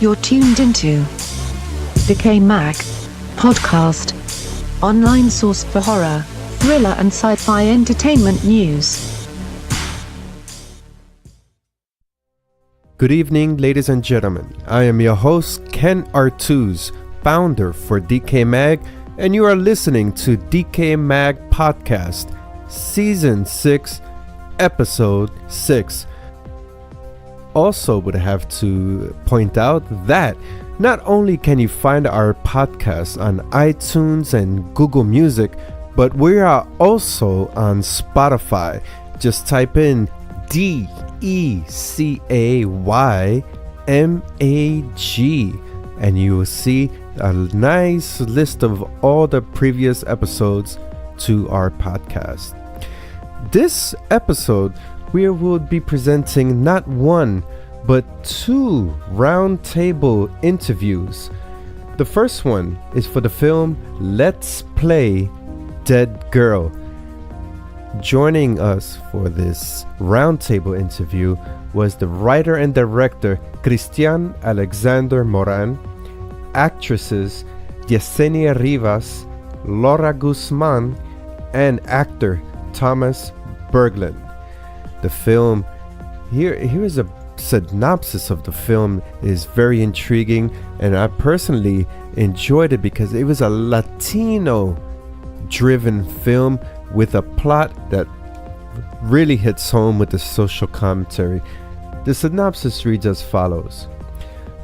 You're tuned into DecayMag podcast, online source for horror, thriller and sci-fi entertainment news. Good evening, ladies and gentlemen. I am your host, Ken Artuz, founder for DecayMag, and you are listening to DecayMag podcast, season 6, episode 6. Also would have to point out that not only can you find our podcast on iTunes and Google Music, but we are also on Spotify. Just type in DecayMag and you will see a nice list of all the previous episodes to our podcast. This episode, we will be presenting not one, but two roundtable interviews. The first one is for the film Let's Play Dead Girl. Joining us for this roundtable interview was the writer and director Christian Alexander Morán, actresses Yessenia Rivas, Laura Guzman, and actor Tomas Bergland. The film, here is a synopsis of the film, is very intriguing, and I personally enjoyed it because it was a Latino driven film with a plot that really hits home with the social commentary. The synopsis reads as follows.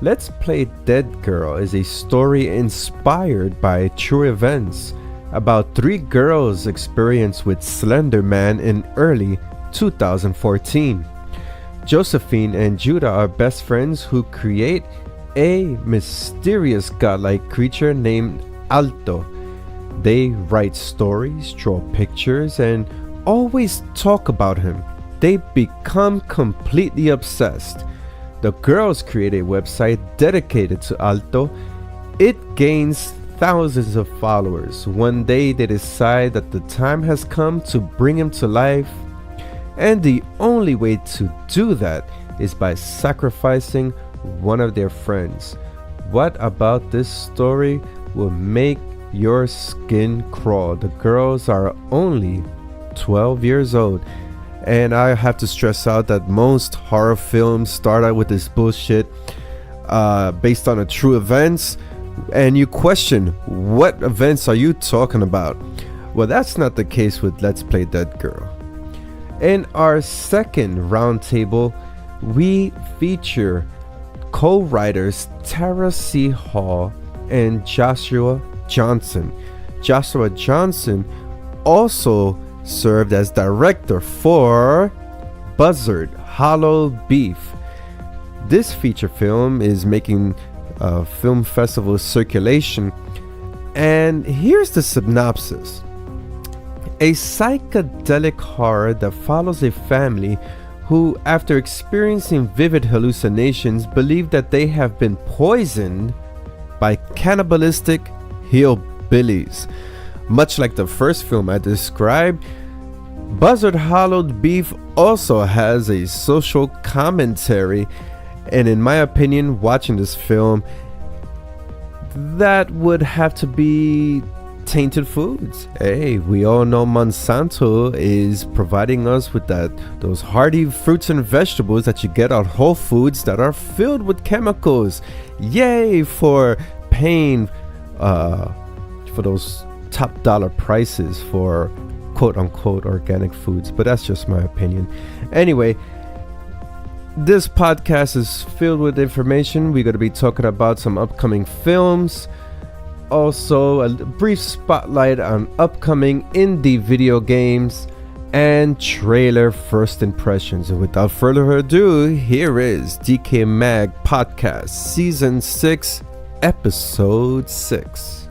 Let's Play Dead Girl is a story inspired by true events about three girls' experience with Slender Man in early 2014. Josephine and Judah are best friends who create a mysterious godlike creature named Alto. They write stories, draw pictures, and always talk about him. They become completely obsessed. The girls create a website dedicated to Alto. It gains thousands of followers. One day they decide that the time has come to bring him to life, and the only way to do that is by sacrificing one of their friends. What about this story will make your skin crawl? The girls are only 12 years old. And I have to stress out that most horror films start out with this bullshit based on a true events, and you question, what events are you talking about? Well, that's not the case with Let's Play Dead Girl. In our second roundtable, we feature co-writers Tara C. Hall and Joshua Johnson. Joshua Johnson also served as director for Buzzard, Hollow Beef. This feature film is making film festival circulation, and here's the synopsis. A psychedelic horror that follows a family who, after experiencing vivid hallucinations, believe that they have been poisoned by cannibalistic hillbillies. Much like the first film I described, Buzzard Hollowed Beef also has a social commentary, and in my opinion, watching this film, that would have to be tainted foods. Hey, we all know Monsanto is providing us with those hearty fruits and vegetables that you get at Whole Foods that are filled with chemicals. Yay for paying for those top dollar prices for quote unquote organic foods, but that's just my opinion. Anyway, this podcast is filled with information. We're going to be talking about some upcoming films, also a brief spotlight on upcoming indie video games, and trailer first impressions. And without further ado, here is DecayMag podcast season 6, episode 6.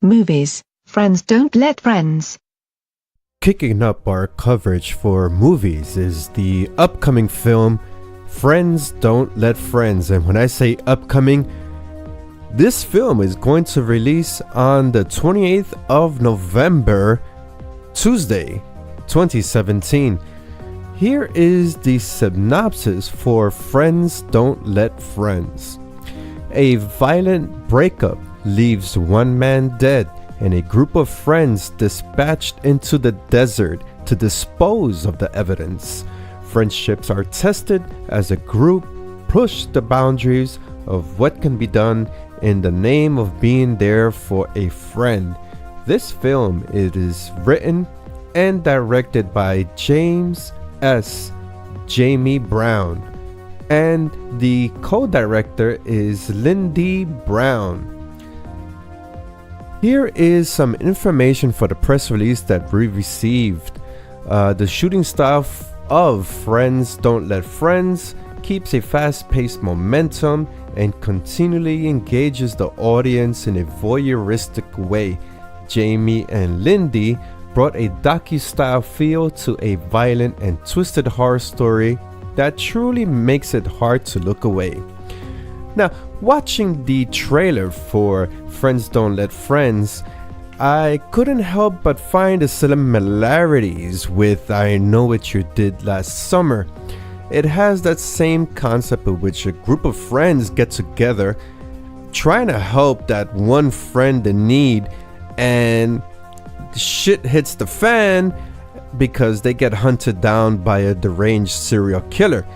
Movies, Friends Don't Let Friends. Kicking up our coverage for movies is the upcoming film Friends Don't Let Friends. And when I say upcoming, This film is going to release on the 28th of November, Tuesday, 2017. Here is the synopsis for Friends Don't Let Friends. A violent breakup leaves one man dead and a group of friends dispatched into the desert to dispose of the evidence. Friendships are tested as a group push the boundaries of what can be done in the name of being there for a friend. This film, it is written and directed by James S. Jamie Brown, and the co-director is Lindy Brown. Here is some information for the press release that we received. The shooting style of Friends Don't Let Friends keeps a fast-paced momentum and continually engages the audience in a voyeuristic way. Jamie and Lindy brought a docu-style feel to a violent and twisted horror story that truly makes it hard to look away. Now, watching the trailer for Friends Don't Let Friends, I couldn't help but find the similarities with I Know What You Did Last Summer. It has that same concept in which a group of friends get together trying to help that one friend in need, and shit hits the fan because they get hunted down by a deranged serial killer.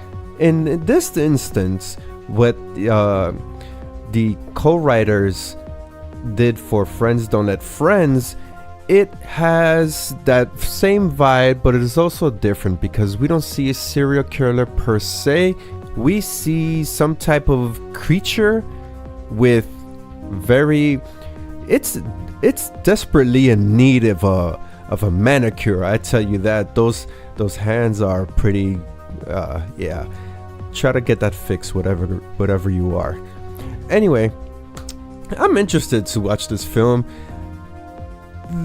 In this instance, what the co-writers did for Friends Don't Let Friends, it has that same vibe, but it is also different because we don't see a serial killer per se. We see some type of creature with it's desperately in need of a manicure. I tell you that those hands are pretty try to get that fixed, whatever you are. Anyway, I'm interested to watch this film.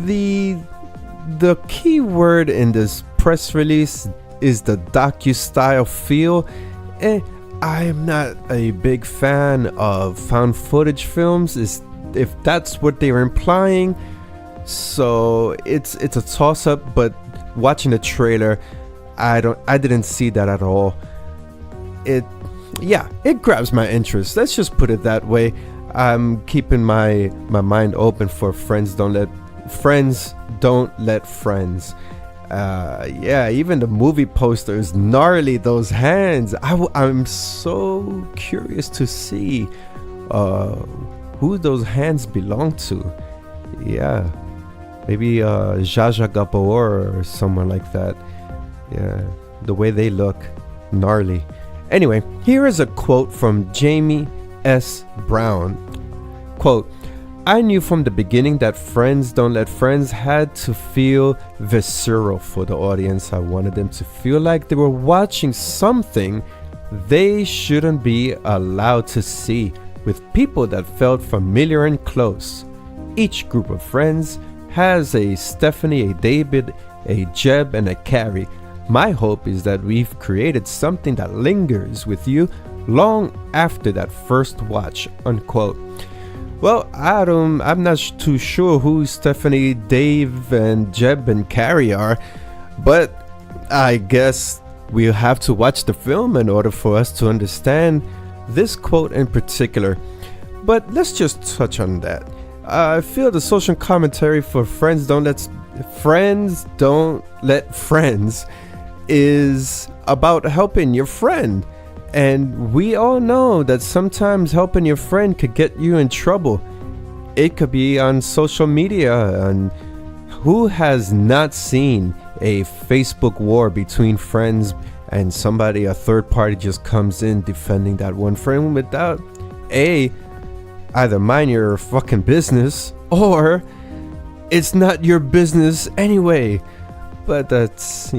The key word in this press release is the docu-style feel. I'm not a big fan of found footage films, if that's what they're implying. So it's a toss-up, but watching the trailer, I didn't see that at all. It grabs my interest. Let's just put it that way. I'm keeping my mind open for Friends Don't Let Friends. Even the movie poster is gnarly. Those hands. I'm so curious to see who those hands belong to. Yeah, maybe Zsa Zsa Gabor or someone like that. Yeah, the way they look, gnarly. Anyway, here is a quote from Jamie S. Brown. Quote, "I knew from the beginning that Friends Don't Let Friends had to feel visceral for the audience. I wanted them to feel like they were watching something they shouldn't be allowed to see, with people that felt familiar and close. Each group of friends has a Stephanie, a David, a Jeb, and a Carrie. My hope is that we've created something that lingers with you long after that first watch," unquote. Well, I'm not too sure who Stephanie, Dave, and Jeb and Carrie are, but I guess we'll have to watch the film in order for us to understand this quote in particular. But let's just touch on that. I feel the social commentary for Friends Don't Let Friends is about helping your friend. And we all know that sometimes helping your friend could get you in trouble. It could be on social media, and who has not seen a Facebook war between friends and a third party just comes in defending that one friend without either mind your fucking business, or it's not your business anyway. But that's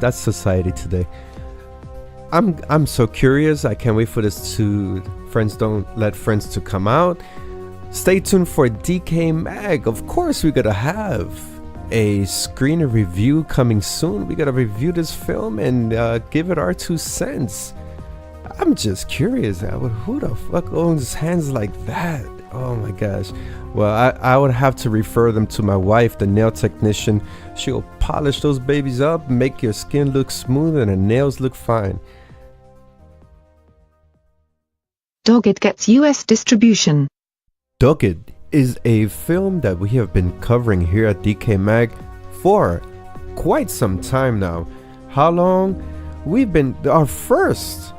society today. I'm so curious. I can't wait for this Friends Don't Let Friends to come out. Stay tuned for DecayMag. Of course, we're gonna have a screener review coming soon. We gotta review this film and give it our 2 cents. I'm just curious. Who the fuck owns hands like that? Oh my gosh. Well, I would have to refer them to my wife, the nail technician. She'll polish those babies up, make your skin look smooth, and the nails look fine. Dogged gets US distribution. Dogged is a film that we have been covering here at DK Mag for quite some time now. How long? Our first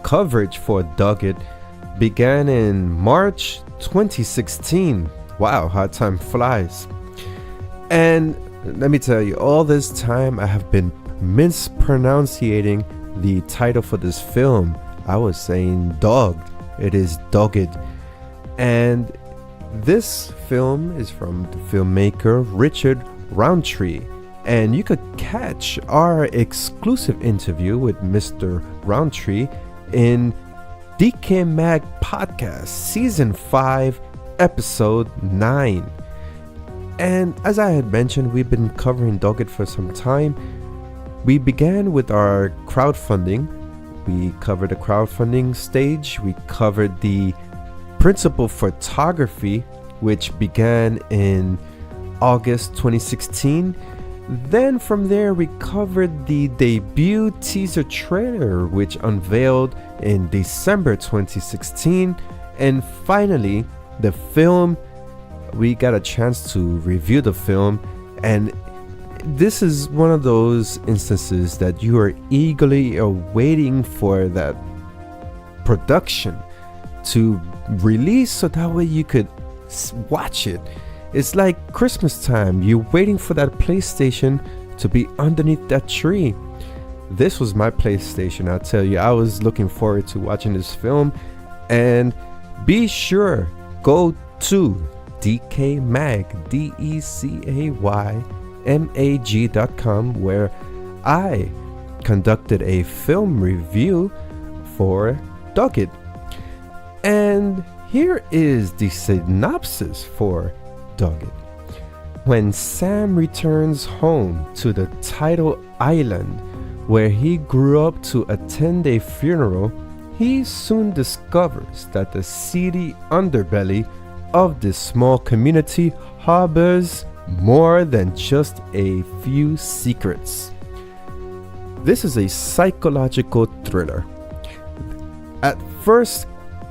coverage for Dogged began in March 2016. Wow, how time flies. And let me tell you, all this time I have been mispronouncing the title for this film. I was saying dogged. It is Dogged. And this film is from the filmmaker Richard Roundtree. And you could catch our exclusive interview with Mr. Roundtree in DecayMag.com Season 5, Episode 9. And as I had mentioned, we've been covering Dogged for some time. We began with our crowdfunding. We covered the crowdfunding stage. We covered the principal photography, which began in August 2016. Then from there, we covered the debut teaser trailer, which unveiled in December 2016. And finally, the film, we got a chance to review the film. And this is one of those instances that you are eagerly awaiting for that production to release, so that way you could watch it. It's like Christmas time. You're waiting for that PlayStation to be underneath that tree. This was my PlayStation, I'll tell you. I was looking forward to watching this film. And be sure, go to DecayMag, DecayMag.com, where I conducted a film review for Dogged. And here is the synopsis for Dogged. When Sam returns home to the tidal island where he grew up to attend a funeral, he soon discovers that the seedy underbelly of this small community harbors more than just a few secrets. This is a psychological thriller. At first,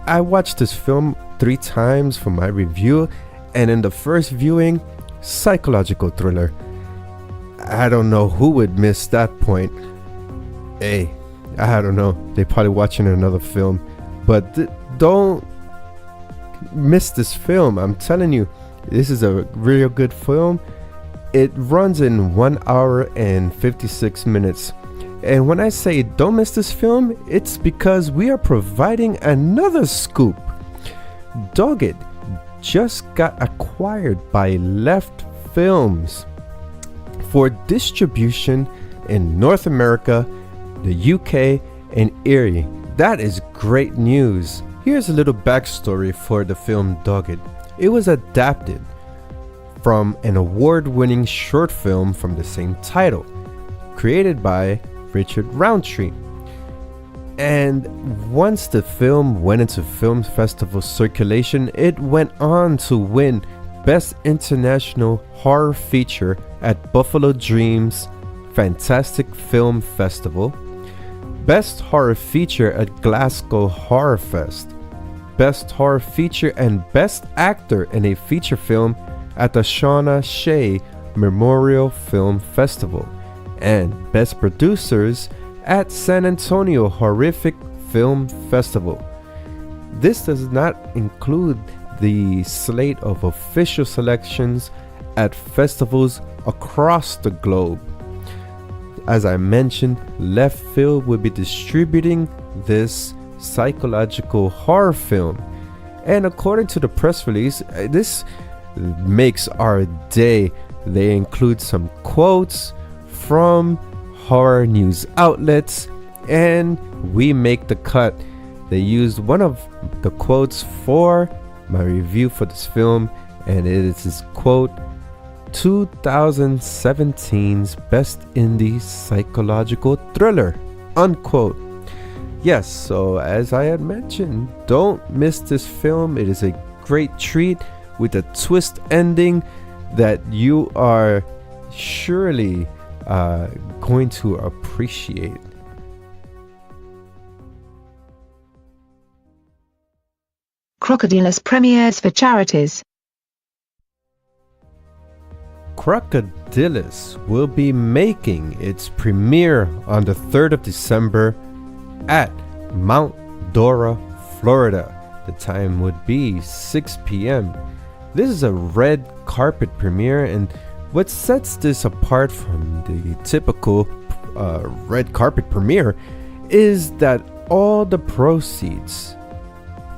I watched this film 3 times for my review, and in the first viewing, psychological thriller. I don't know who would miss that point. Hey, I don't know. They're probably watching another film, but don't miss this film. I'm telling you, this is a real good film. It runs in 1 hour and 56 minutes. And when I say don't miss this film, it's because we are providing another scoop. Dogged just got acquired by Left Films for distribution in North America, the UK, and Erie. That is great news. Here's a little backstory for the film Dogged. It was adapted from an award-winning short film from the same title, created by Richard Roundtree. And once the film went into film festival circulation, it went on to win Best International Horror Feature at Buffalo Dreams Fantastic Film Festival, Best Horror Feature at Glasgow Horror Fest, Best Horror Feature and Best Actor in a Feature Film at the Shauna Shea Memorial Film Festival, and Best Producers at San Antonio Horrific Film Festival. This does not include the slate of official selections at festivals across the globe. As I mentioned, Left Field will be distributing this psychological horror film. And according to the press release, this makes our day. They include some quotes from horror news outlets, and we make the cut. They used one of the quotes for my review for this film, and it is this quote: 2017's best indie psychological thriller, unquote. Yes, so as I had mentioned, don't miss this film. It is a great treat with a twist ending that you are surely going to appreciate. Crocodylus premieres for Charities. Crocodylus will be making its premiere on the 3rd of December at Mount Dora, Florida. The time would be 6 p.m. This is a red carpet premiere, and what sets this apart from the typical red carpet premiere is that all the proceeds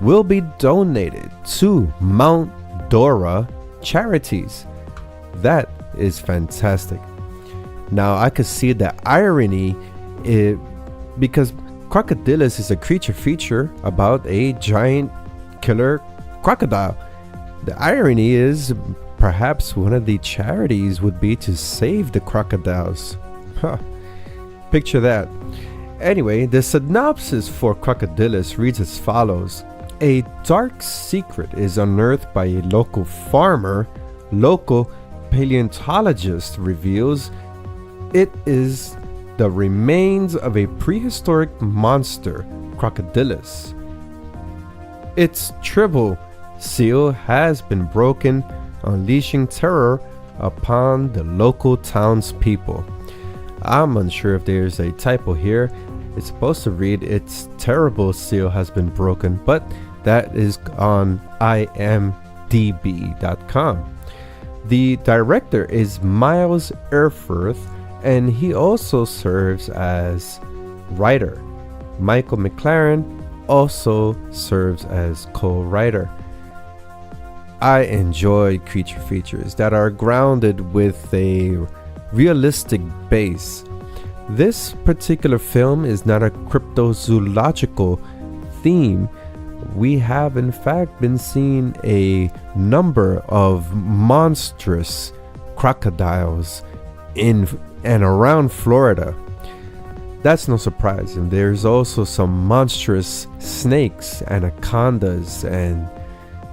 will be donated to Mount Dora Charities. That is fantastic. Now I could see the irony because Crocodylus is a creature feature about a giant killer crocodile. The irony is perhaps one of the charities would be to save the crocodiles. Picture that. Anyway, the synopsis for Crocodylus reads as follows. A dark secret is unearthed by a local farmer. Local paleontologist reveals it is the remains of a prehistoric monster, Crocodylus. Its tribal seal has been broken, unleashing terror upon the local townspeople. I'm unsure if there's a typo here. It's supposed to read its terrible seal has been broken, but that is on imdb.com. The director is Miles Erfurth, and he also serves as writer. Michael McLaren also serves as co-writer. I enjoy creature features that are grounded with a realistic base. This particular film is not a cryptozoological theme. We have in fact been seeing a number of monstrous crocodiles in and around Florida. That's no surprise. And there's also some monstrous snakes, anacondas, and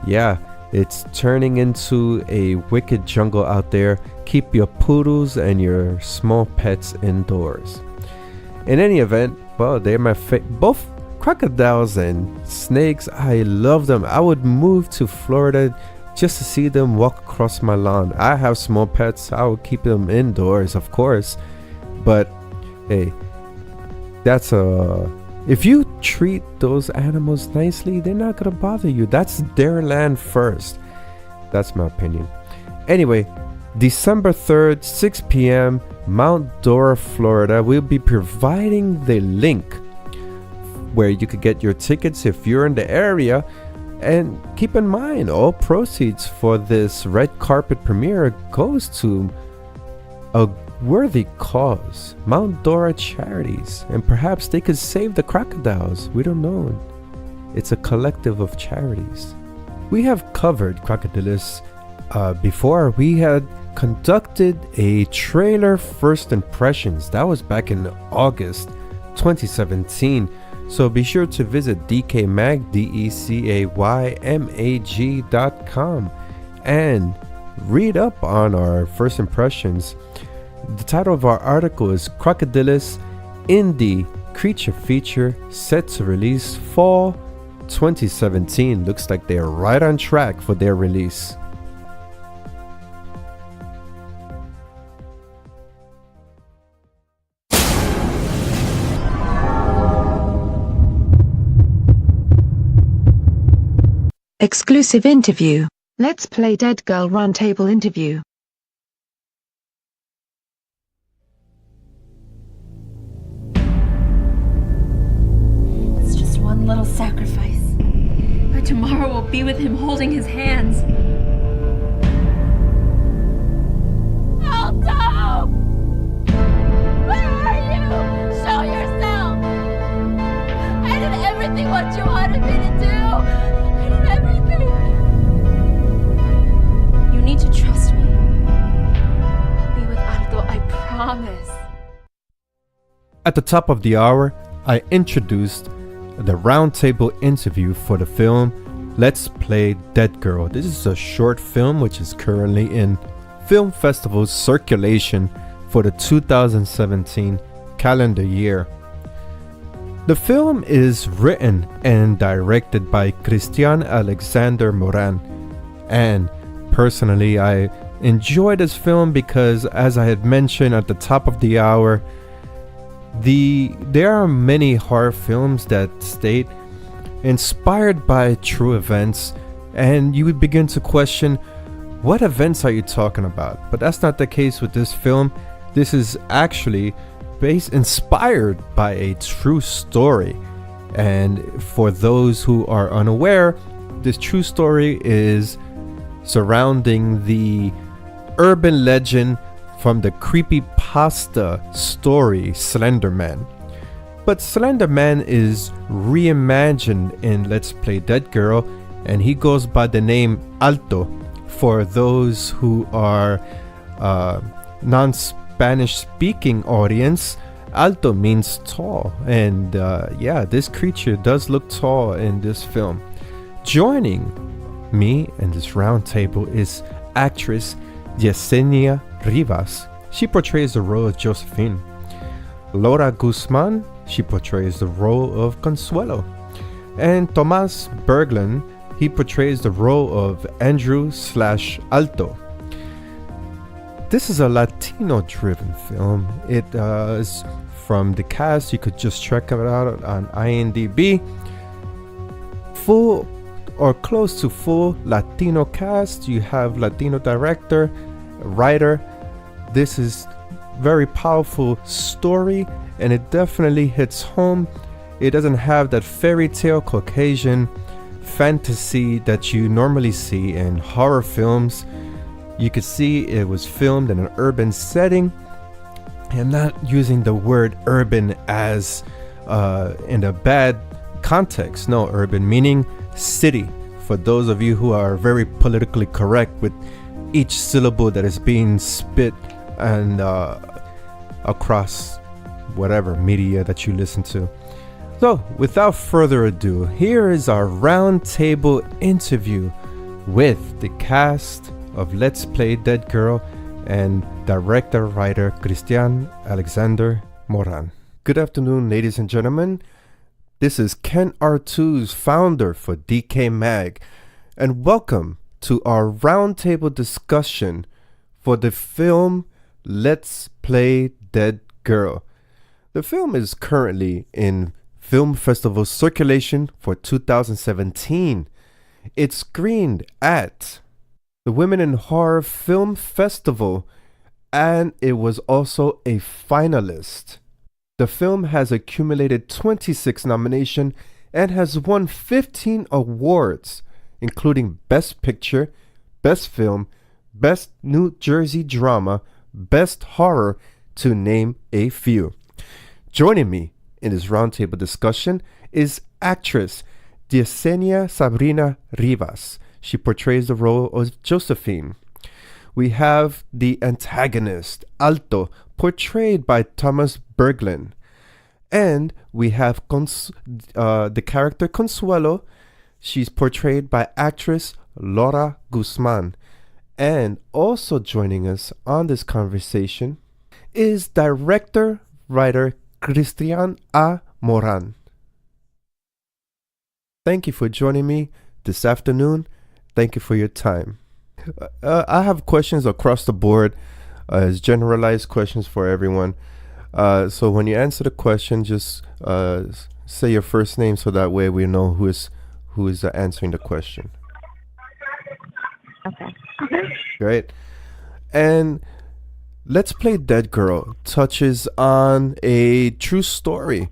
yeah, it's turning into a wicked jungle out there. Keep your poodles and your small pets indoors. In any event, well, they're my both crocodiles and snakes. I love them. I would move to Florida just to see them walk across my lawn. I have small pets. I would keep them indoors, of course. But hey, that's if you treat those animals nicely, they're not gonna bother you. That's their land first. That's my opinion. Anyway, December 3rd, 6 p.m., Mount Dora, Florida. We'll be providing the link where you could get your tickets if you're in the area. And keep in mind, all proceeds for this red carpet premiere goes to a worthy cause, Mount Dora Charities, and perhaps they could save the crocodiles. We don't know. It's a collective of charities. We have covered Crocodylus before. We had conducted a trailer first impressions. That was back in August 2017. So be sure to visit DecayMag, DecayMag.com, and read up on our first impressions. The title of our article is Crocodylus Indie Creature Feature set to release fall 2017. Looks like they're right on track for their release. Exclusive interview. Let's play Dead Girl Roundtable interview. It's just one little sacrifice. Our tomorrow will be with him holding his hands. Alto! Where are you? Show yourself! I did everything what you wanted me to do! Everything. You need to trust me. I'll be with Artuz, I promise. At the top of the hour, I introduced the roundtable interview for the film Let's Play Dead Girl. This is a short film which is currently in film festival circulation for the 2017 calendar year. The film is written and directed by Christian Alexander Morán, and personally I enjoy this film because, as I had mentioned at the top of the hour, there are many horror films that state inspired by true events, and you would begin to question, what events are you talking about? But that's not the case with this film. This is actually inspired by a true story. And for those who are unaware, this true story is surrounding the urban legend from the creepypasta story Slender Man. But Slender Man is reimagined in Let's Play Dead Girl, and he goes by the name Alto. For those who are non-Spanish speaking audience, Alto means tall, and this creature does look tall in this film. Joining me in this roundtable is actress Yessenia Rivas. She portrays the role of Josephine. Laura Guzman, she portrays the role of Consuelo. And Tomas Bergland, he portrays the role of Andrew/Alto. This is a Latino-driven film. It is from the cast. You could just check it out on IMDb. Full or close to full Latino cast. You have Latino director, writer. This is very powerful story, and it definitely hits home. It doesn't have that fairy tale Caucasian fantasy that you normally see in horror films. You could see it was filmed in an urban setting. I'm not using the word urban as in a bad context. No, urban meaning city. For those of you who are very politically correct with each syllable that is being spit and across whatever media that you listen to. So, without further ado, here is our roundtable interview with the cast of Let's Play Dead Girl and director-writer Christian Alexander Morán. Good afternoon, ladies and gentlemen. This is Ken Artuz, founder for DecayMag, and welcome to our roundtable discussion for the film Let's Play Dead Girl. The film is currently in film festival circulation for 2017. It screened at the Women in Horror Film Festival, and it was also a finalist. The film has accumulated 26 nominations and has won 15 awards, including Best Picture, Best Film, Best New Jersey Drama, Best Horror, to name a few. Joining me in this roundtable discussion is actress Yessenia Sabrina Rivas. She portrays the role of Josephine. We have the antagonist, Alto, portrayed by Tomas Bergland. And we have the character Consuelo. She's portrayed by actress Laura Guzman. And also joining us on this conversation is director-writer Christian A. Morán. Thank you for joining me this afternoon. Thank you for your time. I have questions across the board, as generalized questions for everyone. So when you answer the question, just say your first name so that way we know who is answering the question. Okay. Great. And Let's Play Dead Girl touches on a true story.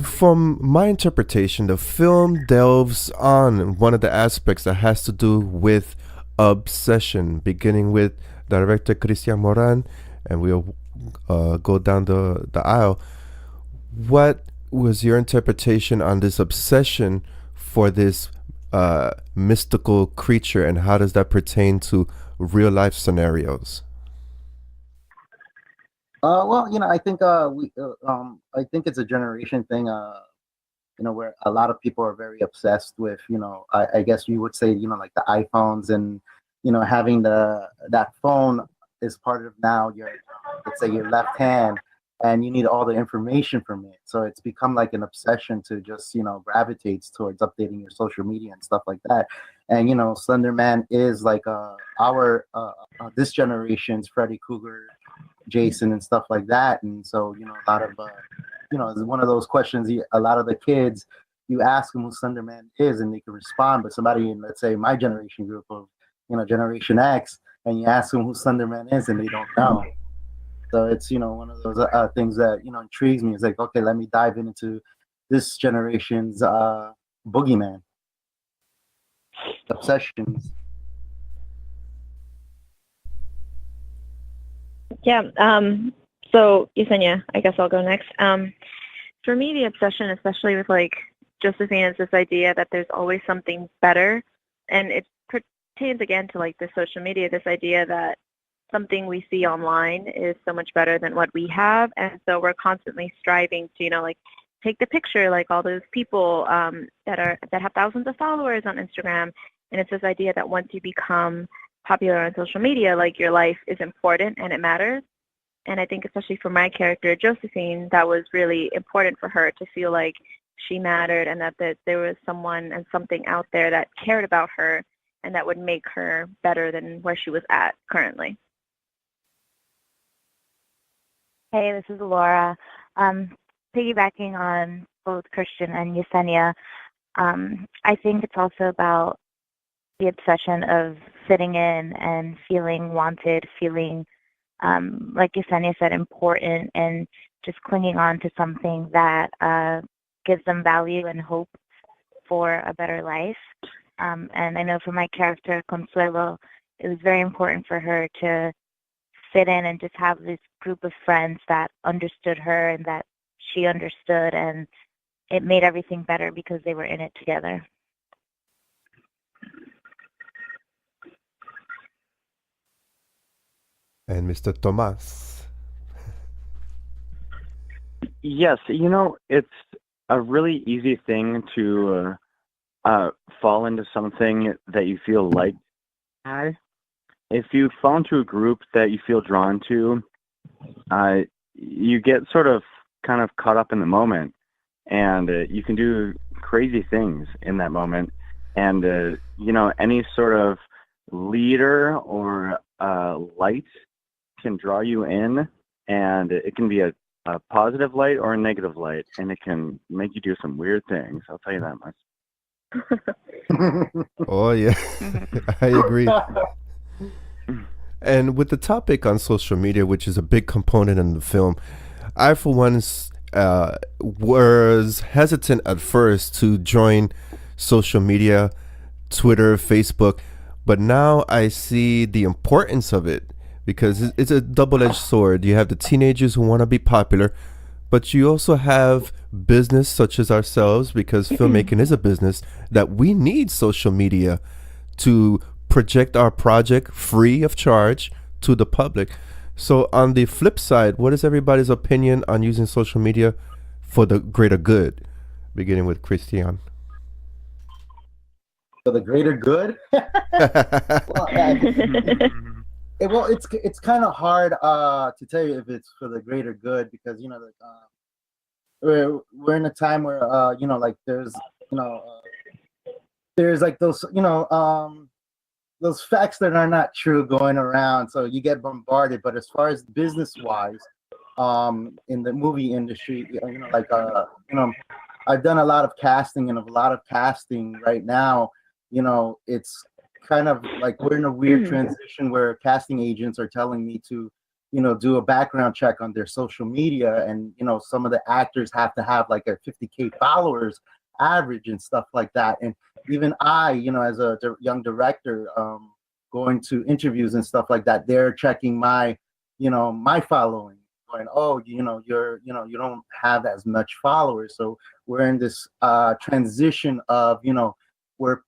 From my interpretation, the film delves on one of the aspects that has to do with obsession, beginning with director Christian Morán, and we'll go down the aisle. What was your interpretation on this obsession for this mystical creature, and how does that pertain to real life scenarios? Well, I think I think it's a generation thing. where a lot of people are very obsessed with, I guess you would say, like the iPhones, and, having that phone is part of now your, let's say, your left hand, and you need all the information from it. So it's become like an obsession to just, gravitates towards updating your social media and stuff like that. And, Slender Man is like our this generation's Freddy Krueger, Jason, and stuff like that. And so, a lot of, it's one of those questions a lot of the kids, you ask them who Slender Man is and they can respond, but somebody in, let's say, my generation group of, Generation X, and you ask them who Slender Man is and they don't know. So it's, one of those things that, intrigues me. It's like, okay, let me dive into this generation's boogeyman obsessions. Yeah. So Yessenia, I guess I'll go next. For me, the obsession, especially with like Josephine, is this idea that there's always something better, and it pertains again to like the social media. This idea that something we see online is so much better than what we have, and so we're constantly striving to, like, take the picture like all those people that have thousands of followers on Instagram. And it's this idea that once you become popular on social media, like, your life is important and it matters. And I think especially for my character, Josephine, that was really important for her to feel like she mattered, and that there was someone and something out there that cared about her and that would make her better than where she was at currently. Hey, this is Laura. Piggybacking on both Christian and Yessenia, I think it's also about the obsession of fitting in and feeling wanted, feeling, like Yessenia said, important, and just clinging on to something that gives them value and hope for a better life. And I know for my character, Consuelo, it was very important for her to fit in and just have this group of friends that understood her and that she understood, and it made everything better because they were in it together. And Mr. Tomas. Yes, it's a really easy thing to fall into something that you feel like. If you fall into a group that you feel drawn to, you get sort of kind of caught up in the moment, and you can do crazy things in that moment. And, any sort of leader or light can draw you in, and it can be a positive light or a negative light, and it can make you do some weird things. I'll tell you that much. Oh, yeah. I agree. And with the topic on social media, which is a big component in the film, I, for one, was hesitant at first to join social media, Twitter, Facebook, but now I see the importance of it, because it's a double-edged sword. You have the teenagers who want to be popular, but you also have business such as ourselves, because filmmaking is a business, that we need social media to project our project free of charge to the public. So on the flip side, what is everybody's opinion on using social media for the greater good? Beginning with Christian. For the greater good? Well, it's kind of hard to tell you if it's for the greater good, because we're in a time where there's like those facts that are not true going around, so you get bombarded. But as far as business wise, in the movie industry, I've done a lot of casting, and a lot of casting right now, it's kind of like we're in a weird transition where casting agents are telling me to, do a background check on their social media, and some of the actors have to have like a 50K followers average and stuff like that. And even I, as a young director, going to interviews and stuff like that, they're checking my my following, going, oh, you don't have as much followers. So we're in this transition of, we're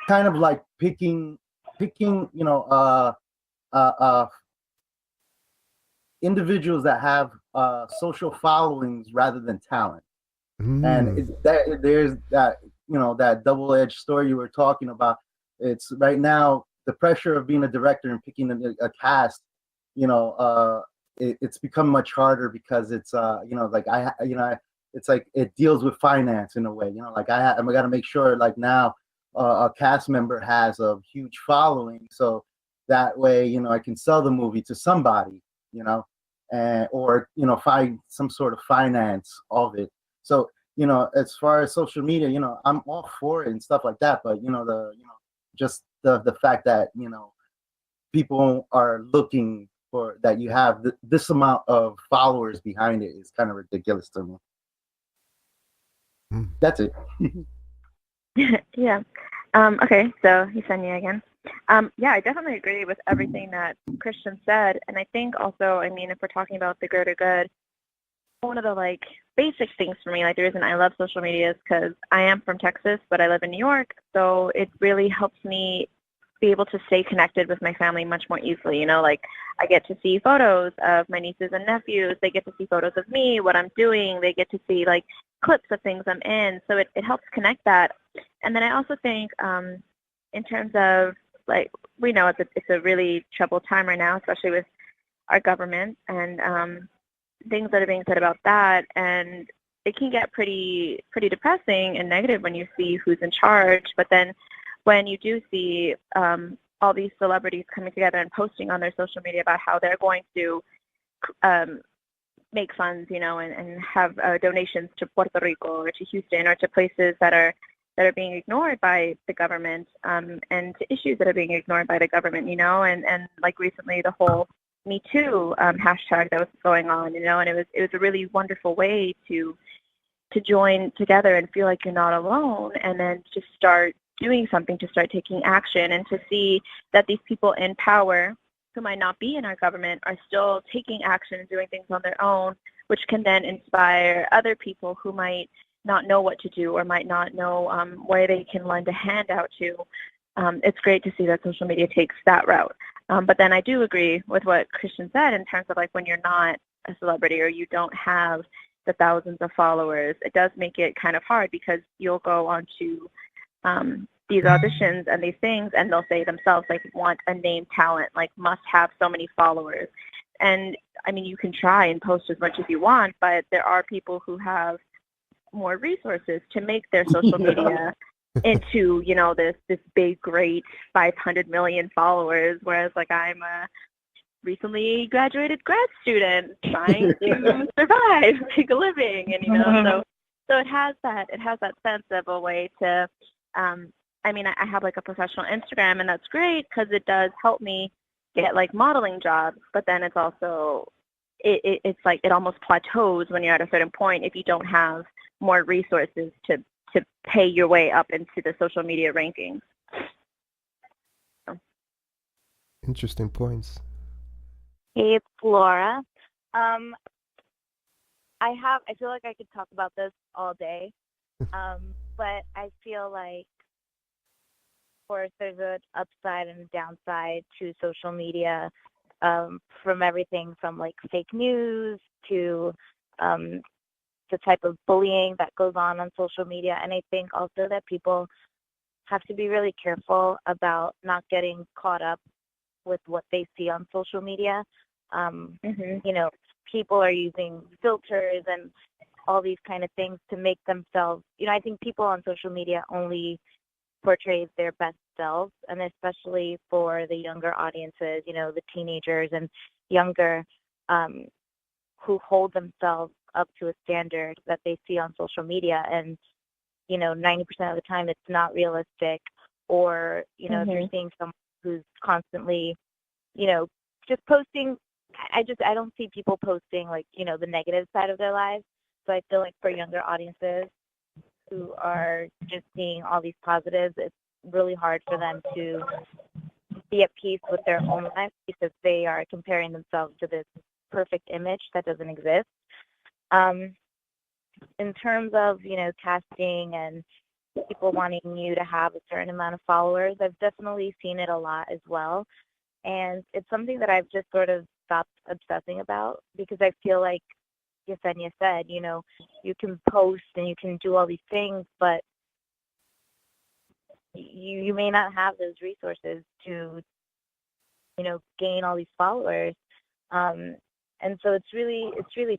kind of like picking individuals that have social followings rather than talent. And there's that, that double-edged story you were talking about. It's right now the pressure of being a director and picking a cast. It's become much harder because it's like it's like it deals with finance in a way. Like I got to make sure like now a cast member has a huge following, so that way I can sell the movie to somebody, and or find some sort of finance of it. So as far as social media, I'm all for it and stuff like that, but just the fact that people are looking for that you have this amount of followers behind it is kind of ridiculous to me. That's it. Yeah. Okay, so Yessenia again. Yeah, I definitely agree with everything that Christian said. And I think also, I mean, if we're talking about the greater good, one of the like basic things for me, like the reason I love social media is because I am from Texas, but I live in New York. So it really helps me be able to stay connected with my family much more easily. Like I get to see photos of my nieces and nephews. They get to see photos of me, what I'm doing. They get to see like clips of things I'm in. So it helps connect that. And then I also think in terms of like, we know it's a really troubled time right now, especially with our government and things that are being said about that. And it can get pretty depressing and negative when you see who's in charge. But then when you do see all these celebrities coming together and posting on their social media about how they're going to make funds, and have donations to Puerto Rico or to Houston or to places that are being ignored by the government, and to issues that are being ignored by the government, and like recently the whole Me Too hashtag that was going on, and it was a really wonderful way to join together and feel like you're not alone, and then to start doing something, to start taking action, and to see that these people in power who might not be in our government are still taking action and doing things on their own, which can then inspire other people who might not know what to do or might not know where they can lend a hand out to. It's great to see that social media takes that route. But then I do agree with what Christian said in terms of like when you're not a celebrity or you don't have the thousands of followers, it does make it kind of hard because you'll go on to these auditions and these things, and they'll say themselves, like, want a named talent, like, must have so many followers. And, I mean, you can try and post as much as you want, but there are people who have more resources to make their social media into, this big, great 500 million followers, whereas, like, I'm a recently graduated grad student trying to survive, make a living, and, so it has that sense of a way to, I mean, I have like a professional Instagram, and that's great because it does help me get like modeling jobs. But then it's also, it's like it almost plateaus when you're at a certain point if you don't have more resources to pay your way up into the social media rankings. Interesting points. Hey, it's Laura. I feel like I could talk about this all day, but I feel like, of course, there's an upside and a downside to social media, from everything from like fake news to the type of bullying that goes on social media. And I think also that people have to be really careful about not getting caught up with what they see on social media. People are using filters and all these kind of things to make themselves, I think people on social media only portrays their best selves, and especially for the younger audiences, the teenagers and younger, who hold themselves up to a standard that they see on social media, and 90% of the time it's not realistic, or if you're seeing someone who's constantly just posting, I don't see people posting like the negative side of their lives. So I feel like for younger audiences who are just seeing all these positives, it's really hard for them to be at peace with their own life because they are comparing themselves to this perfect image that doesn't exist. In terms of, casting and people wanting you to have a certain amount of followers, I've definitely seen it a lot as well. And it's something that I've just sort of stopped obsessing about because I feel like, Yessenia said, you can post and you can do all these things, but you may not have those resources to, gain all these followers. And so it's really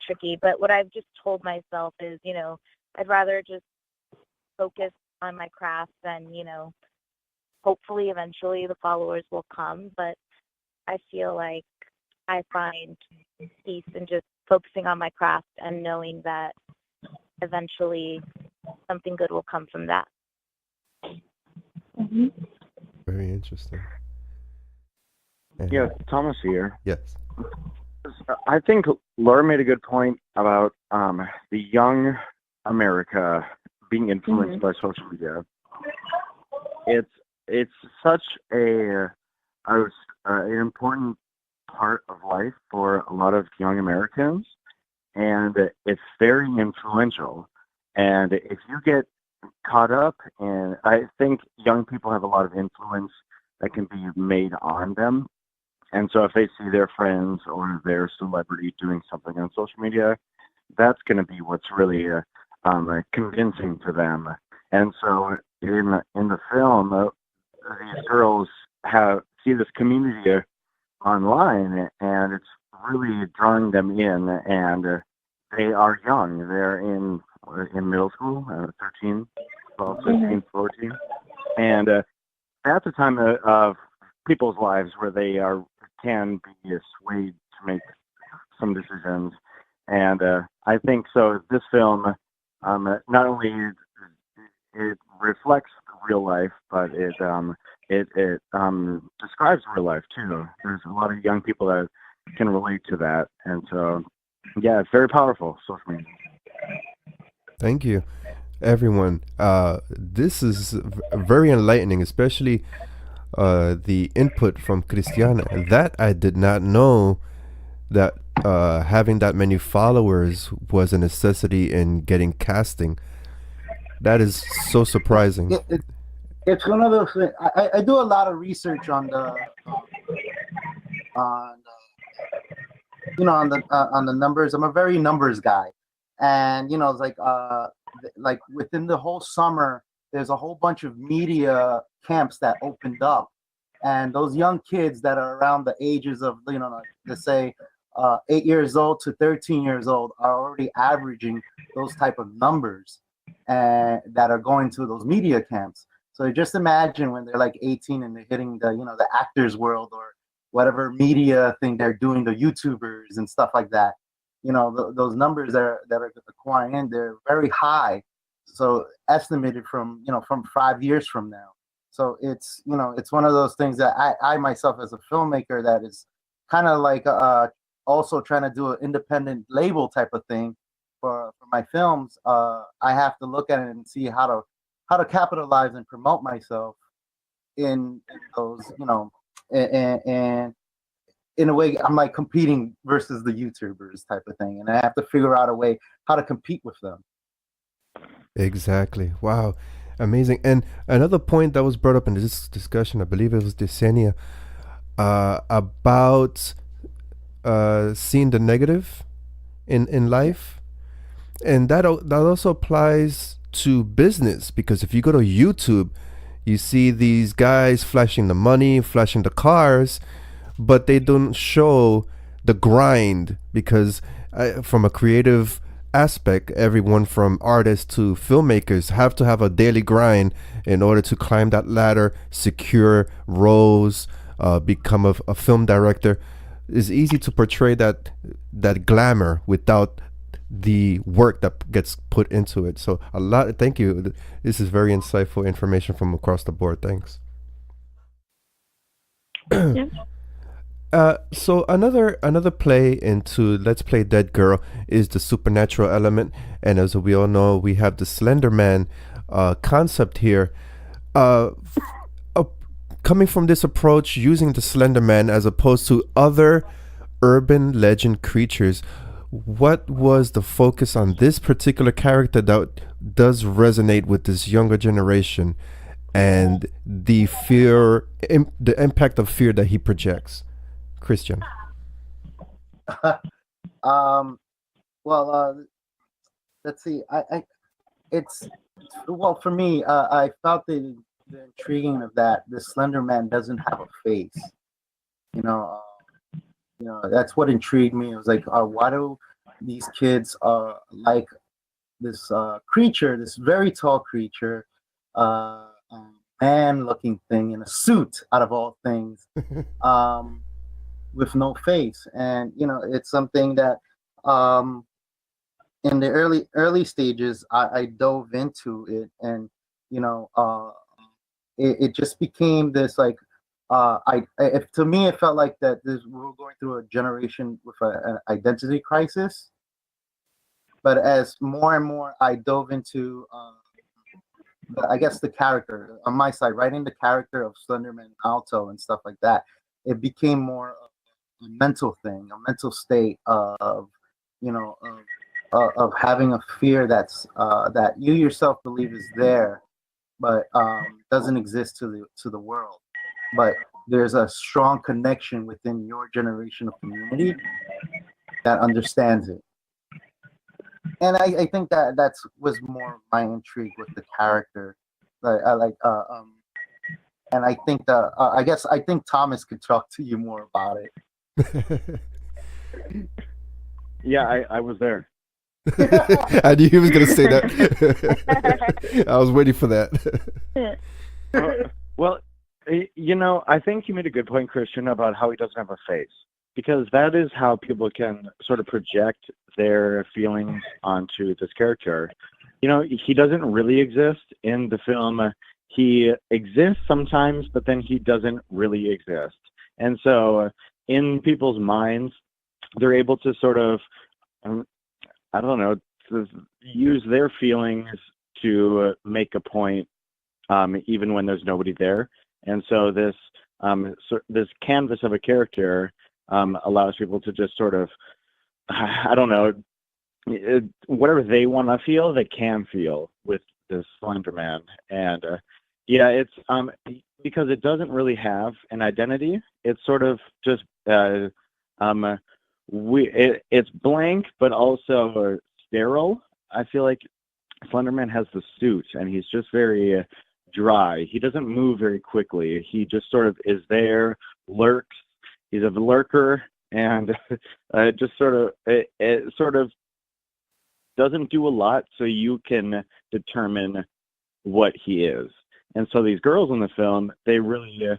tricky. But what I've just told myself is, I'd rather just focus on my craft than, hopefully eventually the followers will come. But I feel like I find peace in just focusing on my craft and knowing that eventually something good will come from that. Mm-hmm. Very interesting. And Yeah, Thomas here. yes. I think Laura made a good point about the young America being influenced by social media. It's such an important part of life for a lot of young Americans, and it's very influential. And if you get caught up in, I think young people have a lot of influence that can be made on them. And so if they see their friends or their celebrity doing something on social media, that's going to be what's really convincing to them. And so in the film, these girls see this community online, and it's really drawing them in. And they are young; they're in middle school, 13, 12, 15, 14, and that's a time of people's lives where they can be swayed to make some decisions. And I think so. This film not only it reflects real life, but it describes real life too. There's a lot of young people that can relate to that, and so yeah, it's very powerful. Social media. Thank you, everyone. This is very enlightening, especially the input from Christiana. That I did not know that having that many followers was a necessity in getting casting. That is so surprising. It's one of those things. I do a lot of research on the numbers. I'm a very numbers guy, and it's like within the whole summer, there's a whole bunch of media camps that opened up, and those young kids that are around the ages of let's say 8 years old to 13 years old are already averaging those type of numbers, and that are going to those media camps. So just imagine when they're like 18 and they're hitting the actors world or whatever media thing they're doing, the YouTubers and stuff like that. Those numbers that are acquiring in, they're very high. So estimated from 5 years from now. So it's one of those things that I myself as a filmmaker that is kind of like also trying to do an independent label type of thing for my films. I have to look at it and see how to capitalize and promote myself in those, and in a way I'm like competing versus the YouTubers type of thing, and I have to figure out a way how to compete with them. Exactly. Wow. Amazing. And another point that was brought up in this discussion, I believe it was Yessenia, about seeing the negative in life. And that also applies to business, because if you go to YouTube, you see these guys flashing the money, flashing the cars, but they don't show the grind, because from a creative aspect, everyone from artists to filmmakers have to have a daily grind in order to climb that ladder, secure roles, become a film director. It's easy to portray that glamour without the work that gets put into it. So thank you. This is very insightful information from across the board. Thanks. Yeah. So another play into Let's Play Dead Girl is the supernatural element, and as we all know, we have the Slender Man concept here. Coming from this approach, using the Slender Man as opposed to other urban legend creatures, what was the focus on this particular character that does resonate with this younger generation, and the the impact of fear that he projects? Christian. Well, let's see. It's well for me. I felt the intriguing of that. The Slender Man doesn't have a face. You know, that's what intrigued me. It was like, why do these kids like this creature, this very tall creature, man-looking thing in a suit, out of all things, with no face? And it's something that in the early stages, I dove into it, and it just became this like to me it felt like that we were going through a generation with an identity crisis. But as more and more I dove into I guess the character on my side, writing the character of Slenderman, Alto, and stuff like that, it became more of a mental thing, a mental state of you know of having a fear that you yourself believe is there, but doesn't exist to the world. But there's a strong connection within your generation of community that understands it. And I think that was more of my intrigue with the character. I like and I think I think Thomas could talk to you more about it. Yeah, I was there. I knew he was going to say that. I was waiting for that. Well, I think you made a good point, Christian, about how he doesn't have a face, because that is how people can sort of project their feelings onto this character. He doesn't really exist in the film. He exists sometimes, but then he doesn't really exist. And so in people's minds, they're able to sort of, I don't know, to use their feelings to make a point, even when there's nobody there. And so this canvas of a character allows people to just sort of, I don't know, whatever they want to feel, they can feel with this Slender Man. And it's because it doesn't really have an identity. It's sort of just it's blank, but also sterile. I feel like Slenderman has the suit, and he's just very dry. He doesn't move very quickly. He just sort of is there, lurks. He's a lurker, and it sort of doesn't do a lot, so you can determine what he is. And so these girls in the film, they really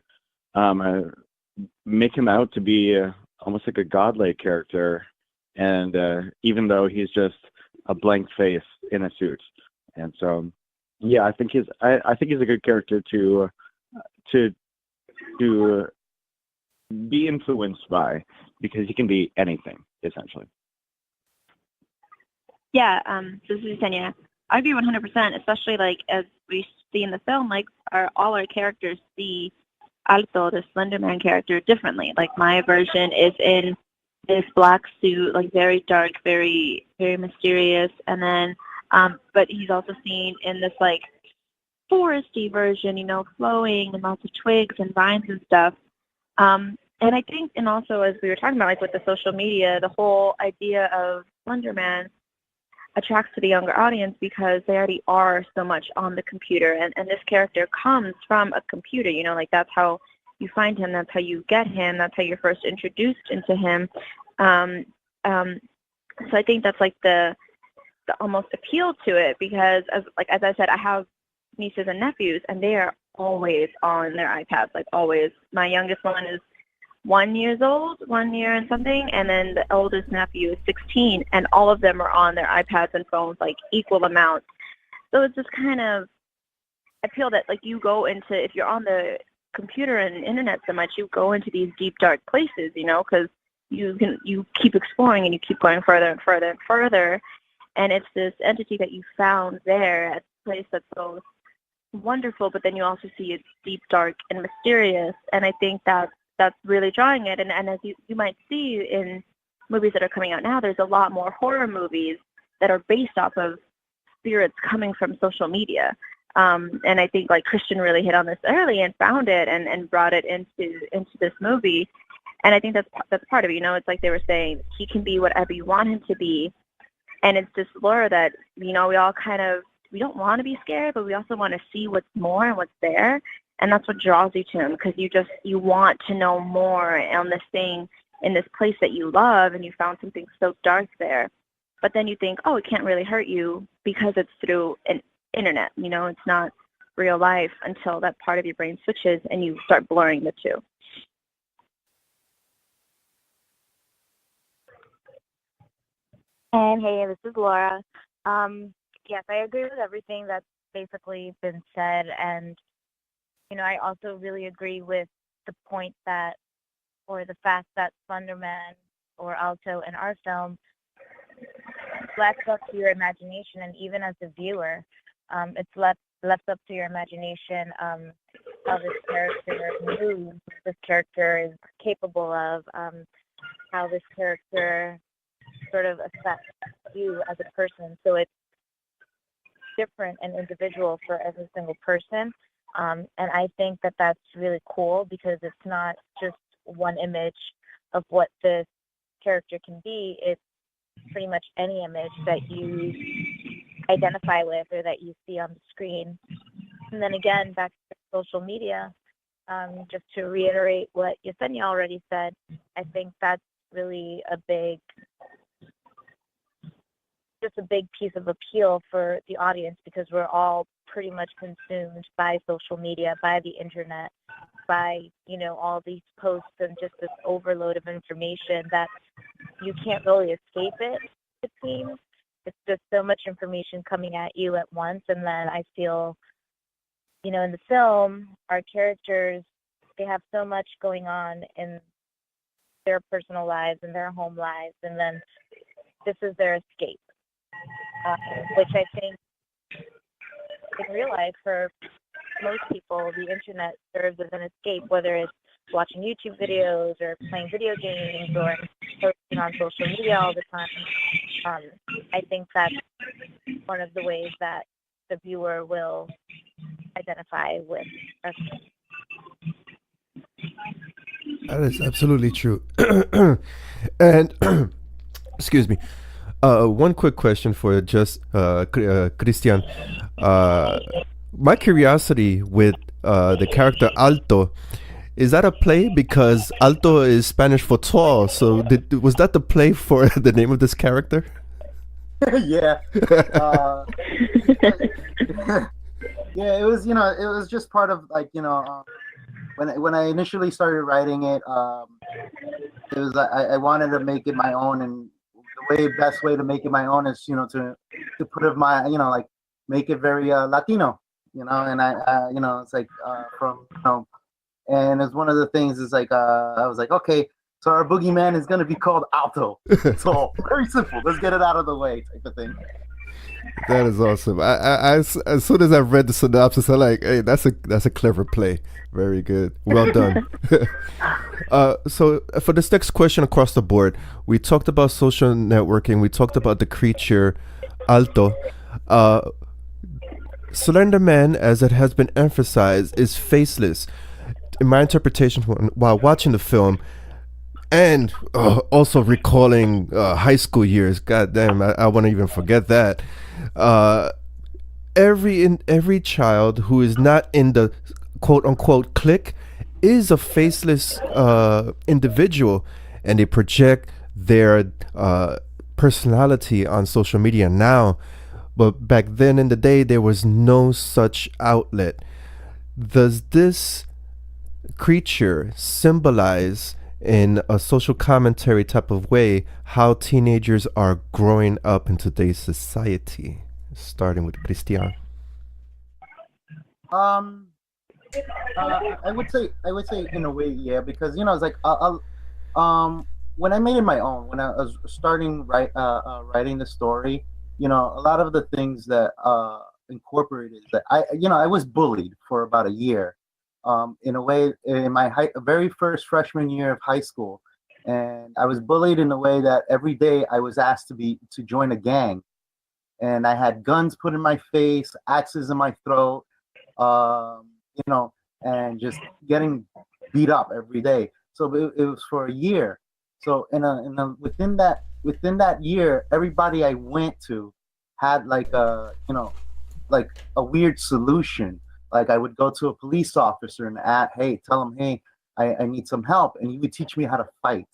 make him out to be almost like a godlike character, and even though he's just a blank face in a suit. And so, yeah, I think he's a good character to be influenced by, because he can be anything essentially. Yeah, this is Yessenia. I agree 100%, especially like as we see in the film, like all our characters see Alto, the Slender Man character, differently. Like my version is in this black suit, like very dark, very, very mysterious, and then but he's also seen in this like foresty version, flowing and lots of twigs and vines and stuff. And I think, and also as we were talking about, like with the social media, the whole idea of Slender Man attracts to the younger audience because they already are so much on the computer, and this character comes from a computer, like that's how you find him, that's how you get him, that's how you're first introduced into him. So I think that's like the almost appeal to it, because as I said, I have nieces and nephews, and they are always on their iPads, like always. My youngest one is 1 year old, 1 year and something, and then the oldest nephew is 16, and all of them are on their iPads and phones, like equal amounts. So it's just kind of, I feel that like you go into, if you're on the computer and internet so much, you go into these deep dark places, because you keep exploring and you keep going further and further and further, and it's this entity that you found there at a place that's so wonderful, but then you also see it's deep, dark, and mysterious, and I think that's really drawing it. And as you might see in movies that are coming out now, there's a lot more horror movies that are based off of spirits coming from social media. And I think like Christian really hit on this early and found it and brought it into this movie. And I think that's part of it. It's like they were saying, he can be whatever you want him to be. And it's this lure that, we all we don't want to be scared, but we also want to see what's more and what's there. And that's what draws you to him, because you want to know more on this thing in this place that you love, and you found something so dark there. But then you think, oh, it can't really hurt you because it's through an internet. It's not real life, until that part of your brain switches and you start blurring the two. And hey, this is Laura. Yes, I agree with everything that's basically been said, and I also really agree with the point that, or the fact that Slenderman or Alto in our film left up to your imagination, and even as a viewer, it's left up to your imagination how this character moves, this character is capable of, how this character sort of affects you as a person. So it's different and individual for every single person. And I think that that's really cool, because it's not just one image of what this character can be. It's pretty much any image that you identify with or that you see on the screen. And then again, back to social media, just to reiterate what Yessenia already said, I think that's really a big piece of appeal for the audience, because we're all pretty much consumed by social media, by the internet, by all these posts, and just this overload of information that you can't really escape it seems. It's just so much information coming at you at once. And then I feel, in the film, our characters, they have so much going on in their personal lives and their home lives, and then this is their escape, which I think in real life, for most people, the internet serves as an escape, whether it's watching YouTube videos or playing video games or posting on social media all the time. I think that's one of the ways that the viewer will identify with us. That is absolutely true. And excuse me. One quick question for just Christian. My curiosity with the character Alto, is that a play? Because Alto is Spanish for tall. So was that the play for the name of this character? Yeah. Yeah, it was, it was just part of, like, when I initially started writing it, it was, I wanted to make it my own, and the best way to make it my own is, to put it my, like, make it very Latino, and I, it's like from, and it's one of the things is like, I was like, okay, so our boogeyman is going to be called Alto. So very simple. Let's get it out of the way, type of thing. That is awesome. I as soon as I read the synopsis, I'm like, hey, that's a clever play. Very good. Well done. So for this next question across the board, we talked about social networking. We talked about the creature Alto. Slender Man, as it has been emphasized, is faceless. In my interpretation, while watching the film, and also recalling high school years, god damn, I want to even forget that. Every child who is not in the quote unquote clique is a faceless individual, and they project their personality on social media now. But back then in the day, there was no such outlet. Does this creature symbolize, in a social commentary type of way, how teenagers are growing up in today's society? Starting with Christian. I would say in a way, yeah, because it's like when I made it my own, when I was starting writing the story, a lot of the things that incorporated that I was bullied for about a year. In a way, in my very first freshman year of high school, and I was bullied in a way that every day I was asked to join a gang, and I had guns put in my face, axes in my throat, and just getting beat up every day. So it was for a year. So within that within that year, everybody I went to had like a, like a weird solution. Like I would go to a police officer and tell him, hey, I need some help, and he would teach me how to fight.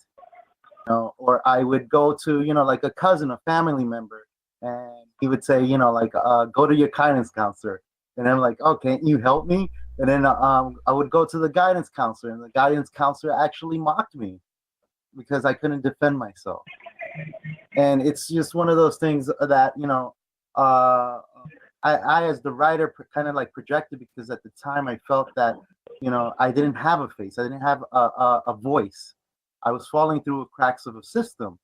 Or I would go to, like a cousin, a family member, and he would say, like, go to your guidance counselor. And I'm like, oh, can't you help me? And then I would go to the guidance counselor, and the guidance counselor actually mocked me because I couldn't defend myself. And it's just one of those things that, I as the writer kind of like projected, because at the time I felt that, I didn't have a face. I didn't have a voice. I was falling through the cracks of a system.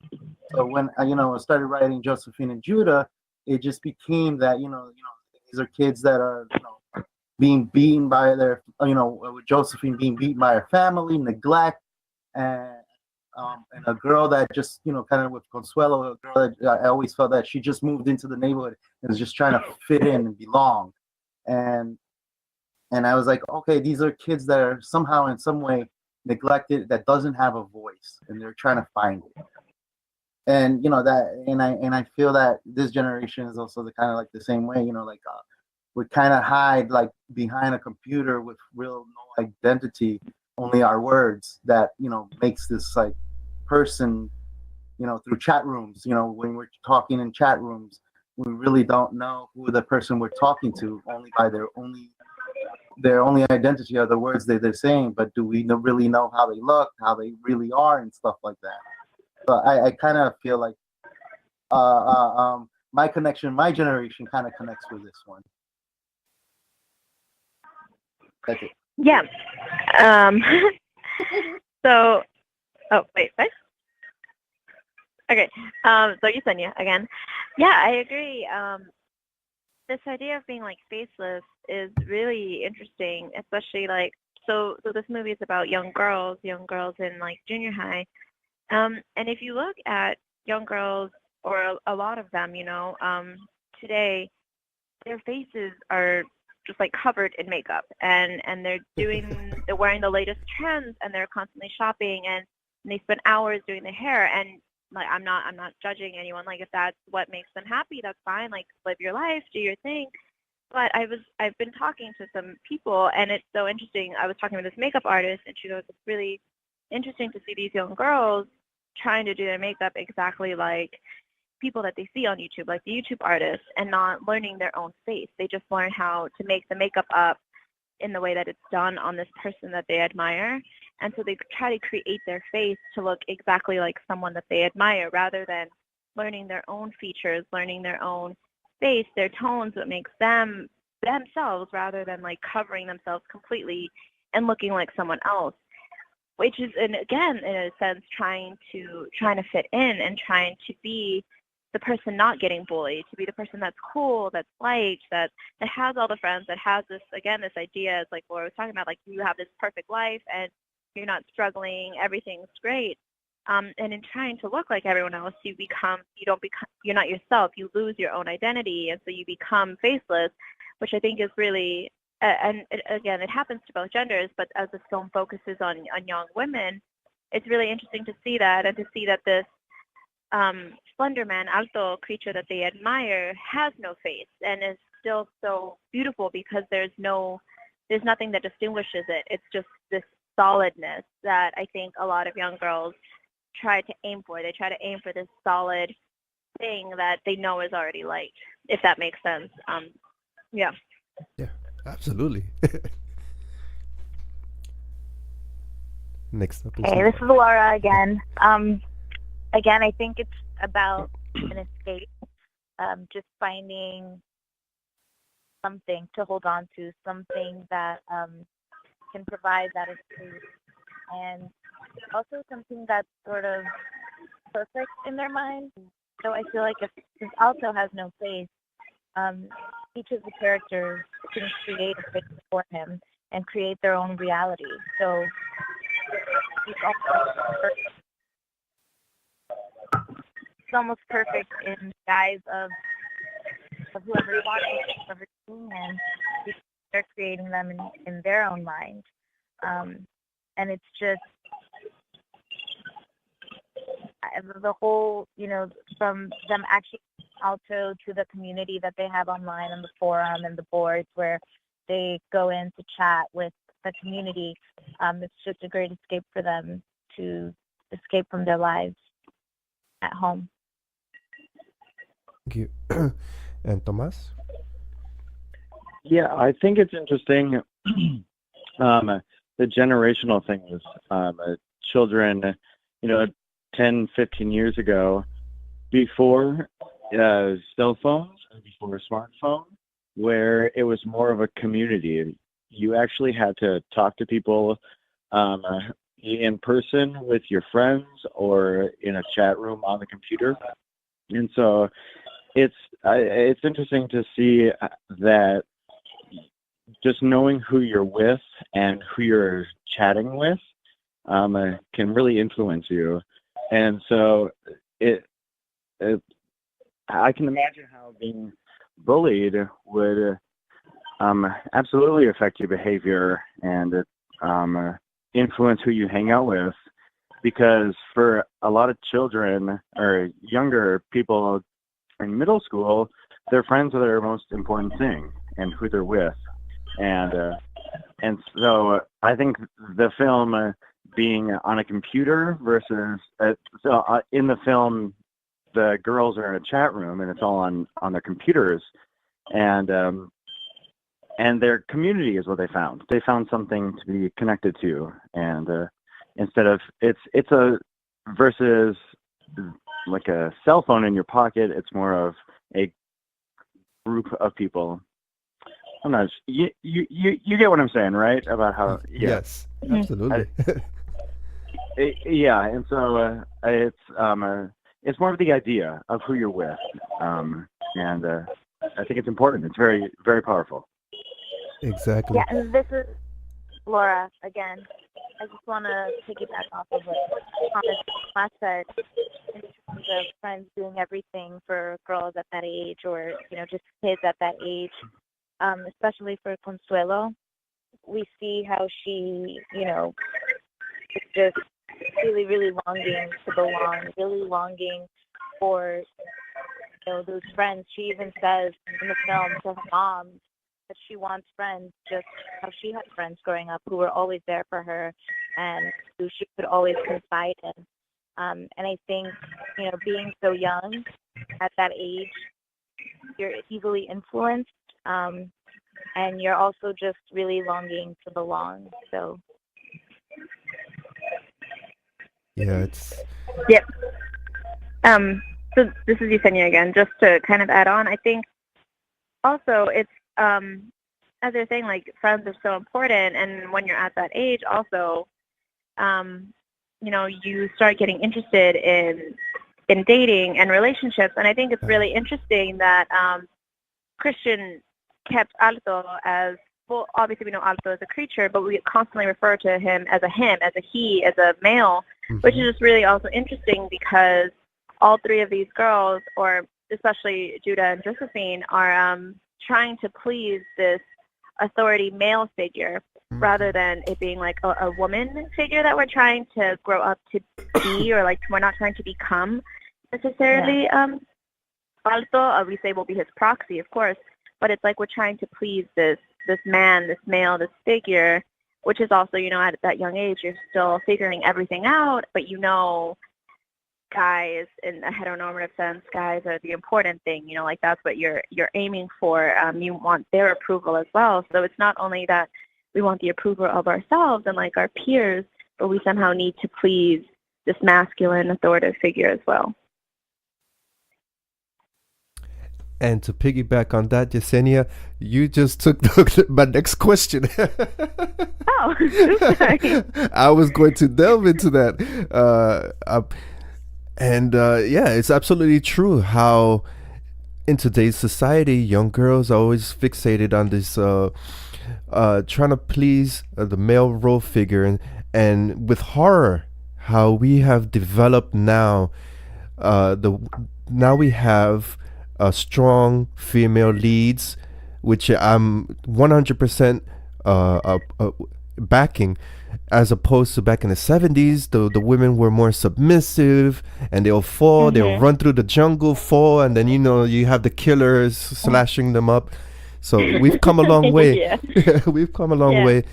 So when I started writing Josephine and Judah, it just became that these are kids that are being beaten by their with Josephine being beaten by her family, neglect, and a girl that just kind of with Consuelo, a girl that I always felt that she just moved into the neighborhood and was just trying to fit in and belong, and I was like, okay, these are kids that are somehow in some way neglected, that doesn't have a voice, and they're trying to find it. And I feel that this generation is also the kind of like the same way, we kind of hide like behind a computer with real no identity, only our words that makes this like person, through chat rooms, when we're talking in chat rooms, we really don't know who the person we're talking to, only by their only identity are the words they're saying, but do we really know how they look, how they really are, and stuff like that? So I kind of feel like my connection, my generation kind of connects with this one. That's it. Yeah. So, oh, wait, what? Okay. So Yessenia again. Yeah, I agree. This idea of being like faceless is really interesting, especially like, so this movie is about young girls in like junior high. And if you look at young girls, or a lot of them, today, their faces are just like covered in makeup, and they're wearing the latest trends, and they're constantly shopping, and they spend hours doing their hair. And like, I'm not judging anyone. Like, if that's what makes them happy, that's fine. Like, live your life, do your thing. But I've been talking to some people, and it's so interesting. I was talking with this makeup artist, and she goes, it's really interesting to see these young girls trying to do their makeup exactly like people that they see on YouTube, like the YouTube artists, and not learning their own face. They just learn how to make the makeup up in the way that it's done on this person that they admire. And so they try to create their face to look exactly like someone that they admire, rather than learning their own features, learning their own face, their tones, what makes them themselves, rather than like covering themselves completely and looking like someone else, which is, and again, in a sense, trying to fit in and trying to be the person not getting bullied, to be the person that's cool, that's liked, that has all the friends, that has this, again, this idea, is like Laura was talking about, like, you have this perfect life and you're not struggling, everything's great. And in trying to look like everyone else, you're not yourself, you lose your own identity, and so you become faceless, which I think is really, again, it happens to both genders, but as the film focuses on young women, it's really interesting to see that, and to see that this Slender Man, alto creature that they admire, has no face and is still so beautiful, because there's nothing that distinguishes it. It's just this solidness that I think a lot of young girls try to aim for. They try to aim for this solid thing that they know is already liked, if that makes sense. Yeah. Yeah, absolutely. Next up. Hey, this is Laura again. Again, I think it's about an escape, just finding something to hold on to, something that can provide that escape, and also something that's sort of perfect in their mind. So I feel like since Alto has no face, each of the characters can create a face for him and create their own reality. So it's almost perfect in the guise of whoever's watching, whoever's seeing, and they're creating them in their own mind. And it's just, and the whole, from them actually also to the community that they have online and the forum and the boards where they go in to chat with the community. It's just a great escape for them to escape from their lives at home. Thank you. And Tomas? Yeah, I think it's interesting. The generational thing is children, 10, 15 years ago, before cell phones and before smartphone, where it was more of a community. You actually had to talk to people in person with your friends or in a chat room on the computer. And so it's interesting to see that just knowing who you're with and who you're chatting with can really influence you. And so I can imagine how being bullied would absolutely affect your behavior and influence who you hang out with, because for a lot of children or younger people in middle school, their friends are their most important thing and who they're with. And so I think the film being on a computer versus in the film, the girls are in a chat room and it's all on their computers, and their community is what they found. They found something to be connected to, and instead of it's a versus like a cell phone in your pocket, it's more of a group of people. I'm not. You get what I'm saying, right? About how Yes, absolutely. Yeah, and so it's more of the idea of who you're with, and I think it's important. It's very, very powerful. Exactly. Yeah, and this is Laura again. I just want to piggyback off of what Tomas said in terms of friends doing everything for girls at that age, or just kids at that age. Especially for Consuelo, we see how she, is just really, really longing to belong, really longing for, those friends. She even says in the film to her mom that she wants friends, just how she had friends growing up who were always there for her and who she could always confide in. And I think, being so young at that age, you're easily influenced. And you're also just really longing to belong. So Yeah, it's Yep. So this is Yessenia again. Just to kind of add on, I think also it's as they're saying, like, friends are so important, and when you're at that age, also, you start getting interested in dating and relationships, and I think it's really interesting that Christian kept Alto as, well, obviously we know Alto as a creature, but we constantly refer to him, as a he, as a male, which is just really also interesting because all three of these girls, or especially Judah and Josephine, are trying to please this authority male figure rather than it being like a woman figure that we're trying to grow up to be, or like we're not trying to become necessarily. Alto, we say, will be his proxy, of course, but it's like we're trying to please this man, this male, this figure, which is also, at that young age, you're still figuring everything out, but guys, in a heteronormative sense, guys are the important thing, like that's what you're aiming for. You want their approval as well. So it's not only that we want the approval of ourselves and like our peers, but we somehow need to please this masculine authoritative figure as well. And to piggyback on that, Yessenia, you just took my next question. Oh, sorry. I was going to delve into that. Yeah, it's absolutely true how in today's society, young girls are always fixated on this trying to please the male role figure. And with horror, how we have developed now, now we have strong female leads, which I'm 100% backing, as opposed to back in the 70s. The women were more submissive, and they'll fall, they'll run through the jungle, fall, and then you have the killers slashing them up. So we've come a long way. Yeah. We've come a long way,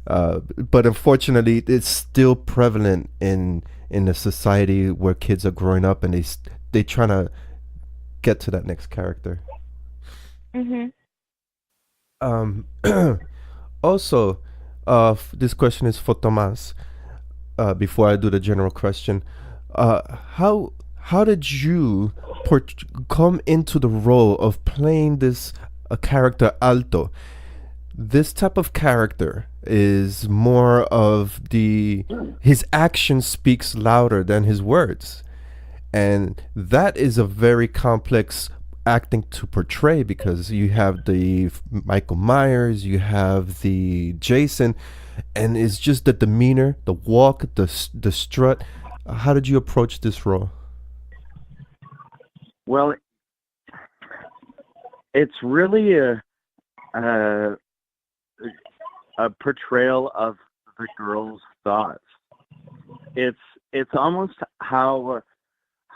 but unfortunately it's still prevalent in the society where kids are growing up, and they trying to get to that next character. Um, Also, this question is for Tomas. Before I do the general question, how did you come into the role of playing this a character Alto? This type of character is more of his action speaks louder than his words, and that is a very complex acting to portray, because you have the Michael Myers, you have the Jason, and it's just the demeanor, the walk, the strut. How did you approach this role? Well, it's really a portrayal of the girl's thoughts. It's almost how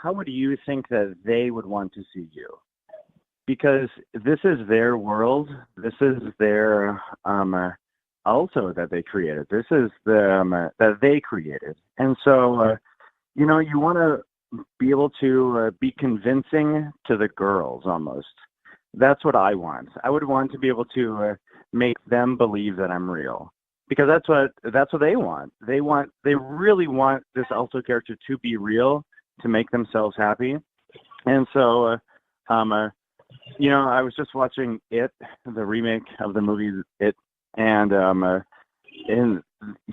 would you think that they would want to see you? Because this is their world. This is their also that they created. This is the that they created, and so you want to be able to be convincing to the girls almost. That's what I want. I would want to be able to make them believe that I'm real, because that's what they want. They really want this Alto character to be real, to make themselves happy, and so. I was just watching It, the remake of the movie It, and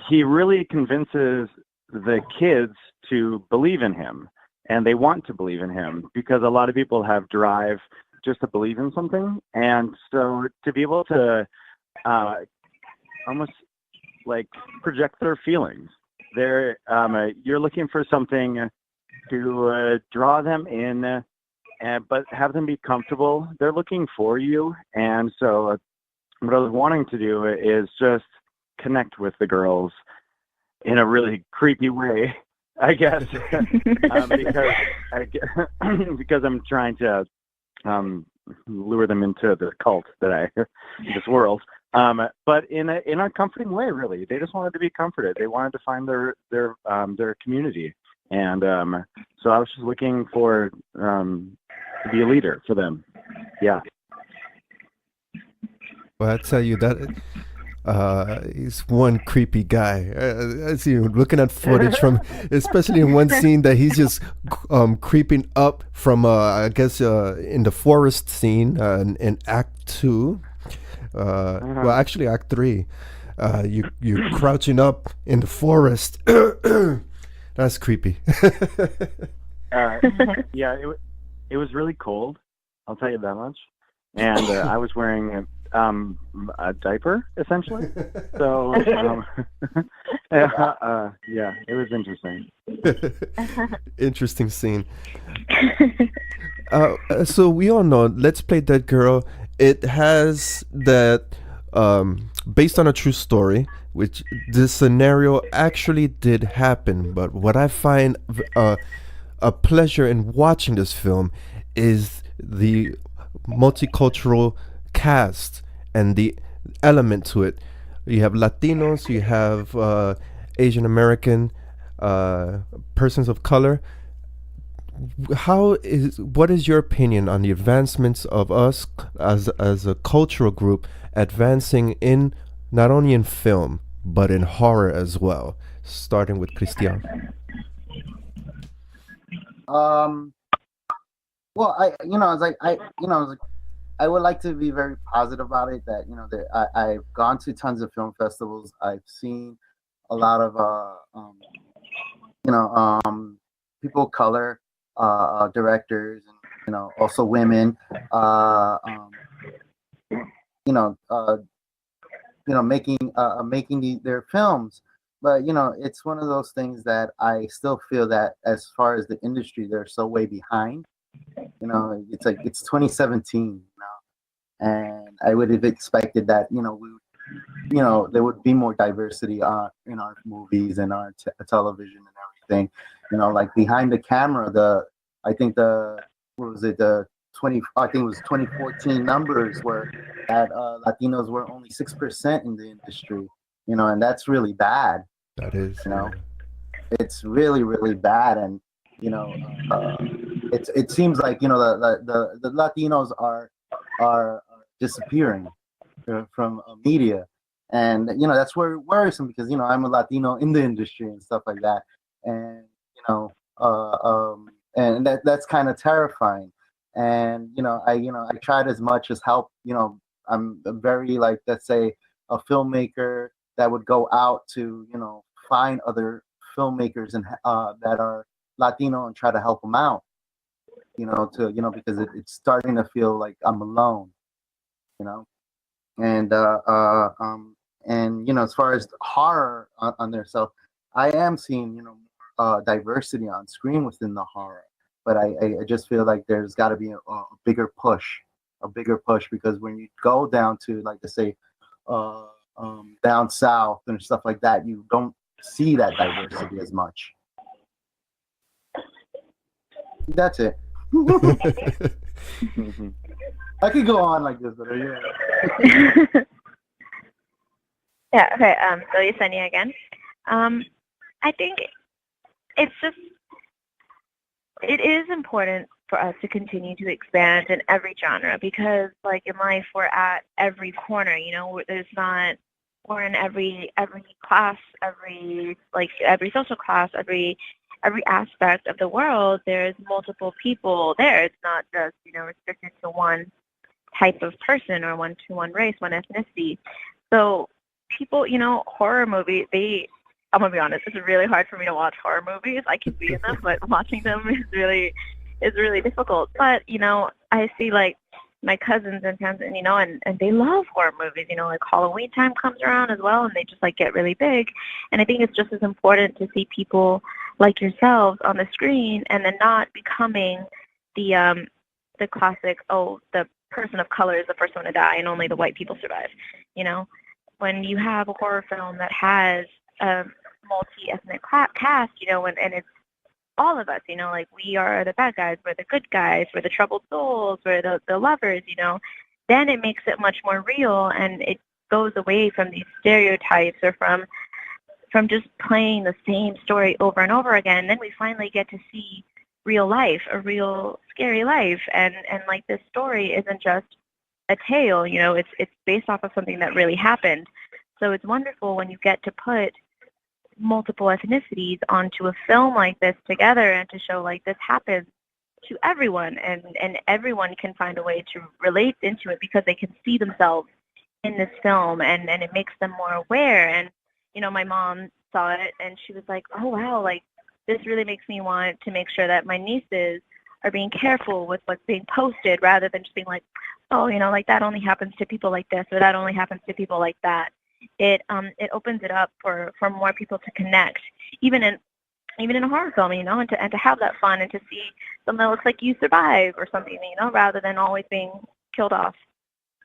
he really convinces the kids to believe in him, and they want to believe in him, because a lot of people have drive just to believe in something, and so to be able to almost like project their feelings. You're looking for something to draw them in. But have them be comfortable. They're looking for you, and so what I was wanting to do is just connect with the girls in a really creepy way, I guess, because I'm trying to lure them into the cult this world. But in a comforting way, really. They just wanted to be comforted. They wanted to find their community, and so I was just looking for. To be a leader for them. Yeah. Well, I tell you that he's one creepy guy. I see him looking at footage from, especially in one scene that he's just creeping up from, I guess, in the forest scene in Act 2. Well, actually, Act 3. You're crouching up in the forest. That's creepy. Yeah, it was really cold. I'll tell you that much. And I was wearing a diaper, essentially. So, yeah, it was interesting. Interesting scene. So we all know Let's Play Dead Girl. It has that, based on a true story, which this scenario actually did happen. But what I find a pleasure in watching this film is the multicultural cast and the element to it. You have Latinos, you have Asian American, persons of color. What is your opinion on the advancements of us as a cultural group advancing in not only in film but in horror as well, starting with Christian? Well, I would like to be very positive about it. That I've gone to tons of film festivals. I've seen a lot of people of color, directors, and also women. Making their films. But it's one of those things that I still feel that as far as the industry, they're so way behind. It's like it's 2017 now, and I would have expected that we would there would be more diversity in our movies and our television and everything. Like behind the camera, I think what was it, I think it was 2014 numbers were that Latinos were only 6% in the industry, and that's really bad. That is. It's really, really bad. And, it seems like, the Latinos are disappearing from media. And, that's where worrisome because, I'm a Latino in the industry and stuff like that. And, and that's kind of terrifying. And, I tried as much as help, I'm very, like, let's say, a filmmaker that would go out to, find other filmmakers and that are Latino and try to help them out, because it's starting to feel like I'm alone, and as far as horror on there, so I am seeing diversity on screen within the horror, but I just feel like there's got to be a bigger push, because when you go down to, like, to say down south and stuff like that, you don't see that diversity as much. That's it. I could go on like this, but yeah. Yeah, okay. So Yessenia again. I think it is important for us to continue to expand in every genre because, like, in life, we're at every corner. We're in every class, every social class, every aspect of the world. There's multiple people there. It's not just restricted to one type of person or one race, one ethnicity. So people, horror movies, I'm gonna be honest, it's really hard for me to watch horror movies. I can be in them, but watching them is really difficult. But I see, like, my cousins and friends, and they love horror movies. Like Halloween time comes around as well, and they just, like, get really big. And I think it's just as important to see people like yourselves on the screen, and then not becoming the classic, the person of color is the first one to die, and only the white people survive. When you have a horror film that has a multi-ethnic cast, and it's all of us, like, we are the bad guys, we're the good guys, we're the troubled souls, we're the lovers, then it makes it much more real, and it goes away from these stereotypes or from just playing the same story over and over again. Then we finally get to see real life, a real scary life, and like, this story isn't just a tale, it's based off of something that really happened. So it's wonderful when you get to put multiple ethnicities onto a film like this together and to show, like, this happens to everyone, and everyone can find a way to relate into it because they can see themselves in this film, and it makes them more aware. And my mom saw it and she was like, oh wow, like, this really makes me want to make sure that my nieces are being careful with what's being posted, rather than just being like, oh, like, that only happens to people like this, or that only happens to people like that. It opens it up for more people to connect, even in a horror film, and to have that fun, and to see something that looks like you survive or something, rather than always being killed off,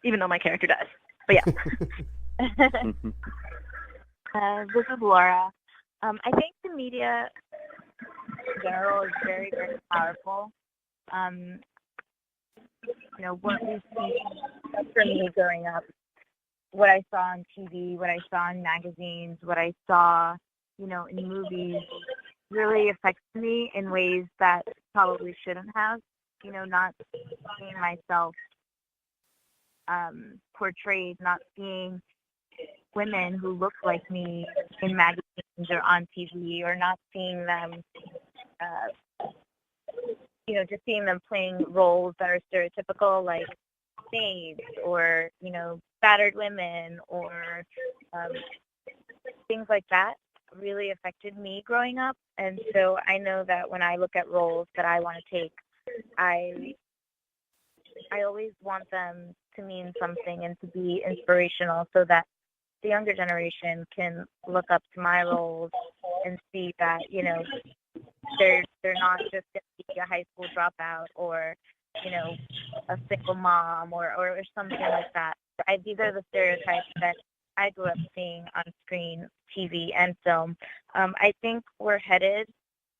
even though my character does. But yeah. This is Laura. I think the media in general is very, very powerful. What we've seen, for me growing up, what I saw on TV, what I saw in magazines, what I saw, in movies, really affects me in ways that probably shouldn't have. Not seeing myself portrayed, not seeing women who look like me in magazines or on TV, or not seeing them, just seeing them playing roles that are stereotypical, like maids or, battered women or things like that, really affected me growing up. And so I know that when I look at roles that I want to take, I always want them to mean something and to be inspirational, so that the younger generation can look up to my roles and see that, they're not just going to be a high school dropout or, a single mom or something like that. These are the stereotypes that I grew up seeing on screen, TV, and film. I think we're headed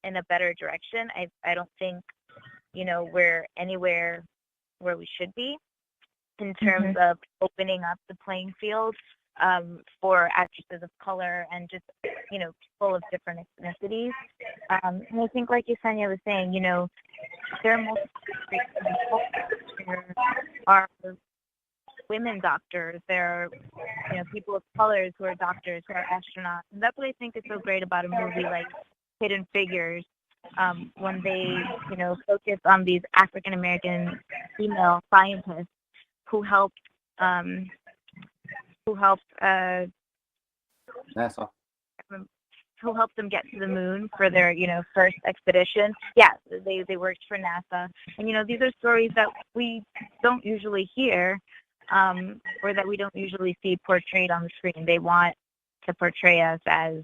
in a better direction. I don't think, we're anywhere where we should be in terms of opening up the playing field for actresses of color and just, people of different ethnicities. And I think, like Yessenia was saying, there are multiple there are women doctors, there are, people of colors who are doctors, who are astronauts. And that's what I think is so great about a movie like Hidden Figures, when they, focus on these African American female scientists who helped NASA. who helped them get to the moon for their, first expedition. Yeah, they worked for NASA. And, these are stories that we don't usually hear, or that we don't usually see portrayed on the screen. They want to portray us as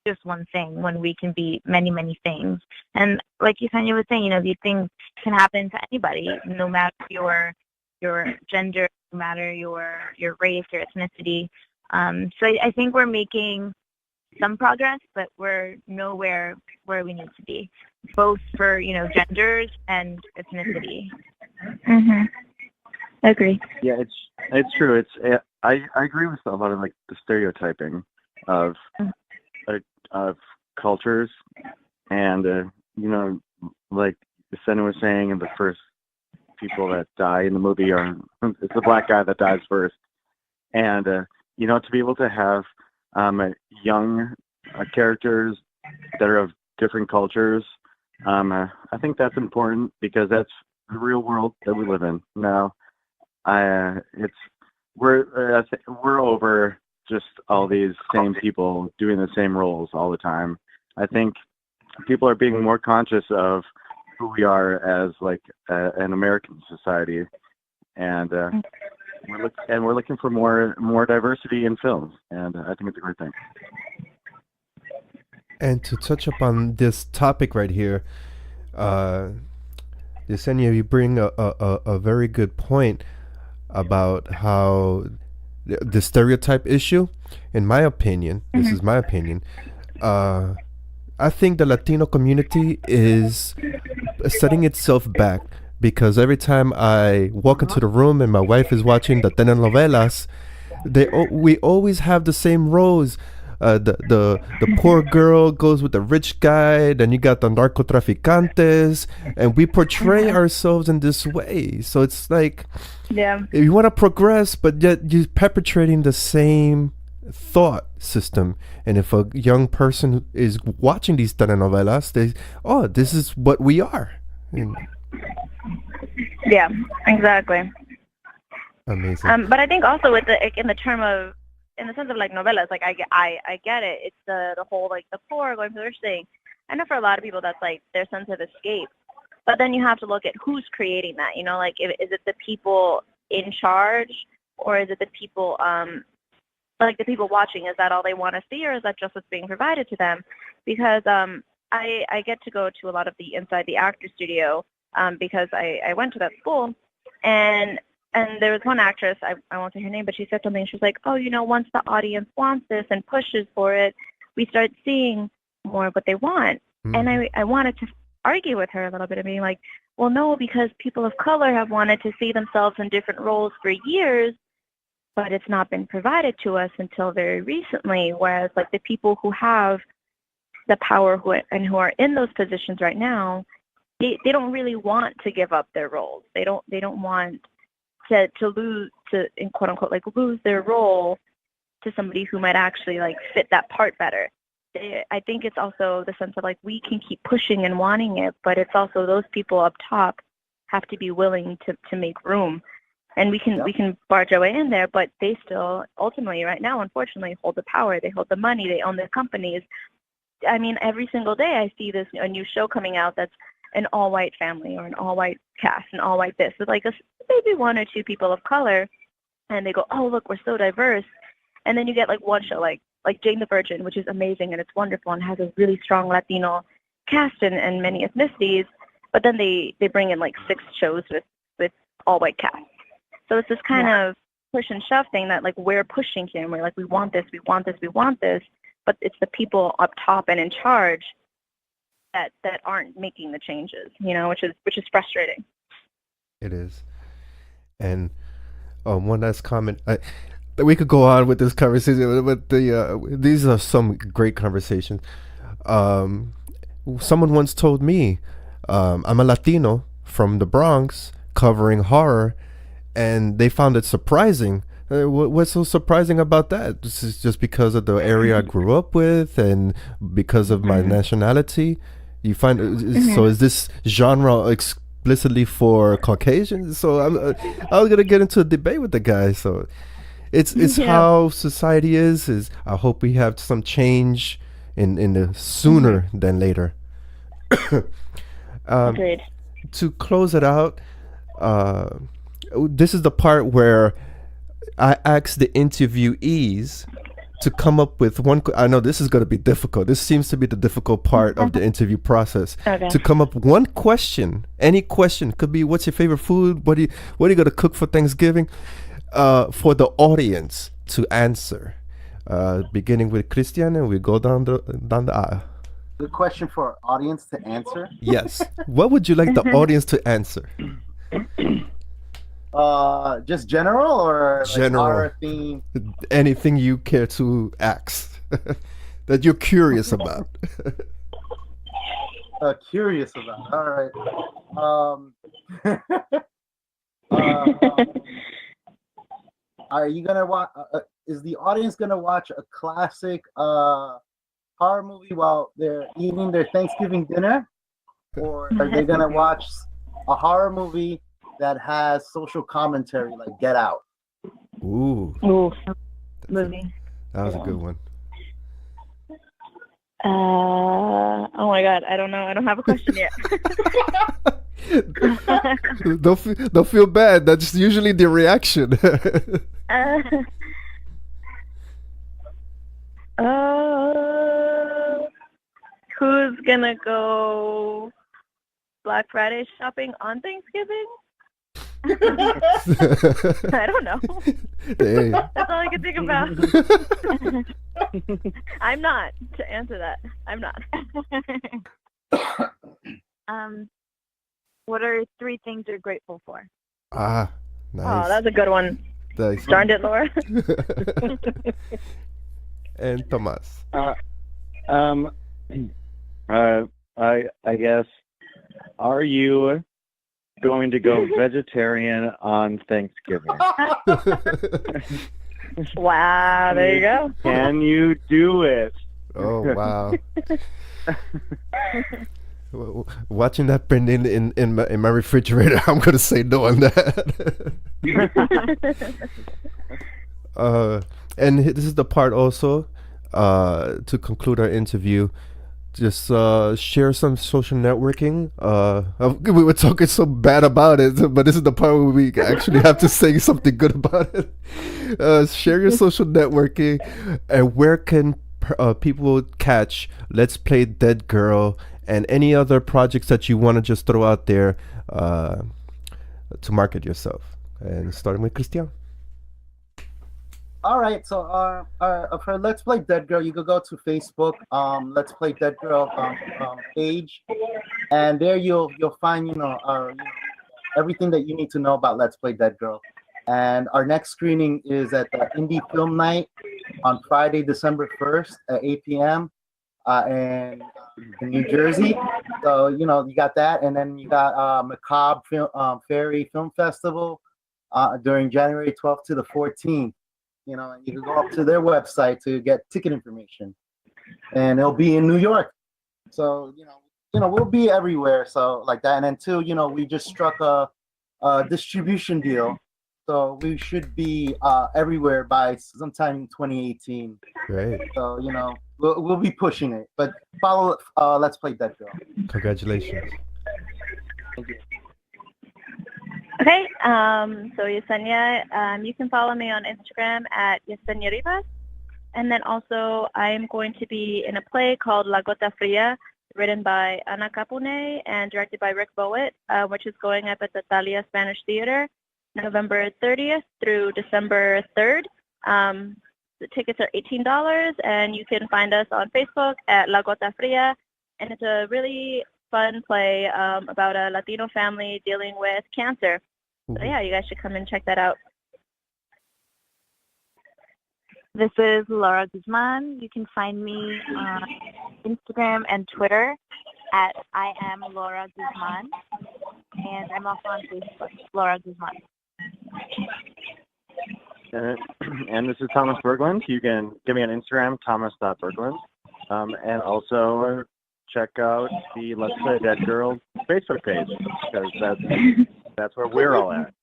just one thing when we can be many, many things. And like Yessenia was saying, these things can happen to anybody, no matter your gender, no matter your race, your ethnicity. So I think we're making some progress, but we're nowhere where we need to be, both for, genders and ethnicity. Agree. Yeah, it's true. I agree with a lot of like the stereotyping of cultures, and like Yessenia was saying, the first people that die in the movie it's the black guy that dies first, and to be able to have young characters that are of different cultures, I think that's important because that's the real world that we live in now. We're over just all these same people doing the same roles all the time. I think people are being more conscious of who we are as like an American society, and we're looking for more diversity in films, and I think it's a great thing. And to touch upon this topic right here, Yessenia, you bring a very good point about how the stereotype issue. In my opinion, this is my opinion, I think the Latino community is setting itself back, because every time I walk into the room and my wife is watching the telenovelas, we always have the same roles. The poor girl goes with the rich guy, then you got the narcotraficantes, and we portray ourselves in this way. So it's like, you want to progress, but yet you're perpetrating the same thought system. And if a young person is watching these telenovelas, this is what we are. Yeah, exactly. Amazing. But I think also with in the sense of like novelas, like I get it. It's the whole like the poor going through their thing. I know for a lot of people that's like their sense of escape. But then you have to look at who's creating that. Like is it the people in charge, or is it the people like the people watching? Is that all they want to see, or is that just what's being provided to them? Because I get to go to a lot of the inside the actor studio because I went to that school, and there was one actress, I won't say her name, but she said something. She was like, once the audience wants this and pushes for it, we start seeing more of what they want. And I wanted to argue with her a little bit and being like, well, no, because people of color have wanted to see themselves in different roles for years, but it's not been provided to us until very recently. Whereas like the people who have the power who are in those positions right now, they don't really want to give up their roles. They don't want to lose, to in quote unquote like lose their role to somebody who might actually like fit that part better. I think it's also the sense of like we can keep pushing and wanting it, but it's also those people up top have to be willing to make room, and we can barge our way in there, but they still ultimately right now unfortunately hold the power. They hold the money. They own the companies. I mean, every single day I see a new show coming out that's an all-white family or an all-white cast, an all-white this, with like maybe one or two people of color, and they go, oh, look, we're so diverse. And then you get like one show like Jane the Virgin, which is amazing and it's wonderful and has a really strong Latino cast and many ethnicities, but then they bring in like 6 shows with all-white cast. So it's this kind of push and shove thing that like we're pushing here and we're like, we want this, we want this, we want this, but it's the people up top and in charge that aren't making the changes, which is frustrating. It is. And one last comment. We could go on with this conversation, but these are some great conversations. Someone once told me, I'm a Latino from the Bronx covering horror, and they found it surprising. What's so surprising about that? This is just because of the area I grew up with and because of my nationality. You find so is this genre explicitly for Caucasians? So I was gonna get into a debate with the guy. So it's how society is. I hope we have some change in the sooner than later. Agreed. To close it out, this is the part where I asked the interviewees to come up with one. I know this is going to be difficult. This seems to be the difficult part of the interview process. Okay. To come up with one question, any question, could be what's your favorite food? What are you going to cook for Thanksgiving? For the audience to answer. Beginning with Christian, and we go down the aisle. Good question for our audience to answer. Yes. What would you like the audience to answer? Just general or General. Like horror theme? Anything you care to ask that you're curious about. Curious about. All right. Are you gonna watch? Is the audience gonna watch a classic horror movie while they're eating their Thanksgiving dinner, or are they gonna watch a horror movie that has social commentary like Get Out? Ooh. Movie. That was a good one. Oh my God, I don't know. I don't have a question yet. Don't feel bad. That's usually the reaction. Who's gonna go Black Friday shopping on Thanksgiving? I don't know. Hey. That's all I can think about. I'm not, to answer that. I'm not. What are 3 things you're grateful for? Ah, nice. Oh, that's a good one. Nice. Darned it, Laura. And Tomas. I guess, are you going to go vegetarian on Thanksgiving? Wow, there you go. Can you do it? Oh, wow. Watching that print in my refrigerator, I'm going to say no on that. And this is the part also, to conclude our interview, just share some social networking. We were talking so bad about it, but this is the part where we actually have to say something good about it. Share your social networking, and where can people catch Let's Play Dead Girl and any other projects that you want to just throw out there to market yourself. And starting with Christian. All right, so for Let's Play Dead Girl, you could go to Facebook, Let's Play Dead Girl page, and there you'll find everything that you need to know about Let's Play Dead Girl. And our next screening is at the Indie Film Night on Friday, December 1st at 8 p.m. In New Jersey. So you got that, and then you got Macabre Fairy Film Festival during January 12th to the 14th. And you can go up to their website to get ticket information, and it'll be in New York. So we'll be everywhere. So like that, and then too, we just struck a distribution deal, so we should be everywhere by sometime in 2018. Great. So we'll be pushing it, but follow Let's Play Dead Girl. Congratulations. Thank you. Okay, so Yessenia, you can follow me on Instagram at Yessenia Rivas. And then also I am going to be in a play called La Gota Fria, written by Ana Capone and directed by Rick Bowitt, which is going up at the Thalia Spanish Theater November 30th through December 3rd. The tickets are $18, and you can find us on Facebook at La Gota Fria. And it's a really fun play about a Latino family dealing with cancer. So yeah, you guys should come and check that out. This is Laura Guzman. You can find me on Instagram and Twitter at I am Laura Guzman. And I'm also on Facebook, Laura Guzman. And this is Thomas Bergland. You can get me on Instagram, thomas.bergland. And also check out the Let's Play Dead Girl Facebook page, because that's where we're all at.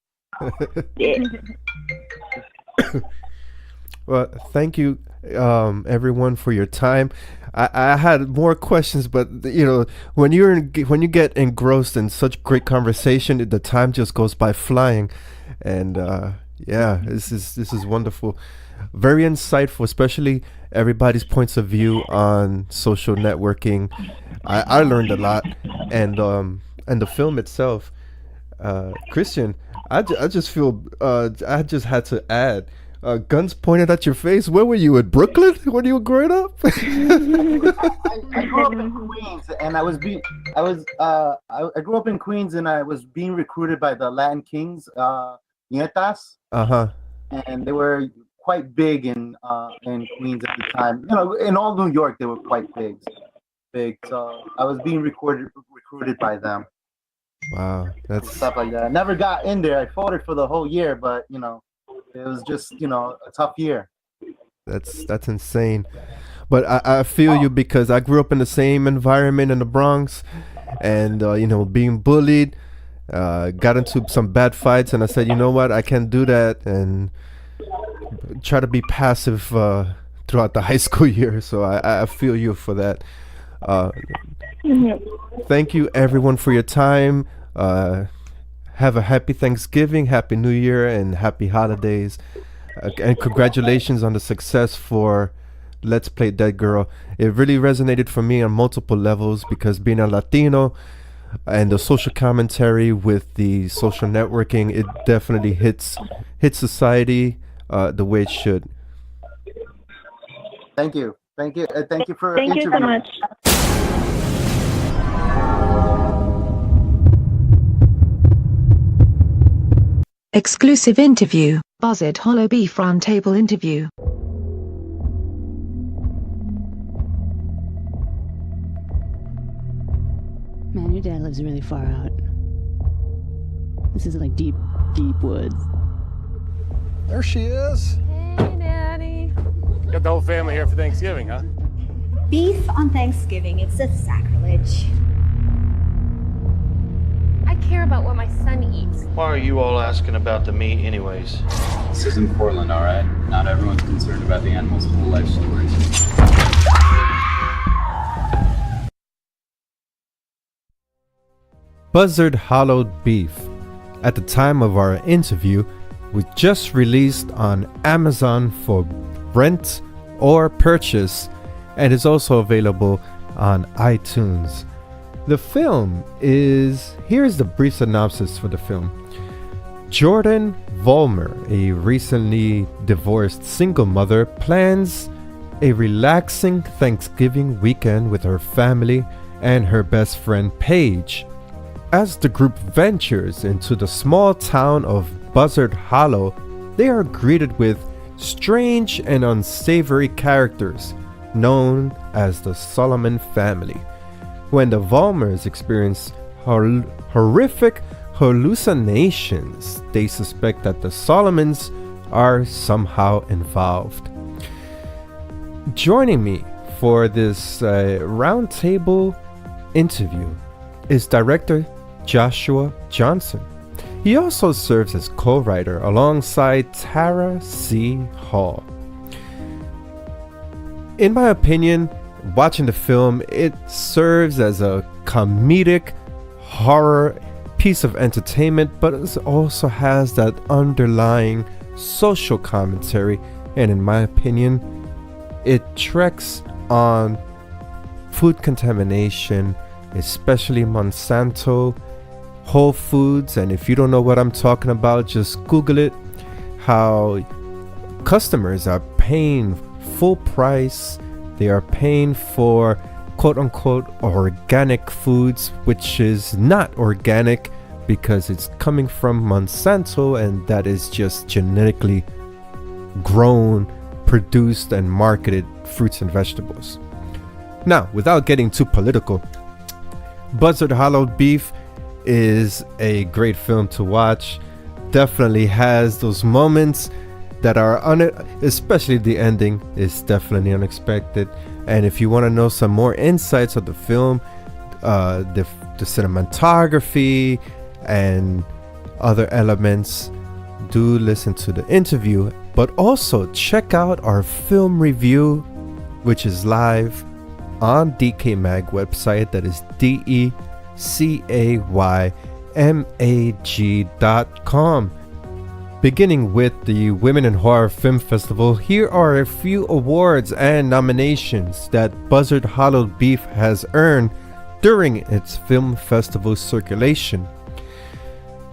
Well, thank you, everyone, for your time. I had more questions, but when you get engrossed in such great conversation, the time just goes by flying. And yeah, this is wonderful, very insightful, especially everybody's points of view on social networking. I learned a lot, and the film itself, Christian, I just feel I just had to add. Guns pointed at your face. Where were you, in Brooklyn when you were growing up? I grew up in Queens, and I grew up in Queens, and I was being recruited by the Latin Kings, Nietas. And they were quite big in Queens at the time. In all New York, they were quite big. So I was being recruited by them. Wow, that's stuff like that. I never got in there. I fought it for the whole year, but it was just, a tough year. That's insane. But I feel you, because I grew up in the same environment in the Bronx, and being bullied, got into some bad fights, and I said, you know what, I can't do that, and try to be passive throughout the high school year. So I feel you for that. Thank you, everyone, for your time. Have a happy Thanksgiving, happy New Year, and happy holidays. And congratulations on the success for Let's Play Dead Girl. It really resonated for me on multiple levels, because being a Latino and the social commentary with the social networking, it definitely hits Thank society you. The way it should. Thank you for Thank you interviewing. so much. Exclusive interview, Buzzard Hollow Beef Roundtable interview. Man, your dad lives really far out. This is like deep, deep woods. There she is. Hey, Daddy. Got the whole family here for Thanksgiving, huh? Beef on Thanksgiving, it's a sacrilege. I care about what my son eats. Why are you all asking about the meat anyways? This isn't Portland, all right? Not everyone's concerned about the animals' whole life stories. Buzzard Hollowed Beef, at the time of our interview, was just released on Amazon for rent or purchase, and is also available on iTunes. The film is, here's the brief synopsis for the film. Jordan Vollmer, a recently divorced single mother, plans a relaxing Thanksgiving weekend with her family and her best friend Paige. As the group ventures into the small town of Buzzard Hollow, they are greeted with strange and unsavory characters known as the Solomon family. When the Vollmers experience horrific hallucinations, they suspect that the Solomons are somehow involved. Joining me for this roundtable interview is director Joshua Johnson. He also serves as co-writer alongside Tara C. Hall. In my opinion, watching the film, it serves as a comedic horror piece of entertainment, but it also has that underlying social commentary, and in my opinion, it treks on food contamination, especially Monsanto, Whole Foods, and if you don't know what I'm talking about, just Google it. How customers are paying full price. They are paying for quote unquote organic foods, which is not organic because it's coming from Monsanto, and that is just genetically grown, produced, and marketed fruits and vegetables. Now, without getting too political, Buzzard Hollowed Beef is a great film to watch. Definitely has those moments that are especially the ending is definitely unexpected. And if you want to know some more insights of the film, the cinematography and other elements, do listen to the interview, but also check out our film review, which is live on DecayMag website. That is DecayMag.com. Beginning with the Women in Horror Film Festival, here are a few awards and nominations that Buzzard Hollowed Beef has earned during its film festival circulation.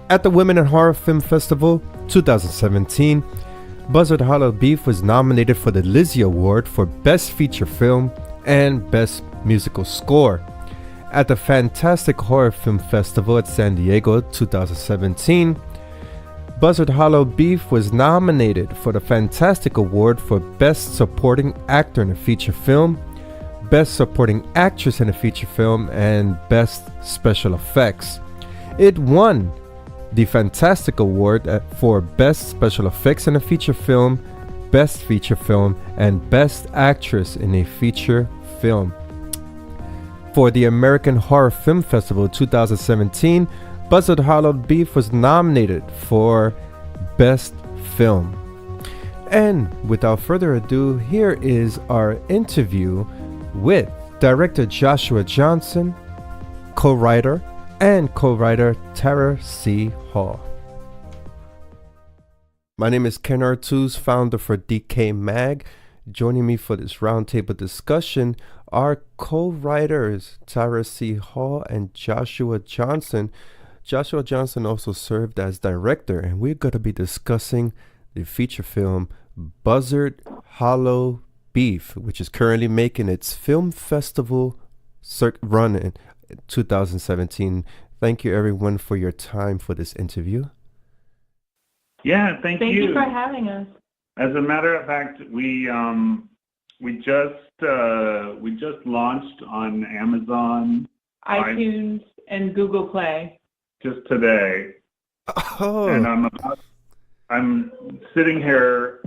At the Women in Horror Film Festival 2017, Buzzard Hollowed Beef was nominated for the Lizzie Award for Best Feature Film and Best Musical Score. At the Fantastic Horror Film Festival at San Diego 2017, Buzzard Hollowed Beef was nominated for the Fantastic Award for Best Supporting Actor in a Feature Film, Best Supporting Actress in a Feature Film, and Best Special Effects. It won the Fantastic Award for Best Special Effects in a Feature Film, Best Feature Film, and Best Actress in a Feature Film. For the American Horror Film Festival 2017, Buzzard Hollowed Beef was nominated for Best Film. And without further ado, here is our interview with director Joshua Johnson, co-writer Tara C. Hall. My name is Ken Artuz, founder for DecayMag. Joining me for this roundtable discussion are co-writers Tara C. Hall and Joshua Johnson. Joshua Johnson also served as director, and we're going to be discussing the feature film Buzzard Hollowed Beef, which is currently making its film festival run in 2017. Thank you, everyone, for your time for this interview. Yeah, thank you. Thank you for having us. As a matter of fact, we just launched on Amazon, iTunes, and Google Play just today. Oh. And I'm sitting here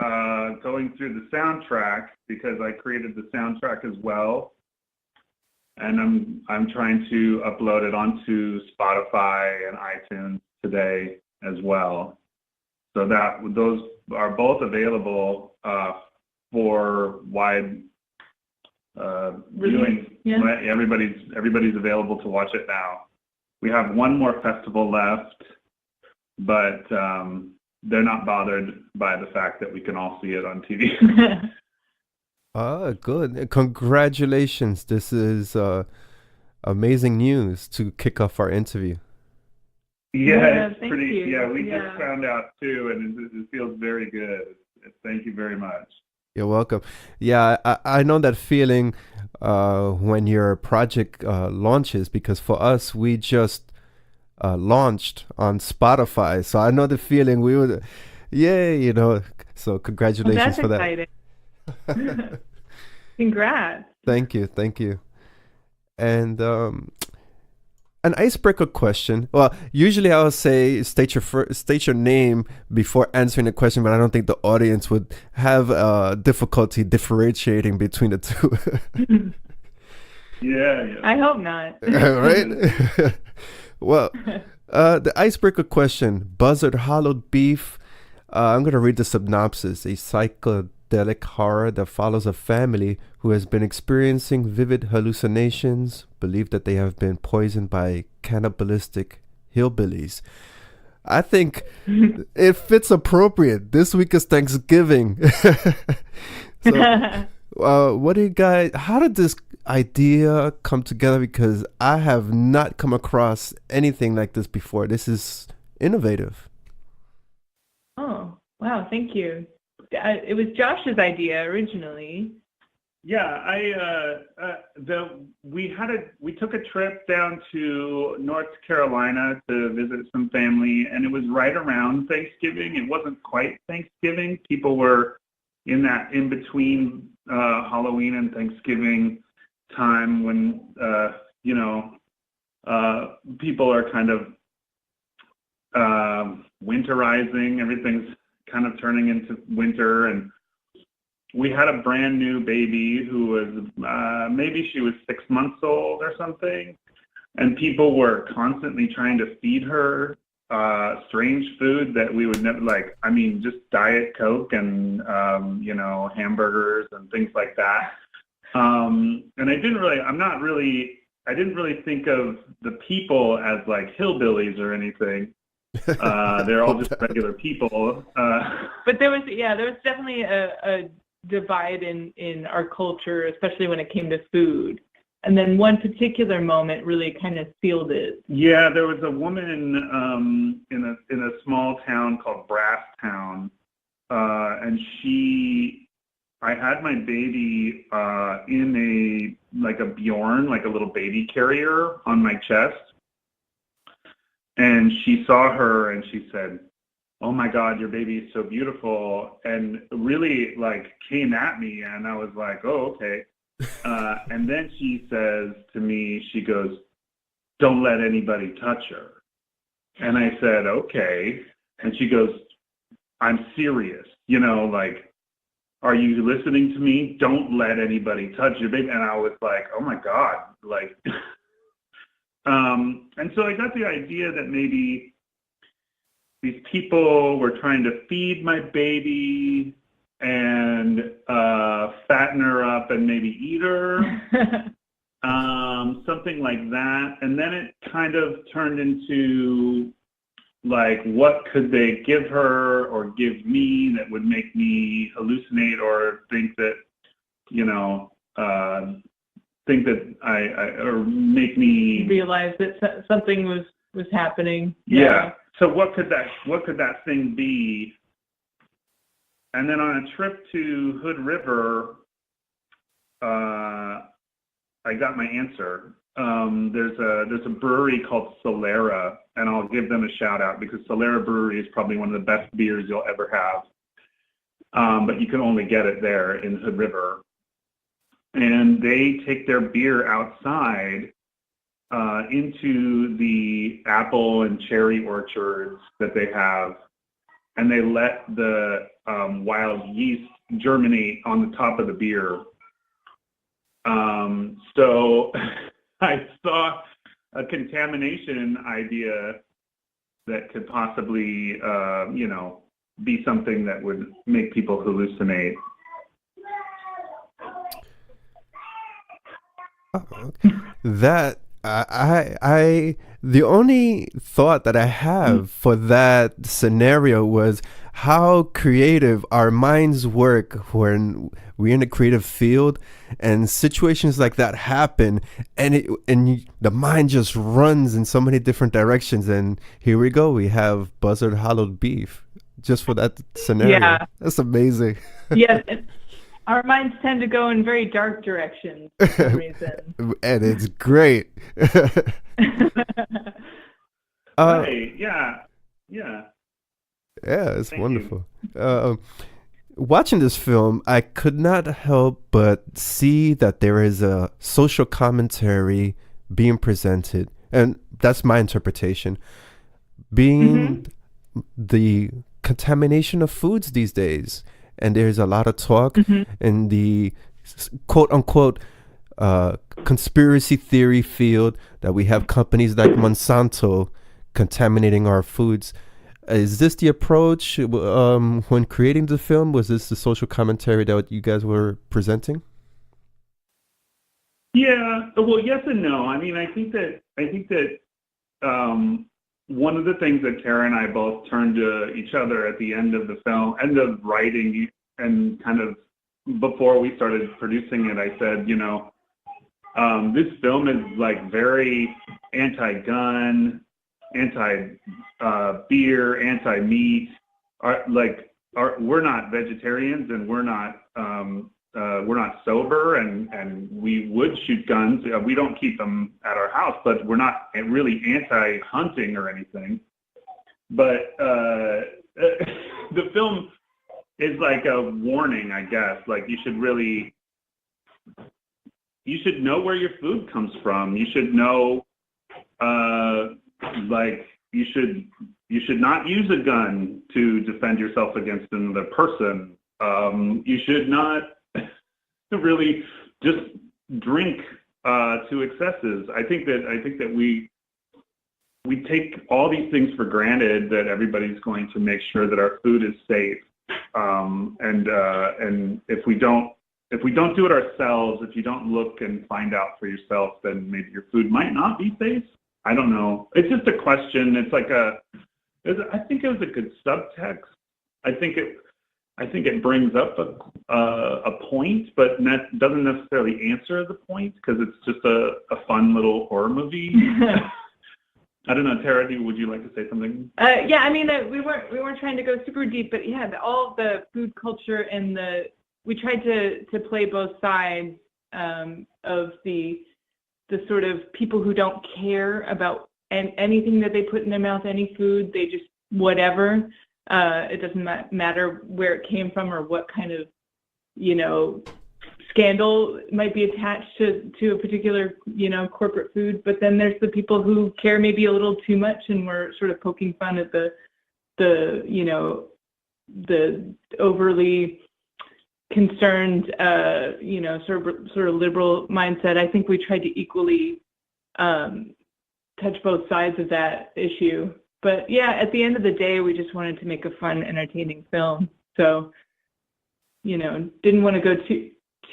going through the soundtrack because I created the soundtrack as well, and I'm trying to upload it onto Spotify and iTunes today as well. So that those are both available for wide viewing. Yeah. Everybody's available to watch it now. We have one more festival left, but they're not bothered by the fact that we can all see it on TV. Good. Congratulations. This is amazing news to kick off our interview. Yeah, it's pretty. You. Yeah, we just found out too, and it feels very good. Thank you very much. You're welcome. Yeah, I know that feeling when your project launches, because for us, we just launched on Spotify. So I know the feeling. We would, so congratulations for that. That's exciting. Congrats. Thank you. And an icebreaker question. Well, usually I would say state your name before answering the question, but I don't think the audience would have difficulty differentiating between the two. Yeah. I hope not. Right? Well, the icebreaker question: Buzzard Hollowed Beef. I'm going to read the synopsis. A psychedelic horror that follows a family who has been experiencing vivid hallucinations, believe that they have been poisoned by cannibalistic hillbillies. I think it fits appropriate. This week is Thanksgiving. So, what do you guys? idea come together? Because I have not come across anything like this before. This is innovative. Oh, wow, thank you. It was Josh's idea originally. Yeah, we took a trip down to North Carolina to visit some family, and it was right around Thanksgiving. It wasn't quite Thanksgiving. People were in that in between Halloween and Thanksgiving time when people are kind of winterizing. Everything's kind of turning into winter, and we had a brand new baby who was maybe she was 6 months old or something, and people were constantly trying to feed her strange food that we would never, like, I mean, just Diet Coke and hamburgers and things like that. And I didn't really think of the people as like hillbillies or anything. They're all just regular people. But there was definitely a divide in our culture, especially when it came to food. And then one particular moment really kind of sealed it. Yeah, there was a woman in a small town called Brasstown, and I had my baby in a Bjorn, like a little baby carrier on my chest. And she saw her and she said, "Oh my God, your baby is so beautiful," and really like came at me, and I was like, "Oh, okay." And then she says to me, she goes, "Don't let anybody touch her." And I said, "Okay." And she goes, "I'm serious, like, are you listening to me? Don't let anybody touch your baby." And I was like, "Oh my God," like, and so I got the idea that maybe these people were trying to feed my baby and fatten her up and maybe eat her, something like that. And then it kind of turned into, like, what could they give her or give me that would make me hallucinate or think that, or make me realize that something was happening. Yeah. So what could that thing be? And then on a trip to Hood River, I got my answer. There's a brewery called Solera, and I'll give them a shout out because Solera Brewery is probably one of the best beers you'll ever have. But you can only get it there in Hood River. And they take their beer outside into the apple and cherry orchards that they have, and they let the wild yeast germinate on the top of the beer. So I saw a contamination idea that could possibly, be something that would make people hallucinate. That I the only thought that I have for that scenario was how creative our minds work when we're in a creative field and situations like that happen, and the mind just runs in so many different directions. And here we go, we have Buzzard hollowed beef just for that scenario. Yeah, that's amazing. Yes. Our minds tend to go in very dark directions for some reason. And it's great. Right, yeah. Yeah, it's wonderful. Watching this film, I could not help but see that there is a social commentary being presented. And that's my interpretation. Being the contamination of foods these days. And there's a lot of talk in the quote-unquote conspiracy theory field that we have companies like Monsanto contaminating our foods. Is this the approach when creating the film? Was this the social commentary that you guys were presenting? Yeah, well, yes and no. I mean, I think that one of the things that Tara and I both turned to each other at the end of the film, end of writing, and kind of before we started producing it, I said, This film is like very anti-gun, anti-beer, anti-meat. We're not vegetarians, and we're not sober, and we would shoot guns. We don't keep them at our house, but we're not really anti-hunting or anything. But the film is like a warning, I guess. Like you should know where your food comes from. You should know, you should not use a gun to defend yourself against another person. You should not really just drink to excesses. I think that we take all these things for granted, that everybody's going to make sure that our food is safe. And if we don't do it ourselves, if you don't look and find out for yourself, then maybe your food might not be safe. I don't know. It's just a question. It's like I think it was a good subtext. I think it brings up a point, but that doesn't necessarily answer the point, because it's just a fun little horror movie. I don't know, Tara, would you like to say something? Yeah, I mean, we weren't trying to go super deep, but yeah, all of the food culture and we tried to play both sides of the sort of people who don't care about anything that they put in their mouth, any food, they just whatever. It doesn't matter where it came from or what kind of, scandal might be attached to a particular, corporate food. But then there's the people who care maybe a little too much, and we're sort of poking fun at the overly concerned, sort of liberal mindset. I think we tried to equally touch both sides of that issue. But yeah, at the end of the day, we just wanted to make a fun, entertaining film. So, didn't want to go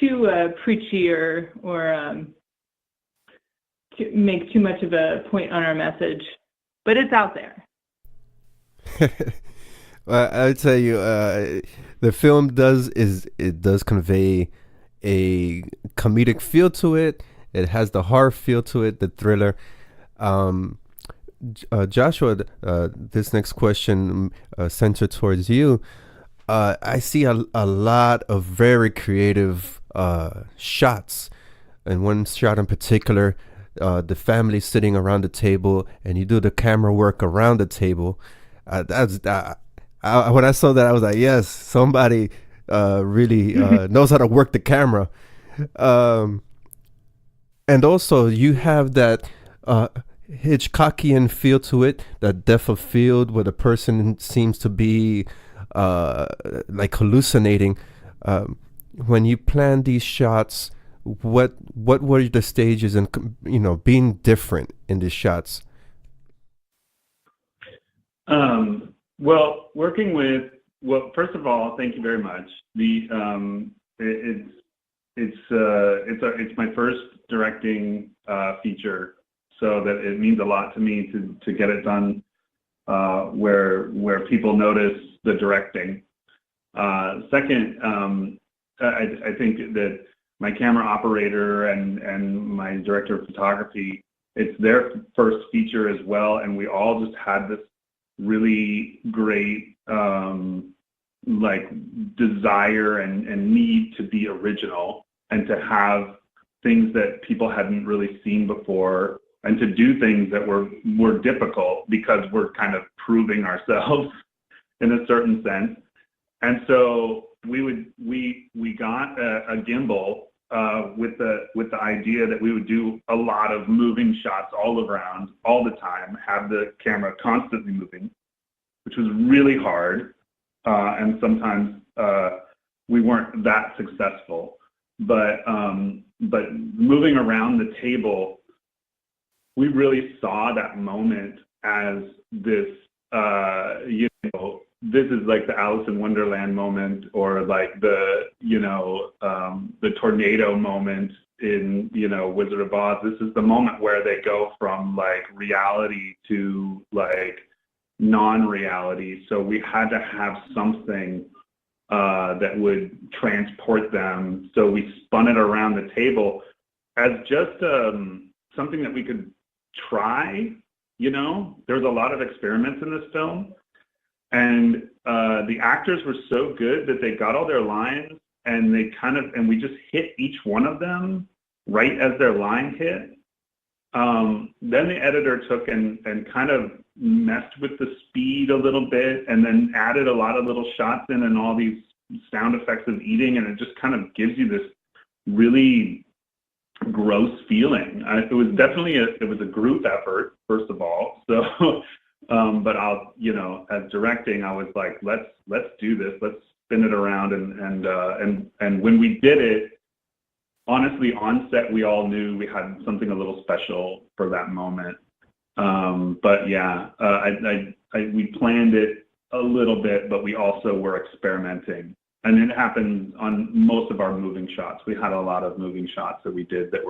too preachy or to make too much of a point on our message. But it's out there. Well, I'll tell you, the film does convey a comedic feel to it. It has the horror feel to it, the thriller. Joshua, this next question centered towards you. I see a lot of very creative shots, and one shot in particular, the family sitting around the table, and you do the camera work around the table. When I saw that, I was like, yes, somebody really knows how to work the camera. And also, you have that Hitchcockian feel to it, that depth of field where the person seems to be like hallucinating. When you plan these shots, what were the stages and being different in these shots? Well, working with first of all, thank you very much. It's my first directing feature, so that it means a lot to me to get it done where people notice the directing. Second, I think that my camera operator and my director of photography, it's their first feature as well, and we all just had this really great desire and need to be original and to have things that people hadn't really seen before, and to do things that were difficult because we're kind of proving ourselves in a certain sense. And so we got a gimbal with the idea that we would do a lot of moving shots all around all the time, have the camera constantly moving, which was really hard, and sometimes we weren't that successful. But moving around the table, we really saw that moment as this, this is like the Alice in Wonderland moment, or like the tornado moment in, Wizard of Oz. This is the moment where they go from like reality to like non-reality. So we had to have something that would transport them. So we spun it around the table, as just something that we could try. You know, there was a lot of experiments in this film, and the actors were so good that they got all their lines, and we just hit each one of them right as their line hit. Then the editor took and kind of messed with the speed a little bit, and then added a lot of little shots in and all these sound effects of eating, and it just kind of gives you this really gross feeling. It was definitely a group effort, first of all. So, but as directing, I was like, let's do this. Let's spin it around, and when we did it, honestly, on set, we all knew we had something a little special for that moment. But yeah, we planned it a little bit, but we also were experimenting. And it happened on most of our moving shots. We had a lot of moving shots that we did that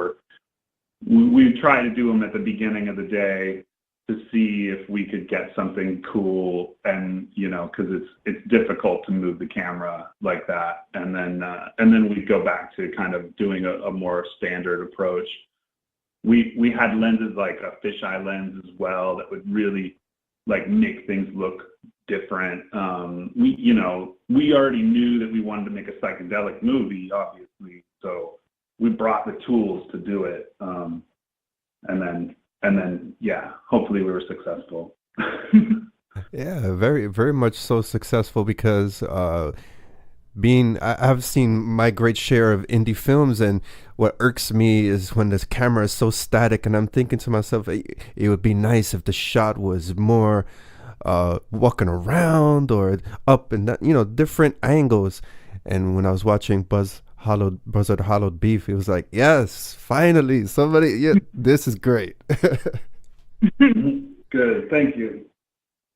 we tried to do them at the beginning of the day to see if we could get something cool, and because it's difficult to move the camera like that, and then we'd go back to kind of doing a more standard approach. We had lenses like a fisheye lens as well that would really like make things look different. We already knew that we wanted to make a psychedelic movie, obviously, so we brought the tools to do it, and then, yeah, hopefully we were successful. Yeah, very, very much so successful, because I've seen my great share of indie films, and what irks me is when this camera is so static, and I'm thinking to myself, it would be nice if the shot was more walking around or up and down, different angles. And when I was watching Buzzard Hollowed Beef, it was like, yes, finally, somebody, yeah, this is great. Good, thank you.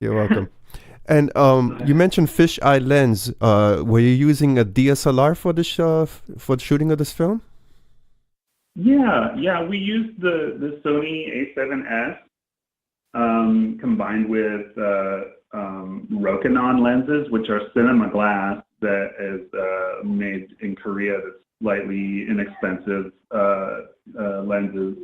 You're welcome. And you mentioned fisheye lens. Were you using a DSLR for the shooting of this film? Yeah, we used the Sony A7S combined with Rokinon lenses, which are cinema glass that is made in Korea. That's slightly inexpensive lenses,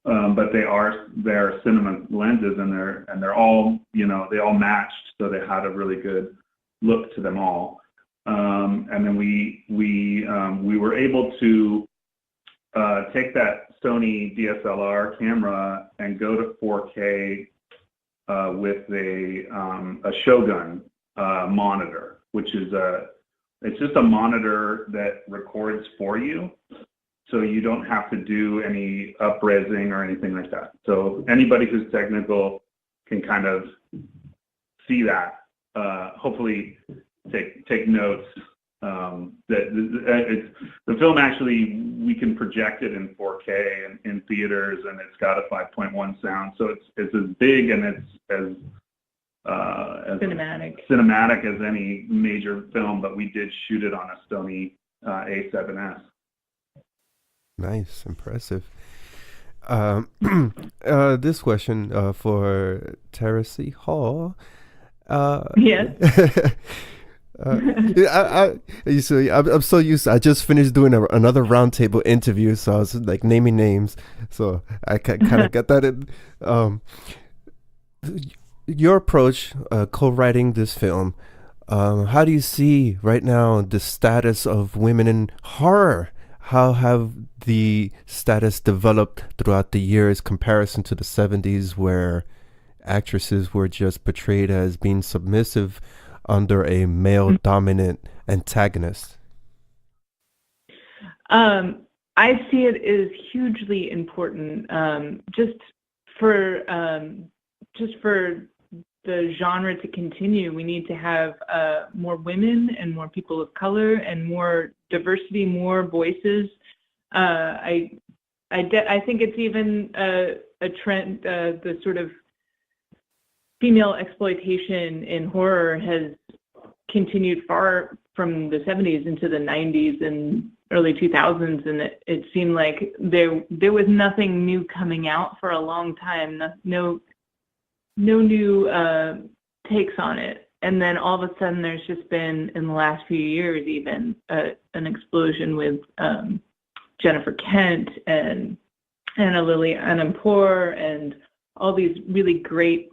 but they're cinema lenses, and they're all they all matched, so they had a really good look to them all. And then we were able to take that Sony DSLR camera and go to 4K with a Shogun monitor, which is it's just a monitor that records for you, so you don't have to do any up-resing or anything like that. So anybody who's technical can kind of see that. Hopefully, take notes. The film, actually, we can project it in 4K in theaters, and it's got a 5.1 sound, so it's as big and it's as cinematic as any major film. But we did shoot it on a Sony A7S. Nice, impressive. This question for Terrace Hall. Yes. I'm so used to, I just finished doing another Roundtable interview, so I was like naming names, so I kind of got that in. Your approach, co-writing this film, how do you see right now the status of women in horror? How have the status developed throughout the years, comparison to the 70s, where actresses were just portrayed as being submissive under a male-dominant antagonist? I see it as hugely important, just for the genre to continue. We need to have more women and more people of color and more diversity, more voices. I think it's even a trend. The sort of female exploitation in horror has continued far from the 70s into the 90s and early 2000s, and it seemed like there was nothing new coming out for a long time, no new takes on it. And then all of a sudden there's just been, in the last few years even, an explosion with Jennifer Kent and Anna Lily Annapour and all these really great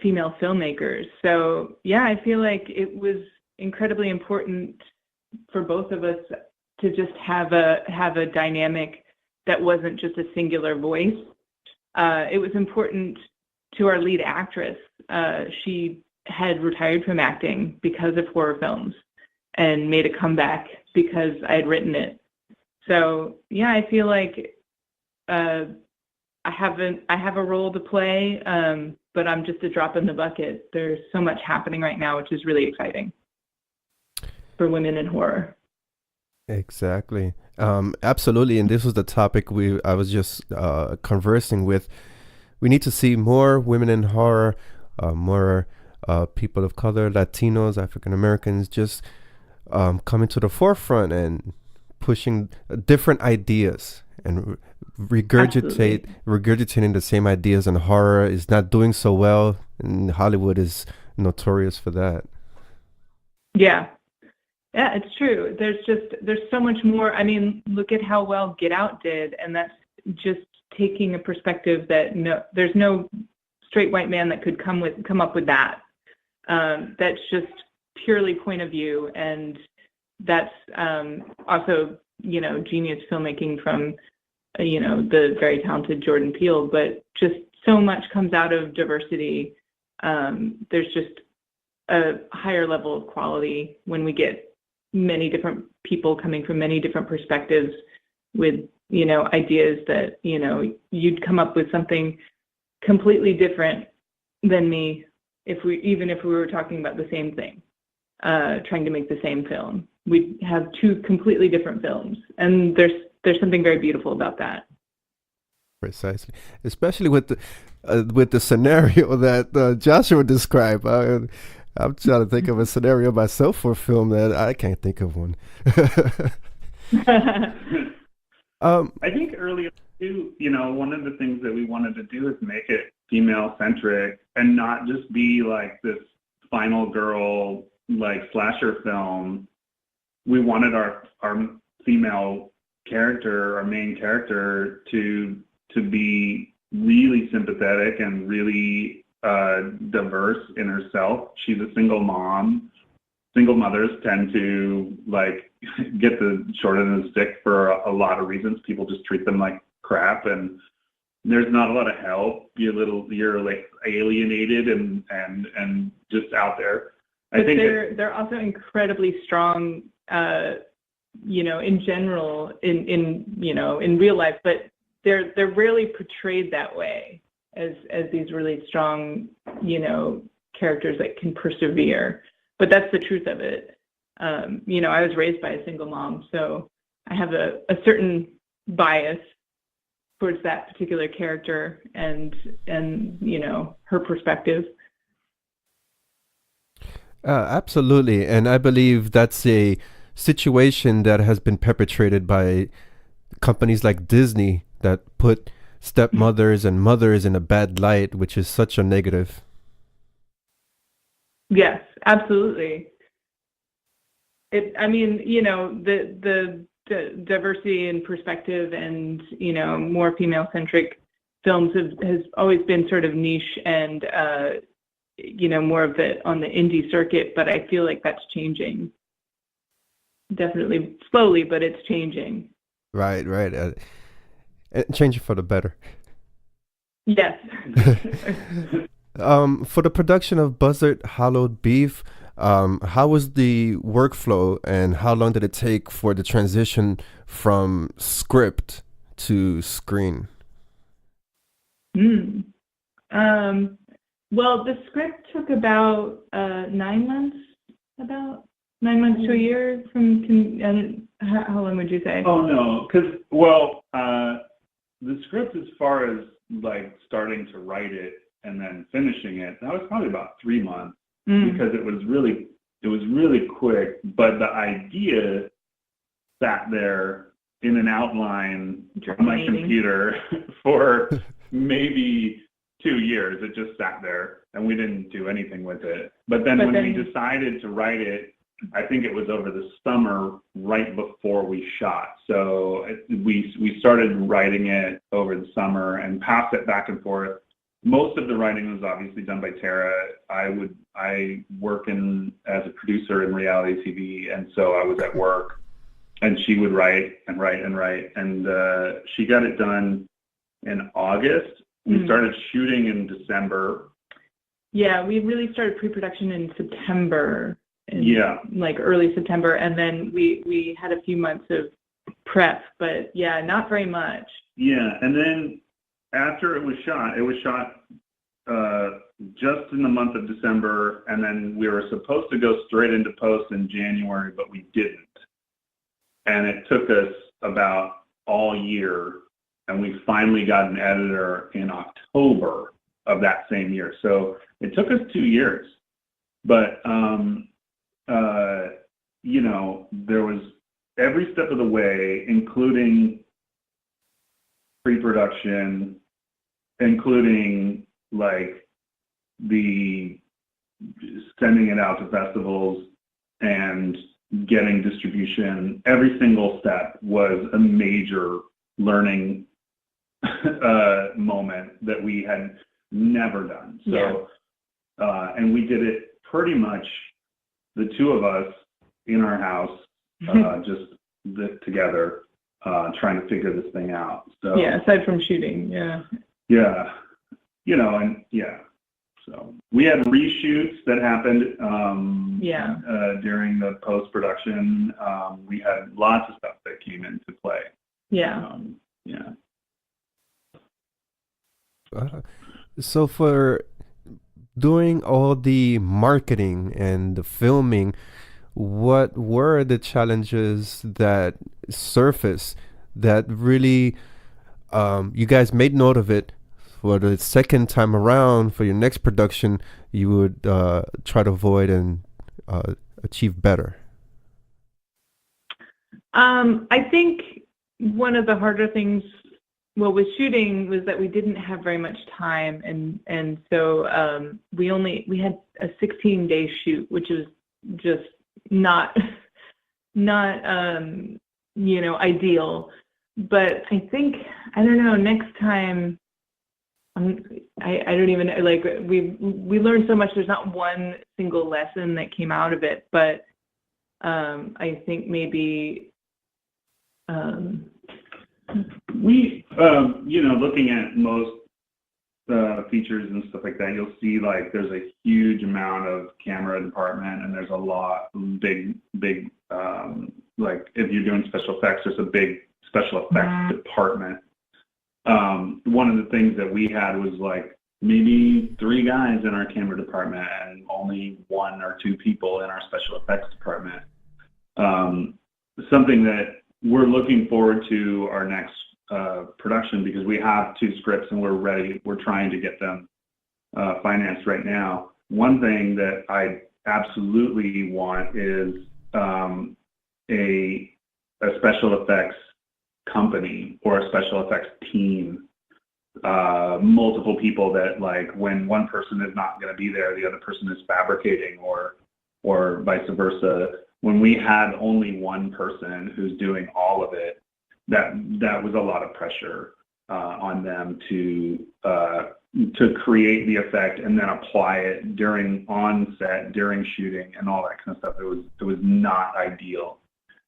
female filmmakers. So yeah, I feel like it was incredibly important for both of us to just have a dynamic that wasn't just a singular voice. It was important to our lead actress. She had retired from acting because of horror films and made a comeback because I had written it. So yeah, I feel like I have a role to play, but I'm just a drop in the bucket. There's so much happening right now, which is really exciting for women in horror. Exactly. Absolutely. And this was the topic I was just conversing with. We need to see more women in horror, more people of color, Latinos, African Americans, just coming to the forefront and pushing different ideas and regurgitating the same ideas. And horror is not doing so well, and Hollywood is notorious for that. Yeah, it's true. There's so much more. I mean, look at how well Get Out did, and that's just taking a perspective that there's no straight white man that could come up with that. That's just purely point of view, and that's also genius filmmaking from the very talented Jordan Peele. But just so much comes out of diversity. There's just a higher level of quality when we get many different people coming from many different perspectives with ideas that you'd come up with something completely different than me if we were talking about the same thing, trying to make the same film. We'd have two completely different films, and there's something very beautiful about that. Precisely, especially with the scenario that Joshua described. I'm trying to think of a scenario myself for a film that I can't think of one. I think earlier too, one of the things that we wanted to do is make it female centric and not just be like this final girl like slasher film. We wanted our female character, our main character, to be really sympathetic and really diverse in herself. She's a single mom. Single mothers tend to get the short end of the stick for a lot of reasons. People just treat them like crap, and there's not a lot of help. You're like alienated and just out there. But they're also incredibly strong, in general, in real life. But they're rarely portrayed that way as these really strong, characters that can persevere. But that's the truth of it. I was raised by a single mom, so I have a certain bias towards that particular character and her perspective. Absolutely. And I believe that's a situation that has been perpetrated by companies like Disney that put stepmothers and mothers in a bad light, which is such a negative. Yes, absolutely. The diversity in perspective and, more female-centric films has always been sort of niche and, more of it on the indie circuit, but I feel like that's changing. Definitely slowly, but it's changing. Right. Changing for the better. Yes. For the production of Buzzard Hollowed Beef, how was the workflow and how long did it take for the transition from script to screen? Well, the script took about 9 months, to a year. How long would you say? Oh, no, because, the script, as far as starting to write it and then finishing it, that was probably about 3 months. Because it was really quick, but the idea sat there in an outline on my computer for maybe 2 years. It just sat there and we didn't do anything with it. But then when we decided to write it I think it was over the summer right before we shot. So we started writing it over the summer and passed it back and forth. Most of the writing was obviously done by Tara. I work as a producer in reality TV, and so I was at work, and she would write and write and write, and she got it done in August. We started shooting in December. Yeah, we really started pre-production in September. Like early September, and then we had a few months of prep, but yeah, not very much. Yeah, and then after it was shot just in the month of December, and then we were supposed to go straight into post in January, but we didn't. And it took us about all year, and we finally got an editor in October of that same year. So it took us 2 years, but there was every step of the way, including pre-production, including like the sending it out to festivals and getting distribution. Every single step was a major learning moment that we had never done. So, and we did it pretty much the two of us in our house, just together, trying to figure this thing out. So aside from shooting, so we had reshoots that happened during the post-production. We had lots of stuff that came into play. So for doing all the marketing and the filming, what were the challenges that surfaced that really you guys made note of it for the second time around? For your next production, you would try to avoid and achieve better? I think one of the harder things with shooting was that we didn't have very much time, and so we had a 16-day shoot, which was just not ideal. But I think, I don't know, next time I don't even, like, we learned so much. There's not one single lesson that came out of it, but I think maybe looking at most features and stuff like that, you'll see like there's a huge amount of camera department, and there's a lot big like if you're doing special effects, there's a big special effects department. One of the things that we had was like maybe 3 guys in our camera department and only 1 or 2 people in our special effects department. Something that we're looking forward to our next production, because we have 2 scripts and we're trying to get them financed right now. One thing that I absolutely want is a special effects company or a special effects team, multiple people that, like, when one person is not going to be there, the other person is fabricating, or vice versa. When we had only one person who's doing all of it, that was a lot of pressure on them to create the effect and then apply it on set during shooting and all that kind of stuff. It was not ideal.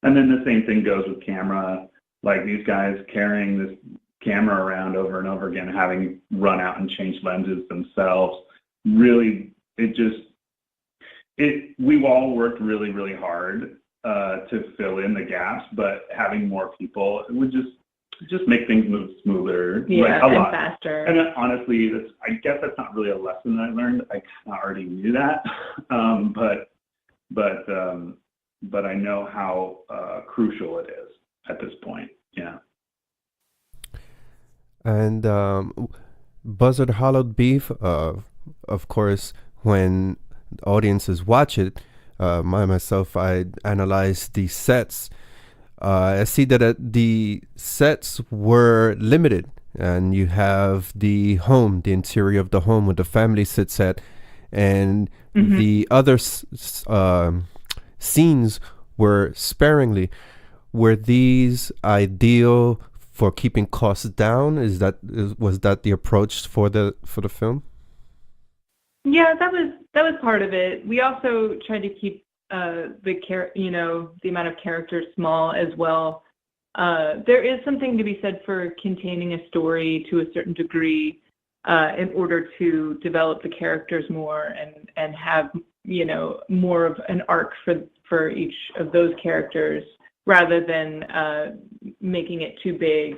And then the same thing goes with camera. Like, these guys carrying this camera around over and over again, having run out and changed lenses themselves. Really, we've all worked really, really hard to fill in the gaps, but having more people, it would just make things move smoother, like, a lot faster. And honestly, I guess that's not really a lesson that I learned. I kind of already knew that, but I know how crucial it is at this point. Yeah. And Buzzard Hollowed Beef, of course, when audiences watch it, myself, I analyze the sets. I see that the sets were limited, and you have the home, the interior of the home where the family sits at, and the other scenes were sparingly. Were these ideal for keeping costs down? Was that the approach for the film? Yeah, that was part of it. We also tried to keep the amount of characters small as well. There is something to be said for containing a story to a certain degree in order to develop the characters more and have more of an arc for each of those characters, rather than making it too big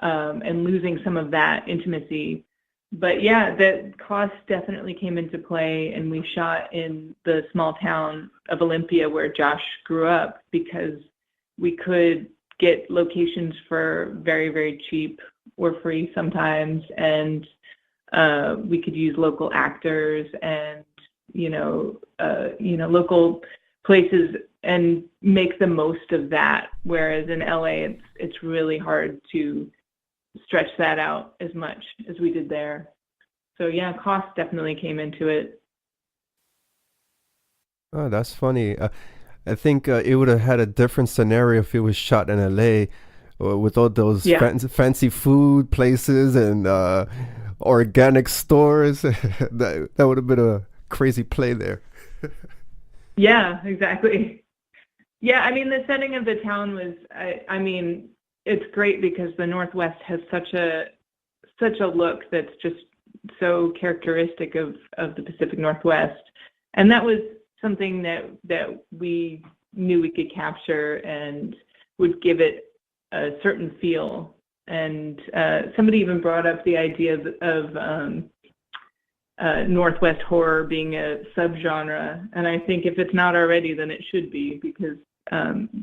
and losing some of that intimacy. But yeah, the cost definitely came into play, and we shot in the small town of Olympia where Josh grew up because we could get locations for very, very cheap or free sometimes, and we could use local actors and local places and make the most of that. Whereas in LA, it's really hard to stretch that out as much as we did there. So yeah, cost definitely came into it. Oh, that's funny. I think it would have had a different scenario if it was shot in LA with all those fancy food places and organic stores. that would have been a crazy play there. Yeah, exactly. Yeah, I mean, the setting of the town was, it's great because the Northwest has such a look that's just so characteristic of the Pacific Northwest. And that was something that we knew we could capture and would give it a certain feel. And somebody even brought up the idea of Northwest horror being a subgenre. And I think if it's not already, then it should be, because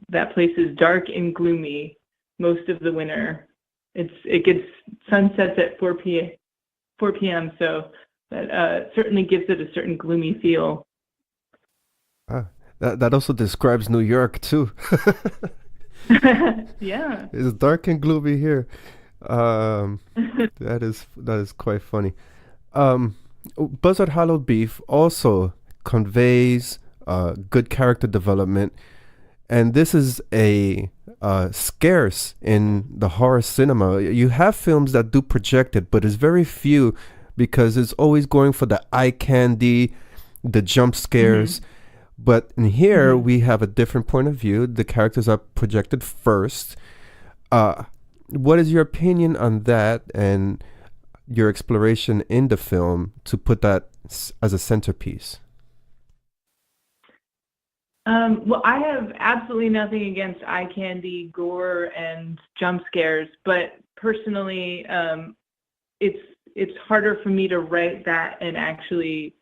that place is dark and gloomy most of the winter. It gets sunsets at 4 p.m. So that certainly gives it a certain gloomy feel. That also describes New York too. Yeah, it's dark and gloomy here. That is quite funny. Buzzard Hollowed Beef also conveys good character development, and this is a scarce in the horror cinema. You have films that do project it, but it's very few because it's always going for the eye candy, the jump scares. Mm-hmm. But in here, we have a different point of view. The characters are projected first. What is your opinion on that and your exploration in the film to put that as a centerpiece? Well, I have absolutely nothing against eye candy, gore, and jump scares, but personally, it's harder for me to write that and actually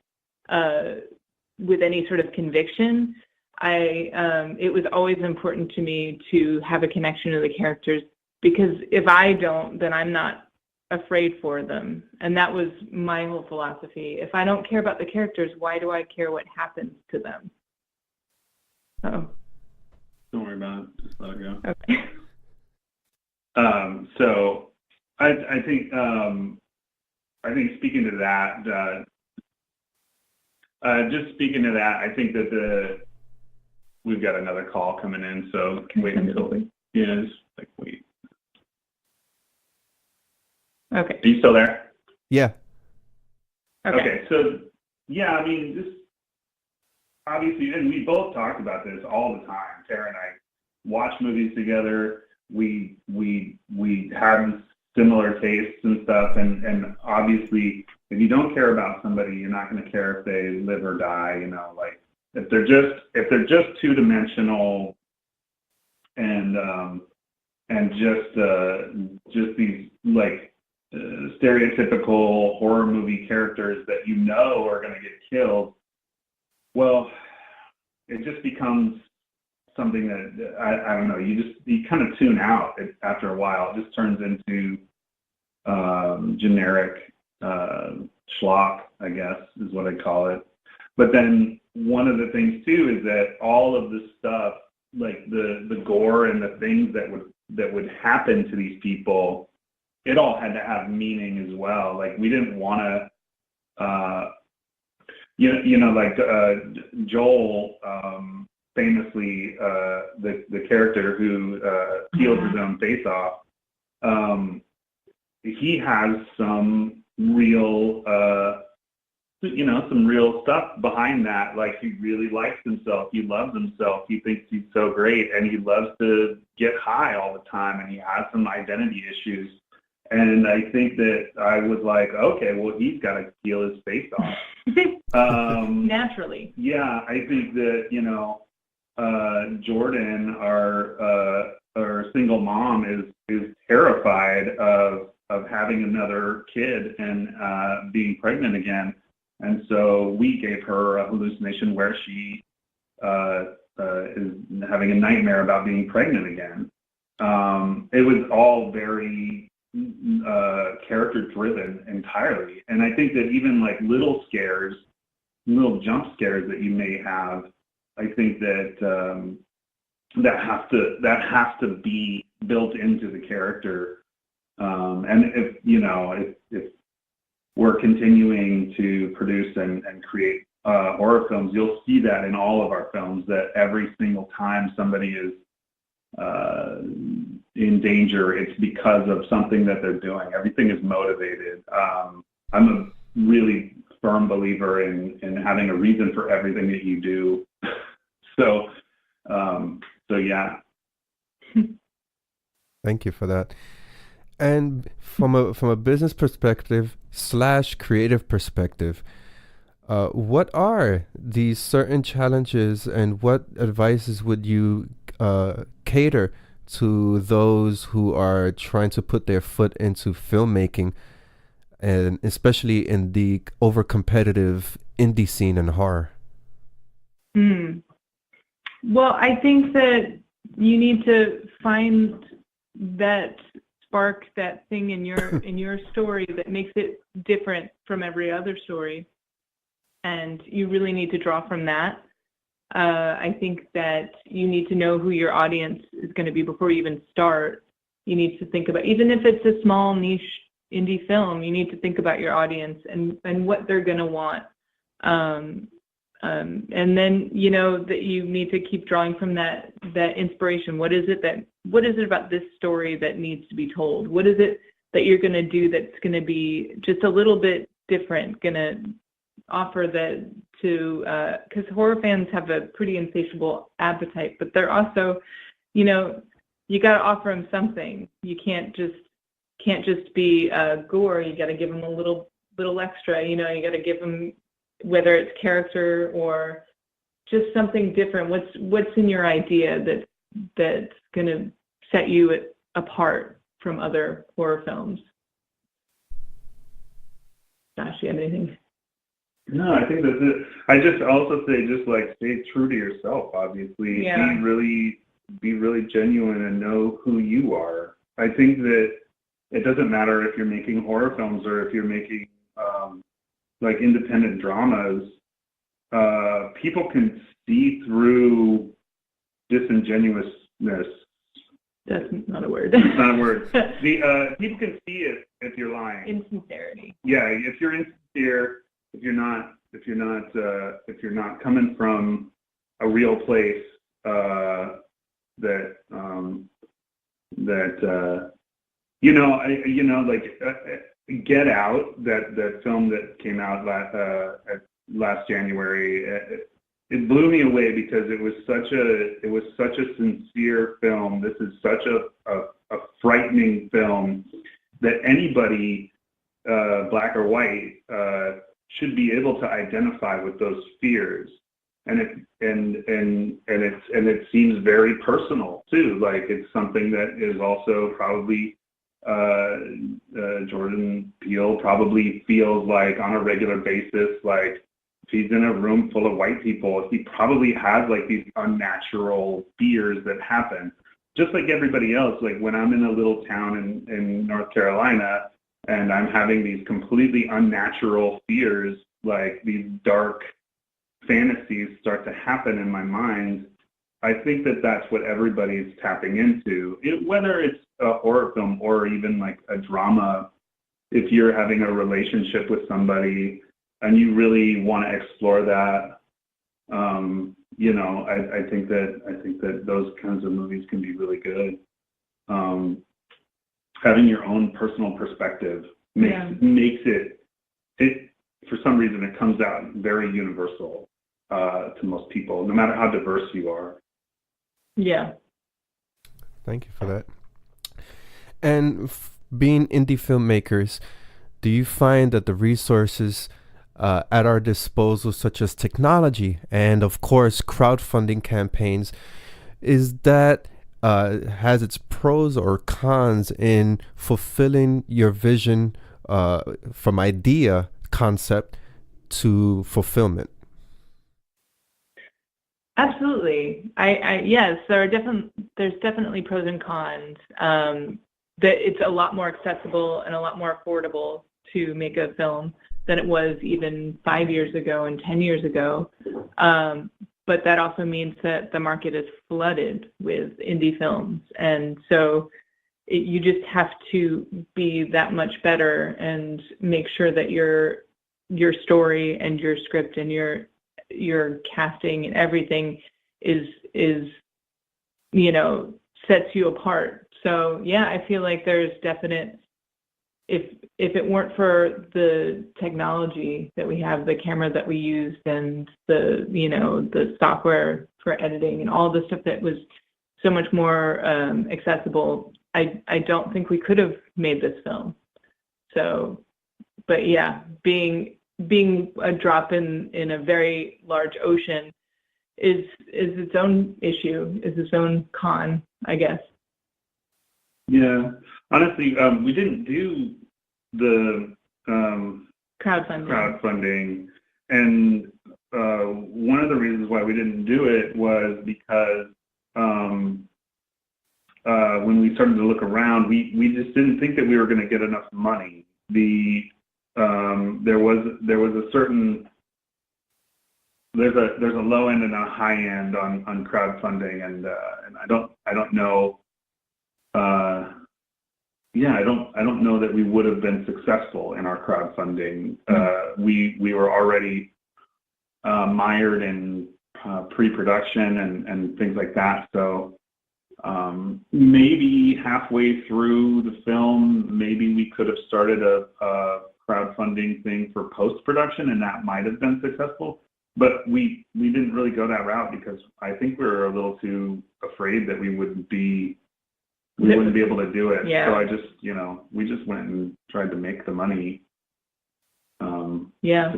with any sort of conviction. It was always important to me to have a connection to the characters, because if I don't, then I'm not afraid for them. And that was my whole philosophy. If I don't care about the characters, why do I care what happens to them? Oh. Don't worry about it. Just let it go. Okay. So I think speaking to that, just speaking to that, I think that we've got another call coming in, so wait until wait. Okay. Are you still there? Yeah. Okay. So yeah, I mean, this obviously, and we both talk about this all the time. Tara and I watch movies together. We have similar tastes and stuff, and obviously, if you don't care about somebody, you're not going to care if they live or die. Like if they're just two-dimensional and just these like stereotypical horror movie characters that are going to get killed. Well, it just becomes something that I don't know. You kind of tune out after a while. It just turns into generic schlock, I guess, is what I call it. But then one of the things too is that all of the stuff, like the gore and the things that would happen to these people, it all had to have meaning as well. Like we didn't want to. Like Joel famously the character who peels his own face off, he has some real some real stuff behind that. Like, he really likes himself, he loves himself, he thinks he's so great, and he loves to get high all the time, and he has some identity issues. And I think that I was like, okay, well, he's got to peel his face off. Naturally. Yeah, I think that, Jordan, our single mom, is terrified of having another kid and being pregnant again. And so we gave her a hallucination where she is having a nightmare about being pregnant again. It was all very character driven entirely. And I think that even like little jump scares that you may have, I think that that has to be built into the character. And if we're continuing to produce and create horror films, you'll see that in all of our films, that every single time somebody is in danger, it's because of something that they're doing. Everything is motivated. I'm a really firm believer in having a reason for everything that you do. So yeah. Thank you for that. And from a business perspective / creative perspective, what are these certain challenges, and what advices would you cater to those who are trying to put their foot into filmmaking, and especially in the over-competitive indie scene in horror? Well, I think that you need to find that spark, that thing in your story that makes it different from every other story, and you really need to draw from that. I think that you need to know who your audience is going to be before you even start. You need to think about, even if it's a small niche indie film, you need to think about your audience and what they're going to want. And then, that you need to keep drawing from that inspiration. What is it about this story that needs to be told? What is it that you're going to do that's going to be just a little bit different, going to offer that to, because horror fans have a pretty insatiable appetite, but they're also, you got to offer them something. You can't just be gore. You got to give them a little extra. You got to give them, whether it's character or just something different. What's in your idea that's going to set you apart from other horror films? Josh, do you have anything? No, I think that's it. I just also say, just like, stay true to yourself. Obviously, yeah. Be really genuine and know who you are. I think that it doesn't matter if you're making horror films or if you're making like independent dramas. People can see through disingenuousness. That's not a word. It's not a word. People can see it if you're lying. Insincerity. Yeah, if you're insincere, if you're not coming from a real place, Get Out, that film that came out last January, it blew me away because it was such a sincere film. This is such a frightening film that anybody, black or white, should be able to identify with those fears. And it seems very personal too. Like, it's something that is also probably Jordan Peele probably feels like on a regular basis. Like, if he's in a room full of white people, he probably has like these unnatural fears that happen, just like everybody else. Like, when I'm in a little town in North Carolina and I'm having these completely unnatural fears, like these dark fantasies start to happen in my mind, I think that that's what everybody's tapping into. Whether it's a horror film or even like a drama, if you're having a relationship with somebody and you really want to explore that, I think that those kinds of movies can be really good. Having your own personal perspective makes it for some reason it comes out very universal to most people, no matter how diverse you are. Yeah. Thank you for that. And being indie filmmakers, do you find that the resources at our disposal, such as technology and of course crowdfunding campaigns, is that has its pros or cons in fulfilling your vision from idea concept to fulfillment? Absolutely. Yes, there's definitely pros and cons. That it's a lot more accessible and a lot more affordable to make a film than it was even 5 years ago and 10 years ago. But that also means that the market is flooded with indie films. And so you just have to be that much better and make sure that your story and your script and your casting and everything is sets you apart. So yeah, I feel like there's definite, if it weren't for the technology that we have, the camera that we used and the software for editing and all the stuff that was so much more accessible, I don't think we could have made this film. So, but yeah, being a drop in a very large ocean is its own issue, is its own con, I guess. Yeah, honestly, we didn't do the crowdfunding, and one of the reasons why we didn't do it was because when we started to look around, we just didn't think that we were going to get enough money. There was a certain there's a low end and a high end on crowdfunding, and I don't know. I don't know that we would have been successful in our crowdfunding. We were already mired in pre-production and things like that. So maybe halfway through the film, maybe we could have started a crowdfunding thing for post-production, and that might have been successful. But we didn't really go that route because I think we were a little too afraid that we wouldn't be able to do it. Yeah. So I just, we just went and tried to make the money to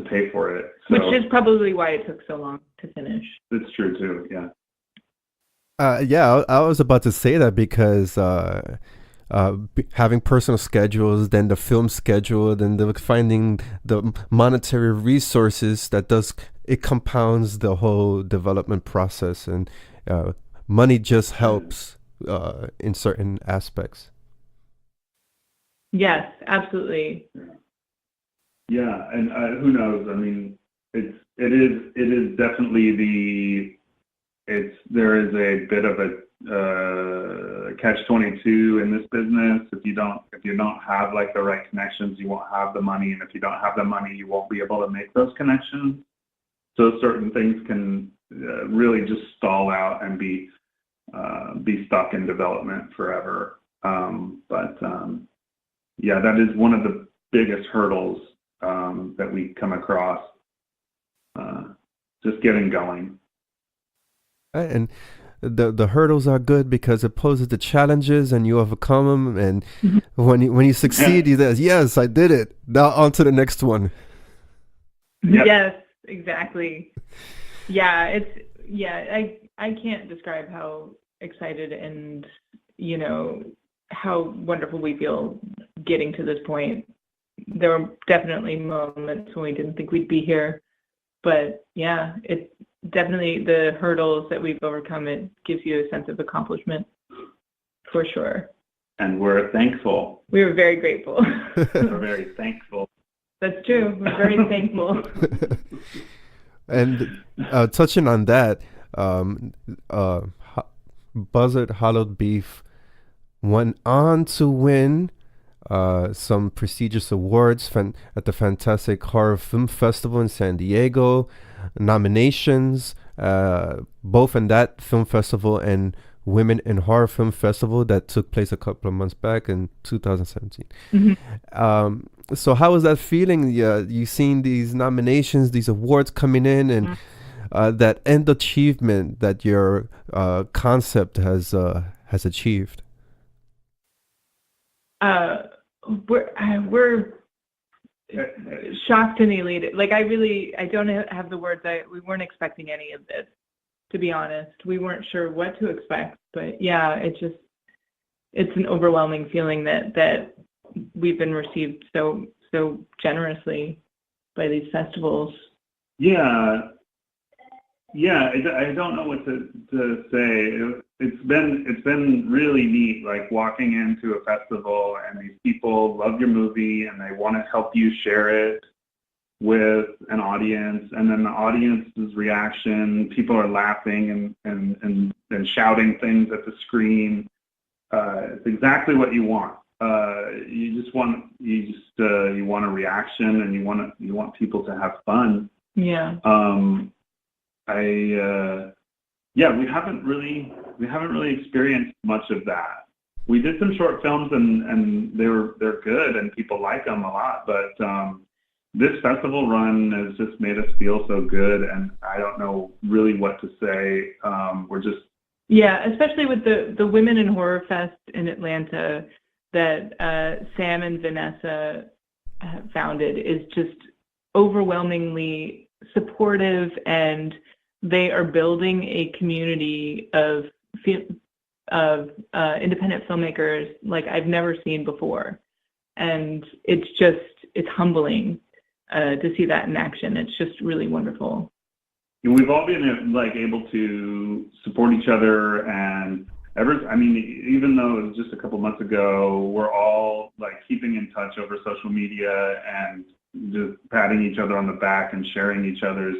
pay for it. So, which is probably why it took so long to finish. It's true too, yeah. I was about to say that because having personal schedules, then the film schedule, then finding the monetary resources it compounds the whole development process, and money just helps in certain aspects. Yes, absolutely. Yeah, and who knows? I mean, it is definitely there is a bit of a catch-22 in this business. If you don't have like the right connections, you won't have the money, and if you don't have the money, you won't be able to make those connections. So certain things can really just stall out and be stuck in development forever. Yeah, that is one of the biggest hurdles that we come across, just getting going. And the hurdles are good because it poses the challenges and you overcome them. And when you succeed, you say, yes, I did it. Now on to the next one. Yep. Yes, exactly. Yeah, I can't describe how excited and how wonderful we feel getting to this point. There were definitely moments when we didn't think we'd be here, but yeah, it's definitely the hurdles that we've overcome. It gives you a sense of accomplishment, for sure. And we're thankful. We were very grateful. We're very thankful. That's true. We're very thankful. And touching on that, Buzzard Hollowed Beef went on to win some prestigious awards at the Fantastic Horror Film Festival in San Diego, nominations both in that film festival and Women in Horror Film Festival that took place a couple of months back in 2017. So how was that feeling? You seen these nominations, these awards coming in, and that end achievement that your concept has achieved? We're shocked and elated. Like, I don't have the words. We weren't expecting any of this, to be honest. We weren't sure what to expect, but yeah, it's an overwhelming feeling that we've been received so generously by these festivals. Yeah, I don't know what to say. It's been really neat, like walking into a festival and these people love your movie and they want to help you share it with an audience, and then the audience's reaction, people are laughing and shouting things at the screen. It's exactly what you want. You want a reaction, and you want people to have fun. Yeah. We haven't really experienced much of that. We did some short films and they're good and people like them a lot, but this festival run has just made us feel so good, and I don't know really what to say. We're just especially with the Women in Horror Fest in Atlanta that Sam and Vanessa founded is just overwhelmingly supportive, and they are building a community of independent filmmakers like I've never seen before, and it's humbling to see that in action. It's just really wonderful. We've all been able to support each other, and even though it was just a couple months ago, we're all keeping in touch over social media and just patting each other on the back and sharing each other's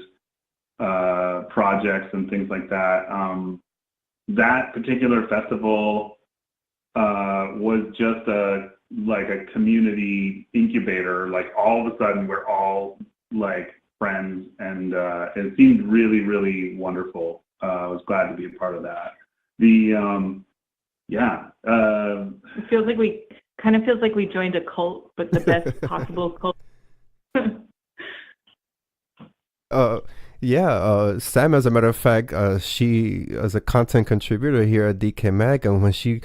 projects and things like that. That particular festival was just a community incubator. All of a sudden we're all friends, and it seemed really, really wonderful. I was glad to be a part of that. It feels like we joined a cult, but the best possible cult. Sam, as a matter of fact, she is a content contributor here at DecayMag, and when she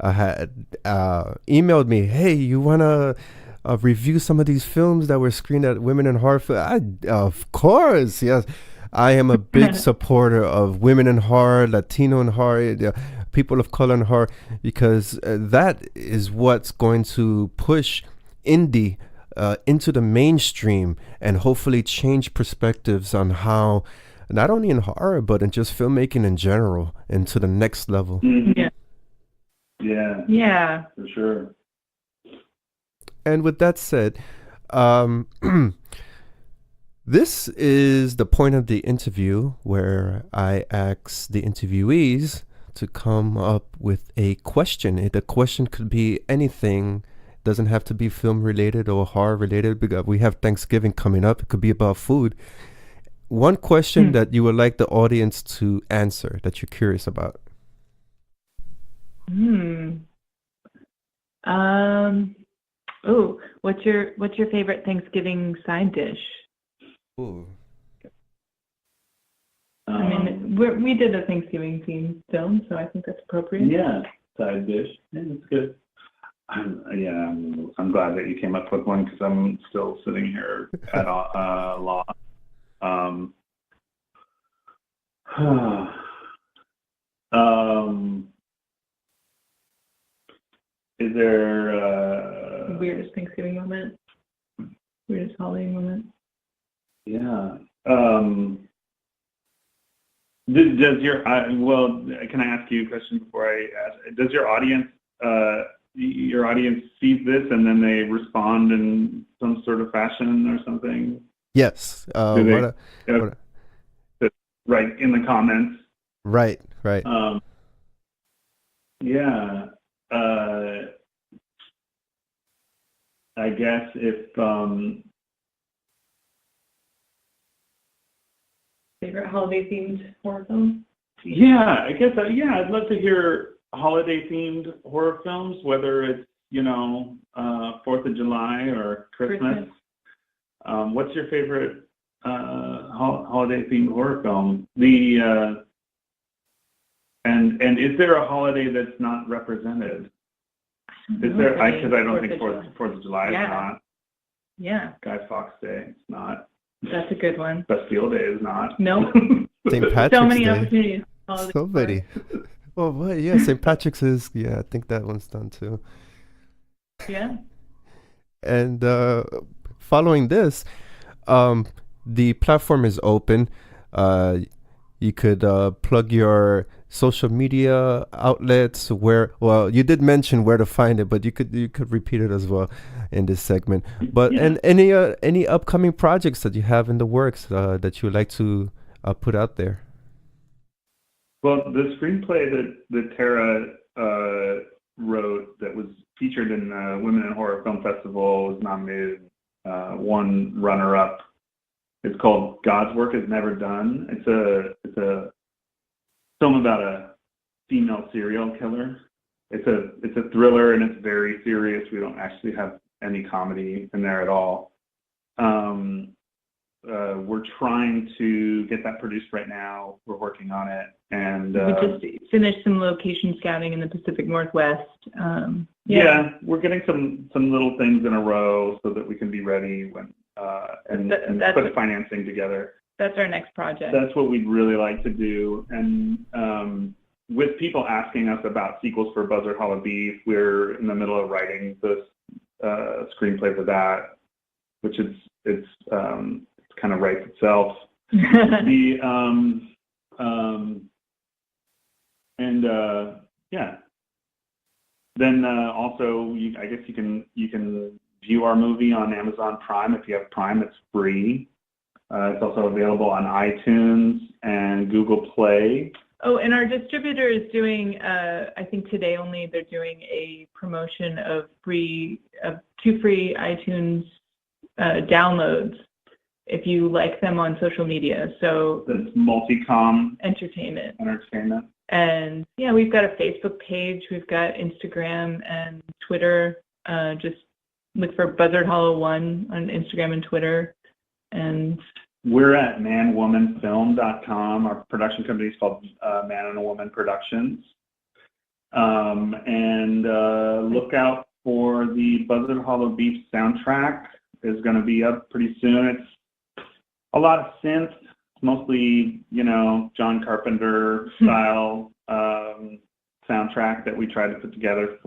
had emailed me, hey, you want to review some of these films that were screened at Women in Horror? Of course, yes. I am a big supporter of women in horror, Latino in horror, people of color in horror, because that is what's going to push indie into the mainstream and hopefully change perspectives on how, not only in horror, but in just filmmaking in general, into the next level. Mm-hmm. Yeah, for sure. And with that said, this is the point of the interview where I ask the interviewees to come up with a question. The question could be anything. Doesn't have to be film related or horror related, because we have Thanksgiving coming up. It could be about food. One question that you would like the audience to answer that you're curious about. What's your favorite Thanksgiving side dish? Ooh. We did a Thanksgiving themed film, so I think that's appropriate. Yeah, side dish. Yeah, that's good. I'm glad that you came up with one, because I'm still sitting here at a loss. Is there weirdest Thanksgiving moment? Weirdest holiday moment? Yeah. Does your can I ask you a question before I ask? Does your audience sees this and then they respond in some sort of fashion or something? Yes. Right in the comments. Right. I guess if favorite holiday-themed horror film? Yeah, I guess, I'd love to hear holiday-themed horror films, whether it's, 4th of July or Christmas. What's your favorite holiday-themed horror film? And is there a holiday that's not represented? Is there? Because I don't think 4th of July is not. Yeah. Guy Fawkes Day is not. That's a good one. Bastille Day is not. No. St. Patrick's So many Day. opportunities. So many. Well, yeah, St. Patrick's is, I think that one's done too. Yeah. And following this, the platform is open. You could plug your social media outlets you did mention where to find it, but you could repeat it as well in this segment. But and any upcoming projects that you have in the works that you would like to put out there? Well, the screenplay that Tara wrote that was featured in the Women in Horror Film Festival was nominated, won runner-up. It's called God's Work Is Never Done. It's a film about a female serial killer. It's a thriller and it's very serious. We don't actually have any comedy in there at all. We're trying to get that produced right now. We're working on it, and we just finished some location scouting in the Pacific Northwest. Yeah, we're getting some little things in a row so that we can be ready when and put financing together. That's our next project. That's what we'd really like to do. And with people asking us about sequels for Buzzard Hollow Beef, we're in the middle of writing this screenplay for that, which it's kind of writes itself. Then also, I guess you can view our movie on Amazon Prime. If you have Prime, it's free. It's also available on iTunes and Google Play. Oh, and our distributor is doing, I think today only, they're doing a promotion of 2 free iTunes downloads if you like them on social media. So that's Multicom Entertainment. And yeah, we've got a Facebook page, we've got Instagram and Twitter. Just look for Buzzard Hollow 1 on Instagram and Twitter. And we're at manwomanfilm.com. Our production company is called Man and a Woman Productions. And look out for the Buzzard Hollow Beef soundtrack. Is going to be up pretty soon. It's a lot of synth. It's mostly, John Carpenter style soundtrack that we tried to put together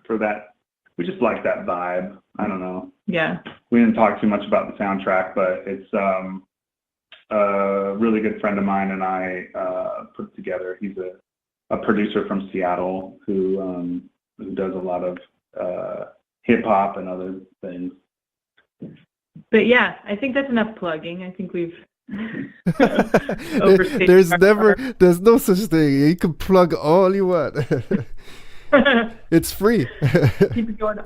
for that. We just like that vibe. I don't know. Yeah. We didn't talk too much about the soundtrack, but it's a really good friend of mine and I put it together. He's a producer from Seattle who does a lot of hip hop and other things. But yeah, I think that's enough plugging. I think we've there's no such thing. You can plug all you want. It's free. Keep it going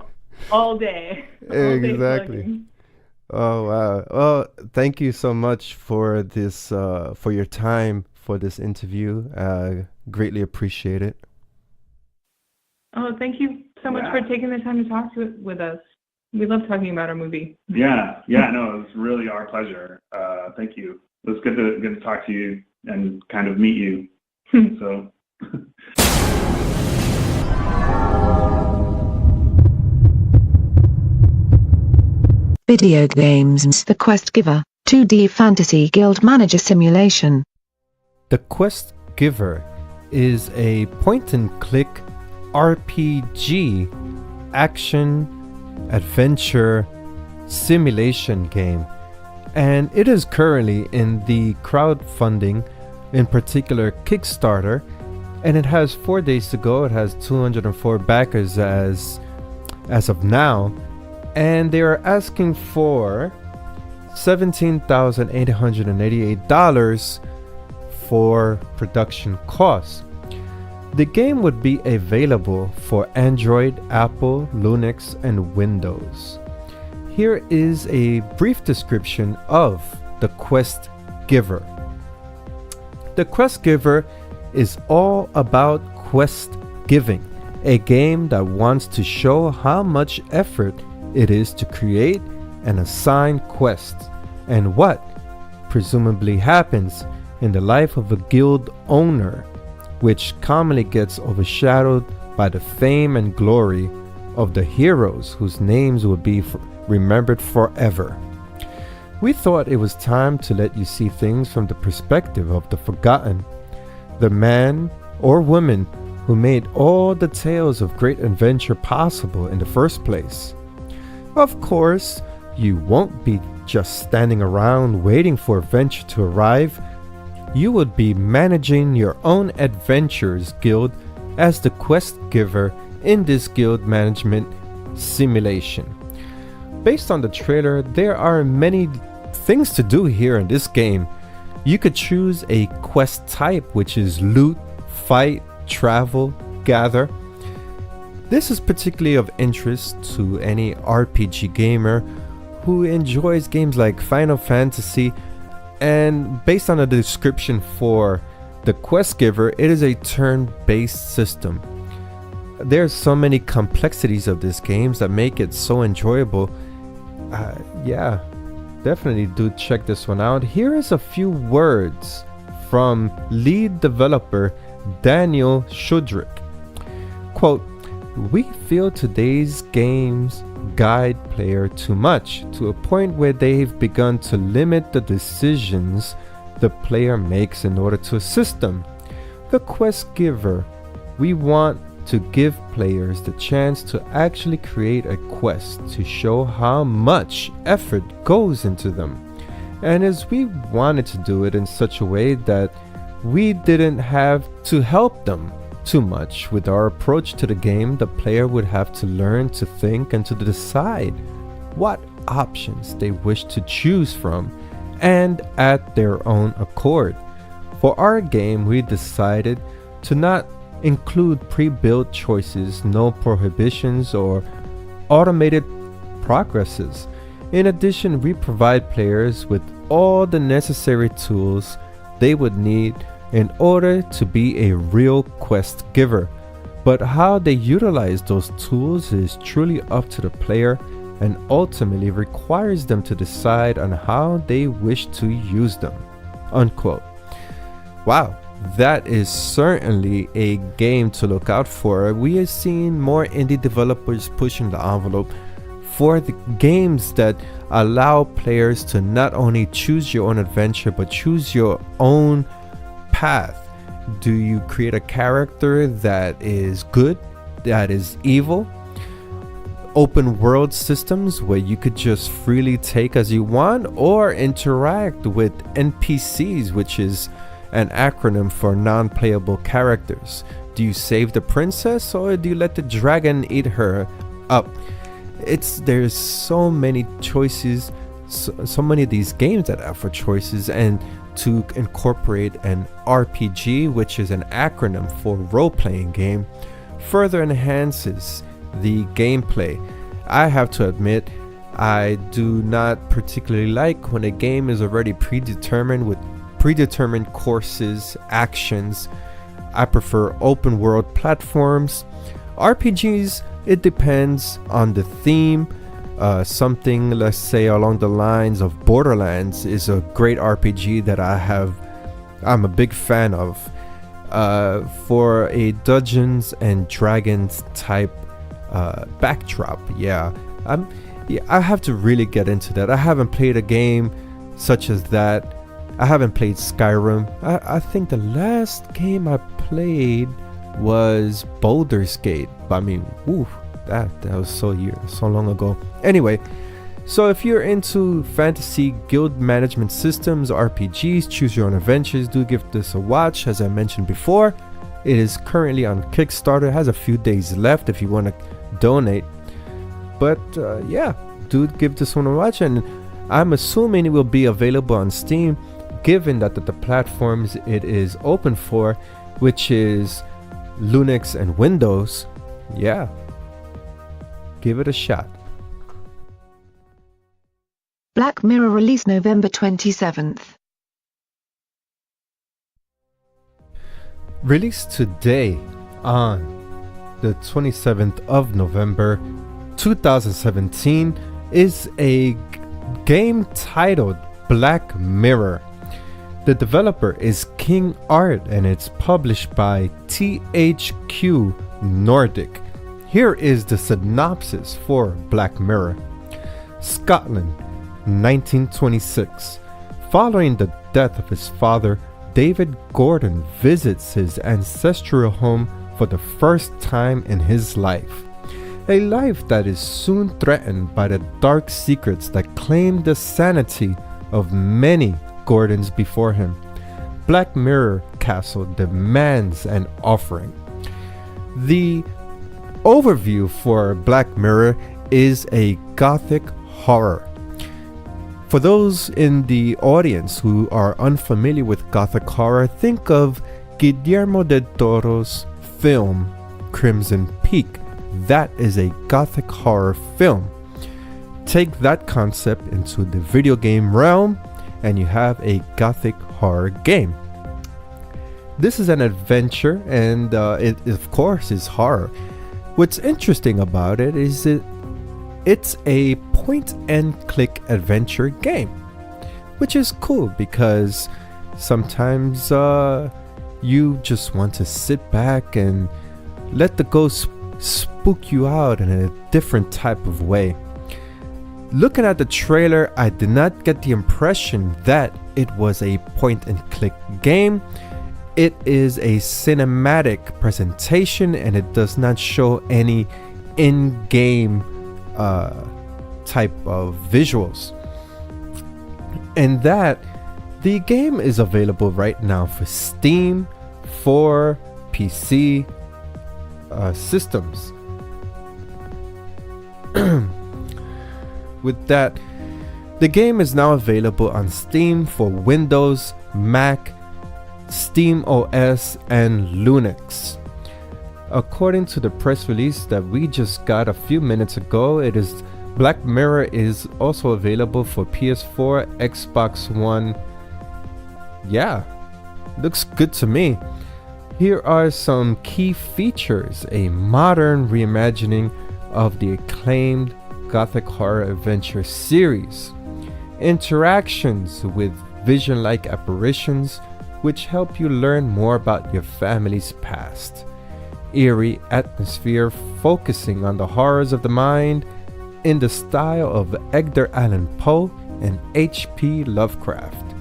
all day. Exactly. Oh wow. Well, thank you so much for this for your time for this interview. Greatly appreciate it. Oh, thank you so much for taking the time to talk with us. We love talking about our movie. Yeah, no, it was really our pleasure. Thank you. It was good to talk to you and kind of meet you. So. Video games. The Quest Giver, 2D Fantasy Guild Manager Simulation. The Quest Giver is a point-and-click RPG action adventure simulation game, and it is currently in the crowdfunding, in particular Kickstarter, and it has 4 days to go. It has 204 backers as of now, and they are asking for $17,888 for production costs. The game would be available for Android, Apple, Linux, and Windows. Here is a brief description of the Quest Giver. The Quest Giver is all about quest giving, a game that wants to show how much effort it is to create and assign quests, and what presumably happens in the life of a guild owner, which commonly gets overshadowed by the fame and glory of the heroes whose names will be remembered forever. We thought it was time to let you see things from the perspective of the forgotten, the man or woman who made all the tales of great adventure possible in the first place. Of course, you won't be just standing around waiting for adventure to arrive. You would be managing your own adventures guild as the quest giver in this guild management simulation. Based on the trailer, there are many things to do here in this game. You could choose a quest type, which is loot, fight, travel, gather. This is particularly of interest to any RPG gamer who enjoys games like Final Fantasy, and based on the description for the Quest Giver, it is a turn-based system. There's so many complexities of this game that make it so enjoyable. Yeah, definitely do check this one out. Here is a few words from lead developer Daniel Shudrick. Quote, "We feel today's games guide player too much, to a point where they've begun to limit the decisions the player makes in order to assist them. The Quest Giver, we want to give players the chance to actually create a quest to show how much effort goes into them. And as we wanted to do it in such a way that we didn't have to help them too much with our approach to the game, the player would have to learn to think and to decide what options they wish to choose from, and at their own accord. For our game, we decided to not include pre-built choices, no prohibitions or automated progresses. In addition, we provide players with all the necessary tools they would need in order to be a real quest giver. But how they utilize those tools is truly up to the player, and ultimately requires them to decide on how they wish to use them." Unquote. Wow, that is certainly a game to look out for. We have seen more indie developers pushing the envelope for the games that allow players to not only choose your own adventure, but choose your own path. Do you create a character that is good, that is evil? Open world systems where you could just freely take as you want, or interact with NPCs, which is an acronym for non-playable characters. Do you save the princess, or do you let the dragon eat her up? There's so many choices, so many of these games that offer choices, and to incorporate an RPG, which is an acronym for role-playing game, further enhances the gameplay. I have to admit, I do not particularly like when a game is already predetermined with predetermined courses, actions. I prefer open world platforms. RPGs, it depends on the theme. Something, let's say, along the lines of Borderlands is a great RPG that I'm a big fan of. For a Dungeons and Dragons type backdrop, I have to really get into that. I haven't played a game such as that. I haven't played Skyrim. I think the last game I played was Baldur's Gate. I mean, woo, that was so long ago. Anyway, so if you're into fantasy guild management systems, RPGs, choose your own adventures, do give this a watch. As I mentioned before, it is currently on Kickstarter. It has a few days left if you want to donate. But yeah, do give this one a watch, and I'm assuming it will be available on Steam, given that the platforms it is open for, which is Linux and Windows. Yeah, give it a shot. Black Mirror release November 27th. Released today on the 27th of November 2017 is a game titled Black Mirror. The developer is King Art and it's published by THQ Nordic. Here is the synopsis for Black Mirror. Scotland, 1926. Following the death of his father, David Gordon visits his ancestral home for the first time in his life. A life that is soon threatened by the dark secrets that claim the sanity of many Gordons before him. Black Mirror Castle demands an offering. The overview for Black Mirror is a gothic horror. For those in the audience who are unfamiliar with gothic horror, think of Guillermo del Toro's film Crimson Peak. That is a gothic horror film. Take that concept into the video game realm and you have a gothic horror game. This is an adventure and it of course is horror. What's interesting about it is it's a point and click adventure game, which is cool because sometimes you just want to sit back and let the ghost spook you out in a different type of way. Looking at the trailer, I did not get the impression that it was a point and click game. It is a cinematic presentation and it does not show any in-game type of visuals. And that the game is available right now for Steam for PC systems. With that, the game is now available on Steam for Windows, Mac, Steam OS, and Linux. According to the press release that we just got a few minutes ago, Black Mirror is also available for PS4, Xbox One. Yeah, looks good to me. Here are some key features: a modern reimagining of the acclaimed gothic horror adventure series, interactions with vision-like apparitions which help you learn more about your family's past, eerie atmosphere focusing on the horrors of the mind in the style of Edgar Allan Poe and H.P. Lovecraft,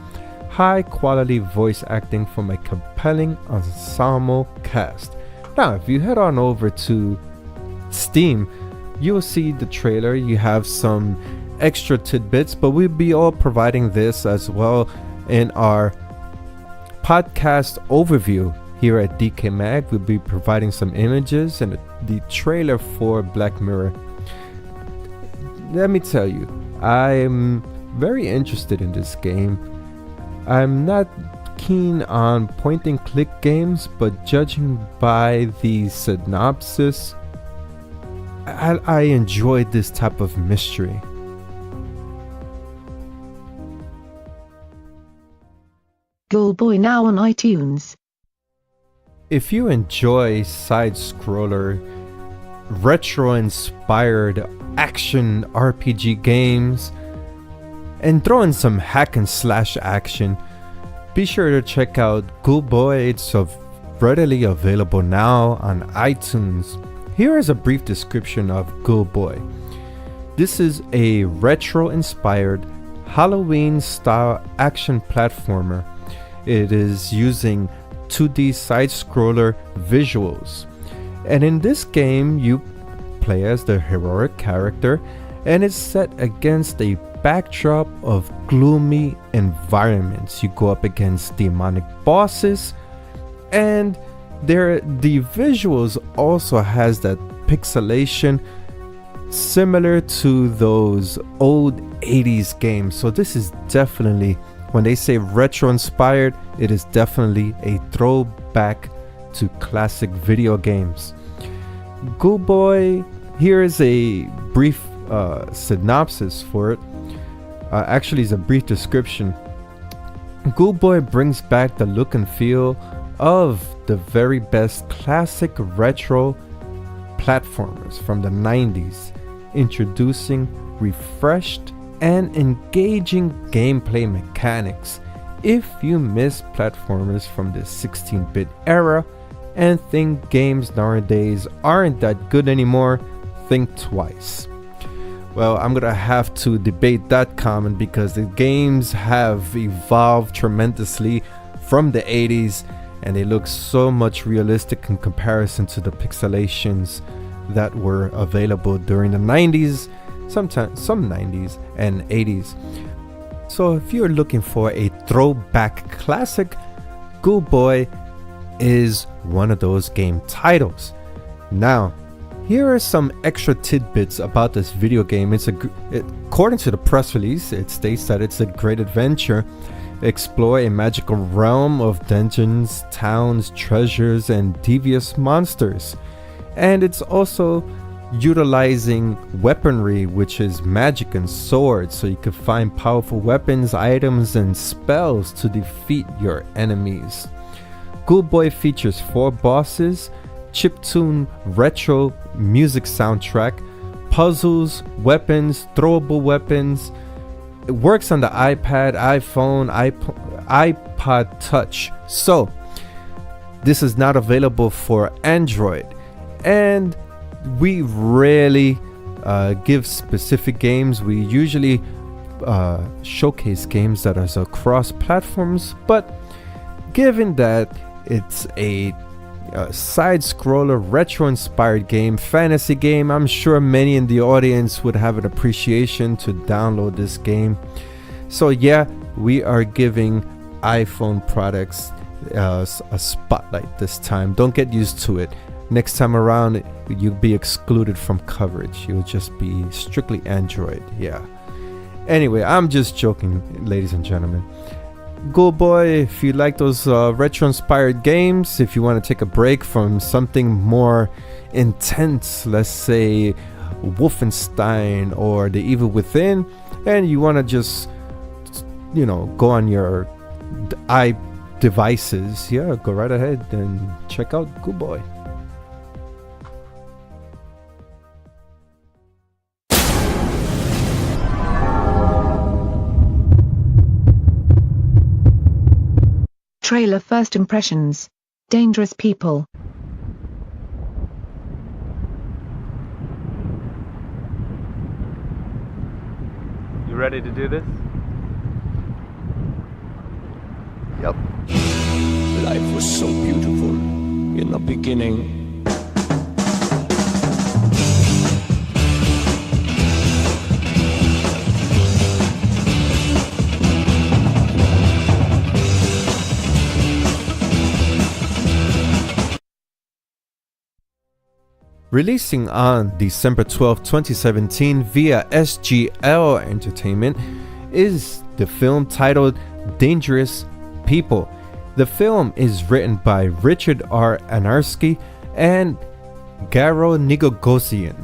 high quality voice acting from a compelling ensemble cast. Now if you head on over to Steam, you will see the trailer. You have some extra tidbits, but we'll be all providing this as well in our podcast overview here at DecayMag. We'll be providing some images and the trailer for Black Mirror. Let me tell you, I'm very interested in this game. I'm not keen on point and click games, but judging by the synopsis, I enjoy this type of mystery. Ghoulboy now on iTunes. If you enjoy side-scroller, retro-inspired action RPG games, and throw in some hack and slash action, be sure to check out Ghoulboy. It's readily available now on iTunes. Here is a brief description of Ghoulboy. This is a retro-inspired Halloween-style action platformer. It is using 2D side-scroller visuals. And in this game, you play as the heroic character, and it's set against a backdrop of gloomy environments. You go up against demonic bosses, and the visuals also has that pixelation similar to those old 80s games. So this is definitely, when they say retro inspired, it is definitely a throwback to classic video games. Ghoulboy, here is a brief synopsis for it. Actually, it's a brief description. Ghoulboy brings back the look and feel of the very best classic retro platformers from the 90s, introducing refreshed and engaging gameplay mechanics. If you miss platformers from the 16-bit era and think games nowadays aren't that good anymore, think twice. Well, I'm gonna have to debate that comment because the games have evolved tremendously from the 80s and they look so much realistic in comparison to the pixelations that were available during the 90s, sometimes some 90s and 80s. So if you're looking for a throwback classic, Ghoulboy is one of those game titles. Now, here are some extra tidbits about this video game. According to the press release, it states that it's a great adventure. Explore a magical realm of dungeons, towns, treasures, and devious monsters. And it's also utilizing weaponry, which is magic and swords, so you can find powerful weapons, items, and spells to defeat your enemies. Ghoulboy features 4 bosses, chiptune retro music soundtrack, puzzles, weapons, throwable weapons. It works on the iPad, iPhone, iPod Touch. So this is not available for Android, and we rarely give specific games. We usually showcase games that are across platforms, but given that it's a side-scroller, retro-inspired game, fantasy game, I'm sure many in the audience would have an appreciation to download this game. So yeah, we are giving iPhone products a spotlight this time. Don't get used to it. Next time around, you'll be excluded from coverage. You'll just be strictly Android. Yeah. Anyway, I'm just joking, ladies and gentlemen. Ghoulboy, if you like those retro-inspired games, if you want to take a break from something more intense, let's say Wolfenstein or The Evil Within, and you want to just, go on your devices, yeah, go right ahead and check out Ghoulboy. Trailer first impressions. Dangerous people. You ready to do this? Yep. Life was so beautiful in the beginning. Releasing on December 12, 2017 via SGL Entertainment is the film titled Dangerous People. The film is written by Richard R. Anarski and Garo Nigogosian.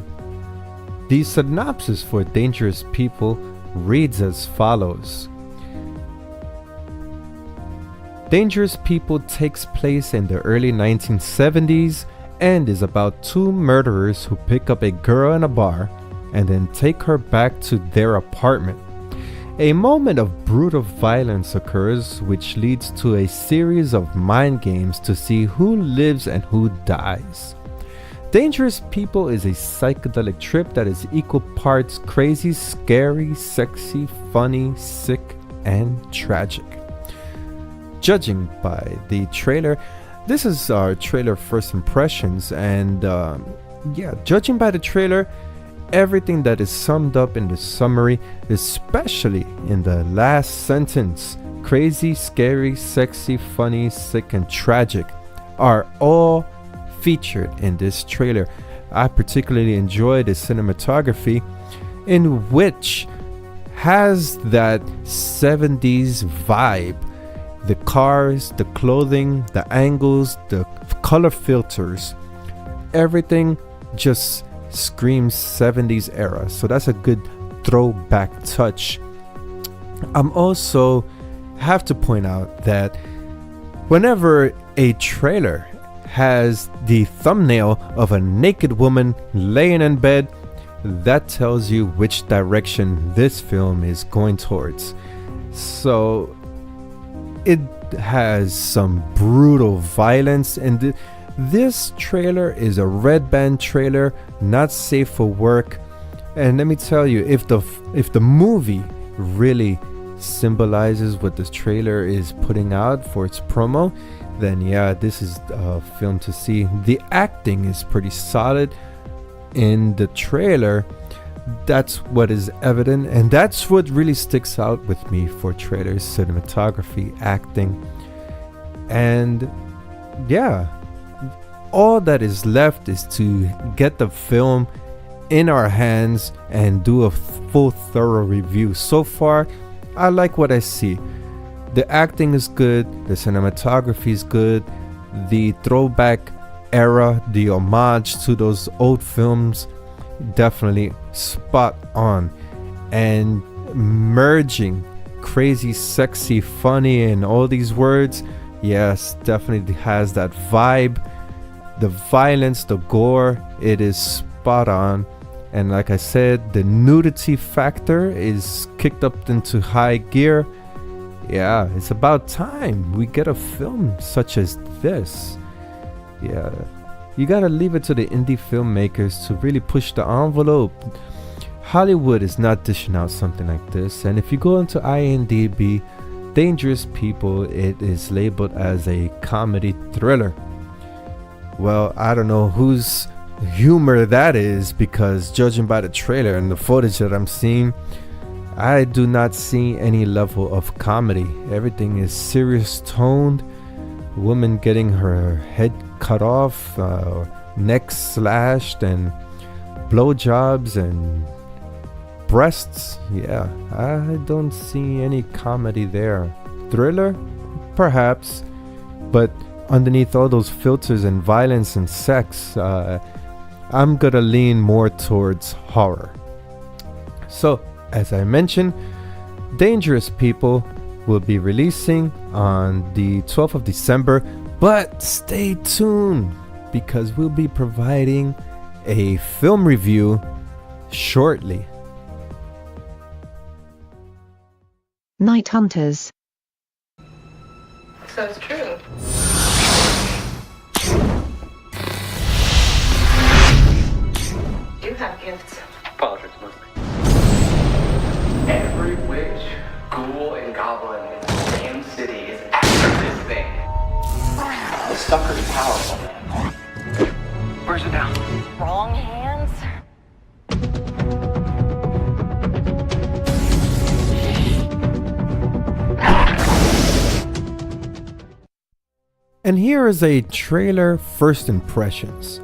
The synopsis for Dangerous People reads as follows. Dangerous People takes place in the early 1970s and is about 2 murderers who pick up a girl in a bar and then take her back to their apartment. A moment of brutal violence occurs, which leads to a series of mind games to see who lives and who dies. Dangerous People is a psychedelic trip that is equal parts crazy, scary, sexy, funny, sick, and tragic. Judging by the trailer, this is our trailer first impressions, and judging by the trailer, everything that is summed up in the summary, especially in the last sentence, crazy, scary, sexy, funny, sick, and tragic, are all featured in this trailer. I particularly enjoyed the cinematography, in which has that 70s vibe. The cars, the clothing, the angles, the color filters, everything just screams 70s era. So that's a good throwback touch. I'm also have to point out that Whenever a trailer has the thumbnail of a naked woman laying in bed, that tells you which direction this film is going towards. So it has some brutal violence, and this trailer is a red band trailer, not safe for work. And let me tell you, if the movie really symbolizes what this trailer is putting out for its promo, then yeah, this is a film to see. The acting is pretty solid in the trailer. That's what is evident, and that's what really sticks out with me for trailers: cinematography, acting. And yeah, all that is left is to get the film in our hands and do a full thorough review. So far, I like what I see. The acting is good, the cinematography is good, the throwback era, the homage to those old films, definitely spot on. And merging crazy, sexy, funny, and all these words, yes, definitely has that vibe. The violence, the gore, it is spot on. And like I said, the nudity factor is kicked up into high gear. Yeah, it's about time we get a film such as this. Yeah, you gotta leave it to the indie filmmakers to really push the envelope. Hollywood is not dishing out something like this. And if you go into IMDb, Dangerous People, it is labeled as a comedy thriller. Well, I don't know whose humor that is, because judging by the trailer and the footage that I'm seeing, I do not see any level of comedy. Everything is serious toned. Woman getting her head cut off, neck slashed, and blowjobs and breasts. Yeah, I don't see any comedy there. Thriller? Perhaps. But underneath all those filters and violence and sex, I'm gonna lean more towards horror. So, as I mentioned, Dangerous People will be releasing on the 12th of December, but stay tuned because we'll be providing a film review shortly. Night Hunters. So it's true. You have gifts. Politics mostly. Every witch, ghoul, and goblin in the same city is after this thing. The stalker's powerful, man. Where's it now? Wrong hands. And here is a trailer first impressions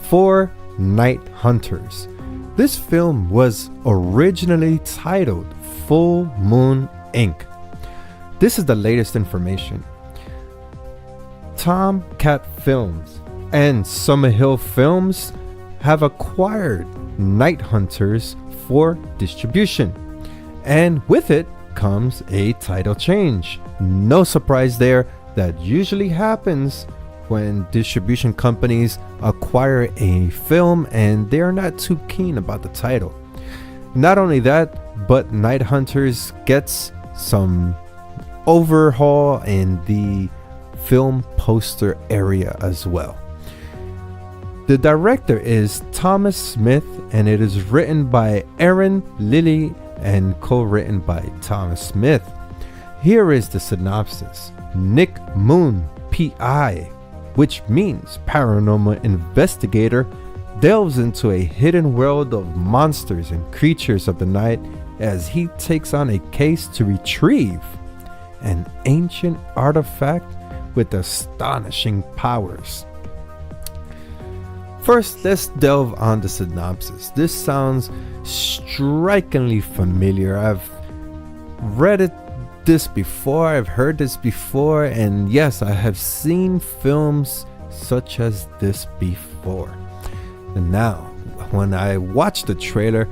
for Night Hunters. This film was originally titled Full Moon Inc. This is the latest information. Tomcat Films and Summerhill Films have acquired Night Hunters for distribution, and with it comes a title change. No surprise there. That usually happens when distribution companies acquire a film and they're not too keen about the title. Not only that, but Night Hunters gets some overhaul in the film poster area as well. The director is Thomas Smith, and it is written by Aaron Lilly and co-written by Thomas Smith. Here is the synopsis. Nick Moon, PI, which means paranormal investigator, delves into a hidden world of monsters and creatures of the night as he takes on a case to retrieve an ancient artifact with astonishing powers. First, let's delve on the synopsis. This sounds strikingly familiar. I've read this before, I've heard this before, and yes, I have seen films such as this before. And now, when I watched the trailer,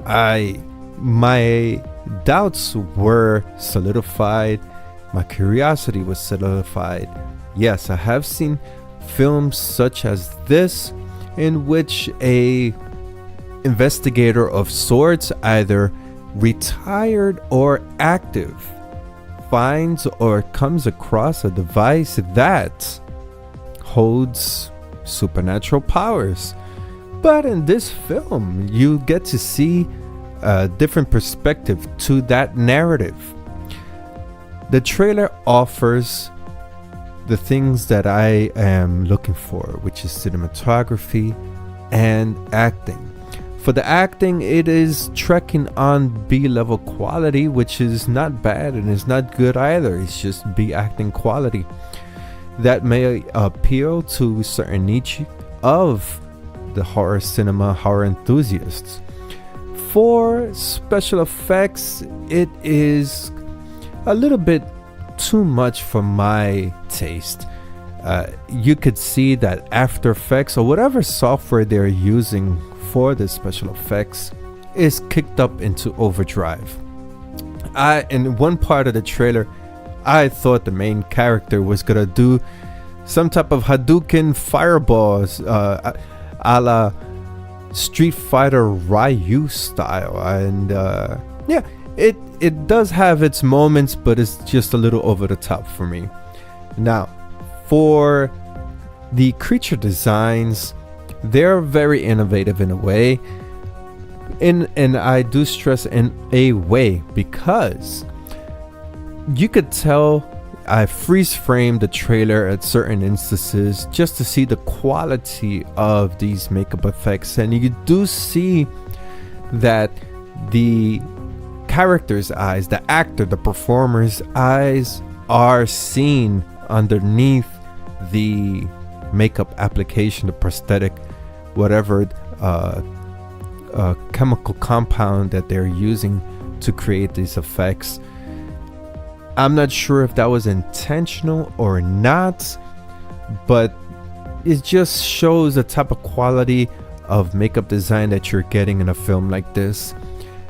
my doubts were solidified, my curiosity was solidified. Yes, I have seen films such as this, in which a investigator of sorts, either retired or active, finds or comes across a device that holds supernatural powers. But in this film, you get to see a different perspective to that narrative. The trailer offers the things that I am looking for, which is cinematography and acting. For the acting, it is trekking on B-level quality, which is not bad and is not good either. It's just B acting quality that may appeal to certain niche of the horror cinema, horror enthusiasts. For special effects, it is a little bit too much for my taste. You could see that After Effects or whatever software they're using for the special effects is kicked up into overdrive. In one part of the trailer, I thought the main character was gonna do some type of Hadouken fireballs, a la Street Fighter Ryu style, and yeah, it does have its moments, but it's just a little over the top for me. Now, for the creature designs, they're very innovative in a way, and I do stress in a way, because you could tell I freeze framed the trailer at certain instances just to see the quality of these makeup effects, and you do see that the character's eyes, the actor, the performer's eyes are seen underneath the makeup application, the prosthetic, whatever chemical compound that they're using to create these effects. I'm not sure if that was intentional or not, but it just shows the type of quality of makeup design that you're getting in a film like this.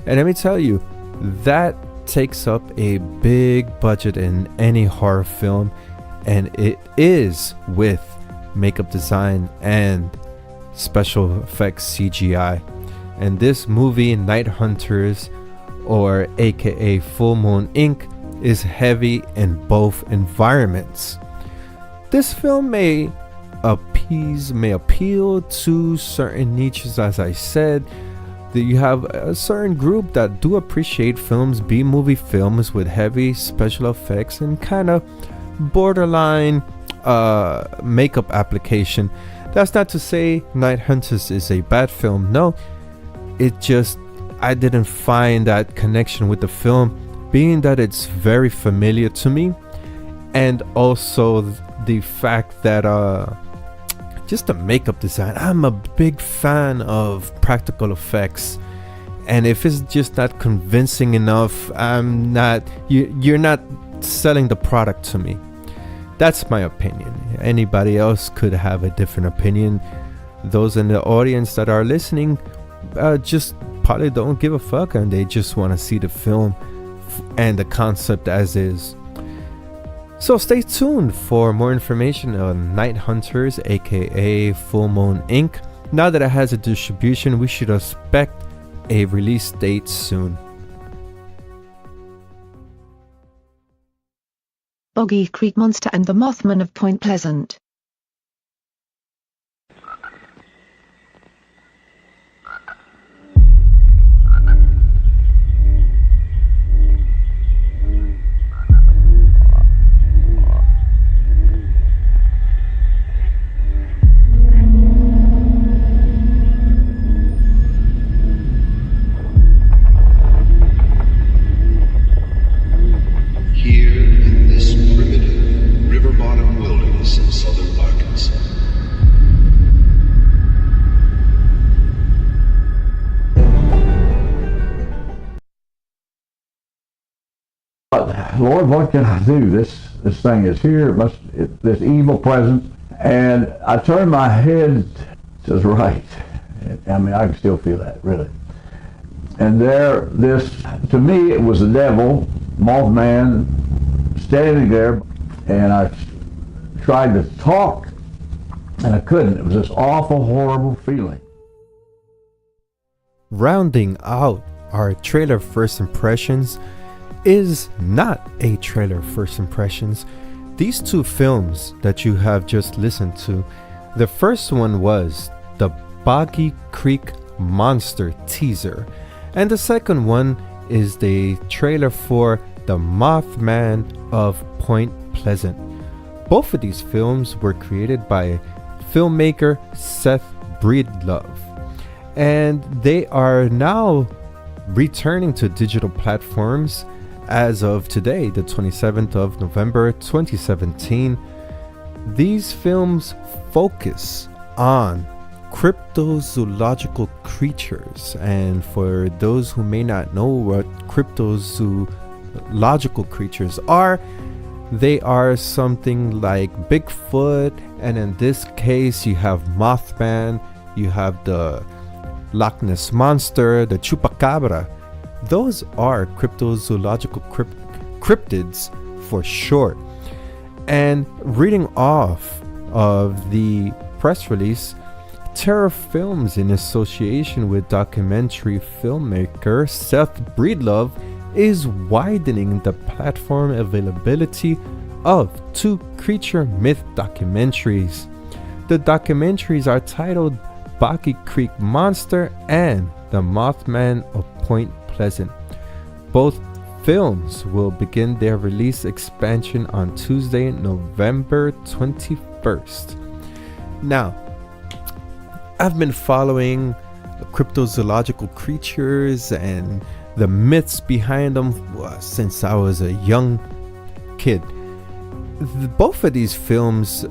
And let me tell you, that takes up a big budget in any horror film, and it is with makeup design and special effects CGI. And this movie, Night Hunters, or aka Full Moon Inc., is heavy in both environments. This film may appeal to certain niches, as I said. That you have a certain group that do appreciate films, B-movie films with heavy special effects and kind of borderline makeup application. That's not to say Night Hunters is a bad film. No, it just, I didn't find that connection with the film, being that it's very familiar to me, and also the fact that just the makeup design, I'm a big fan of practical effects, and if it's just not convincing enough, you're not selling the product to me. That's my opinion. Anybody else could have a different opinion. Those in the audience that are listening just probably don't give a fuck, and they just want to see the film and the concept as is. So stay tuned for more information on Night Hunters, aka Full Moon Inc. Now that it has a distribution, we should expect a release date soon. Boggy Creek Monster and the Mothman of Point Pleasant. Lord, what can I do? This thing is here. This evil presence. And I turned my head to the right. I mean, I can still feel that, really. And there, to me, it was the devil, Mothman, standing there, and I tried to talk, and I couldn't. It was this awful, horrible feeling. Rounding out our trailer first impressions is not a trailer first impressions. These two films that you have just listened to, the first one was the Boggy Creek Monster teaser, and the second one is the trailer for the Mothman of Point Pleasant. Both of these films were created by filmmaker Seth Breedlove, and they are now returning to digital platforms as of today, the 27th of November 2017. These films focus on cryptozoological creatures, and for those who may not know what cryptozoological creatures are, they are something like Bigfoot, and in this case you have Mothman, you have the Loch Ness Monster, the Chupacabra. Those are cryptozoological cryptids for short. And reading off of the press release, Terror Films, in association with documentary filmmaker Seth Breedlove, is widening the platform availability of two creature myth documentaries. The documentaries are titled Boggy Creek Monster and The Mothman of Point Pleasant. Both films will begin their release expansion on Tuesday, November 21st. Now, I've been following cryptozoological creatures and the myths behind them since I was a young kid. Both of these films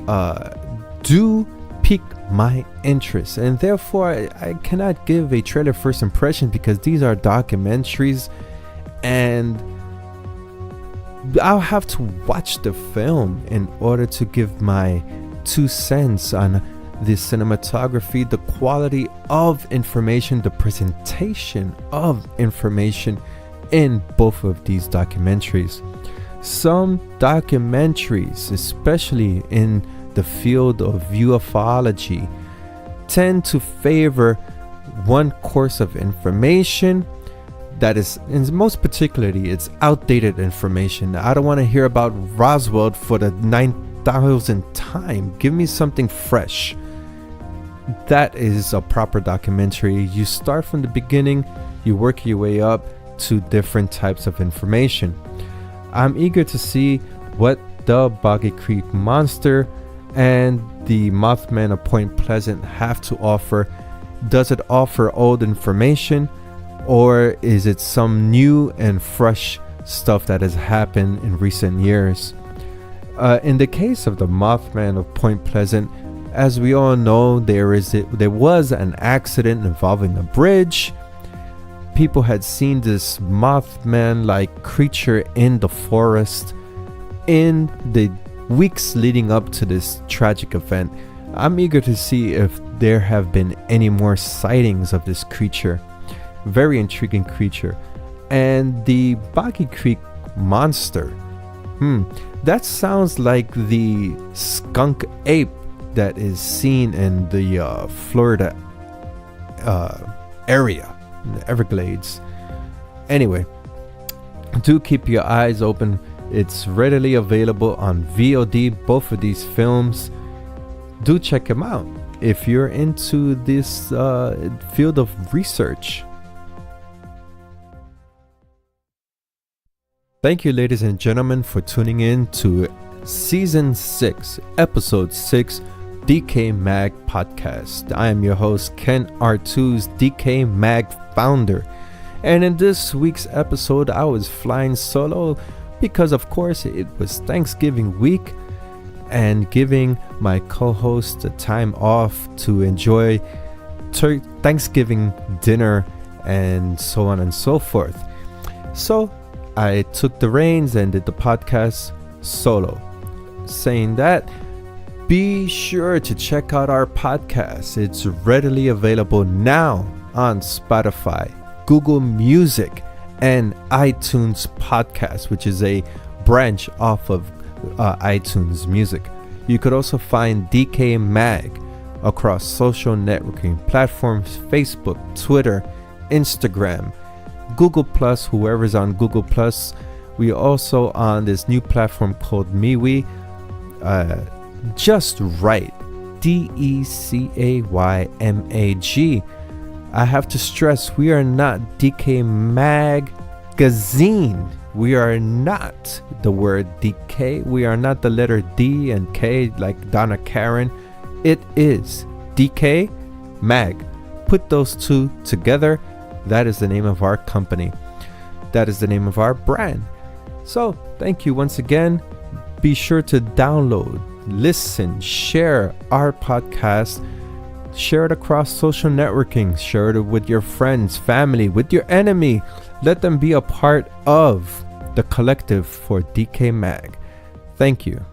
do pique my interest, and therefore I cannot give a trailer first impression because these are documentaries, and I'll have to watch the film in order to give my 2 cents on the cinematography, the quality of information, the presentation of information in both of these documentaries. Some documentaries, especially in the field of ufology, tend to favor one course of information that is, and most particularly, it's outdated information. I don't want to hear about Roswell for the 9,000th time. Give me something fresh. That is a proper documentary. You start from the beginning, you work your way up to different types of information. I'm eager to see what the Boggy Creek Monster and the Mothman of Point Pleasant have to offer. Does it offer old information, or is it some new and fresh stuff that has happened in recent years? In the case of the Mothman of Point Pleasant, as we all know, there was an accident involving a bridge. People had seen this Mothman-like creature in the forest in the weeks leading up to this tragic event. I'm eager to see if there have been any more sightings of this creature. Very intriguing creature. And the Boggy Creek Monster, that sounds like the skunk ape that is seen in the Florida area, in the Everglades. Anyway, do keep your eyes open. It's readily available on VOD, both of these films. Do check them out if you're into this field of research. Thank you, ladies and gentlemen, for tuning in to Season 6, Episode 6, DecayMag Podcast. I am your host, Ken Artuz, DecayMag founder. And in this week's episode, I was flying solo because, of course, it was Thanksgiving week and giving my co-host the time off to enjoy Thanksgiving dinner and so on and so forth. So I took the reins and did the podcast solo. Saying that, be sure to check out our podcast. It's readily available now on Spotify, Google Music, and iTunes Podcast, which is a branch off of iTunes Music. You could also find DecayMag across social networking platforms: Facebook, Twitter, Instagram, Google Plus, whoever's on Google Plus. We also on this new platform called MeWe. Just right, DecayMag. I have to stress, we are not DK Magazine. We are not the word DK. We are not the letter D and K like Donna Karen. It is DK Mag. Put those two together. That is the name of our company. That is the name of our brand. So thank you once again. Be sure to download, listen, share our podcast. Share it across social networking. Share it with your friends, family, with your enemy. Let them be a part of the collective for DecayMag. Thank you.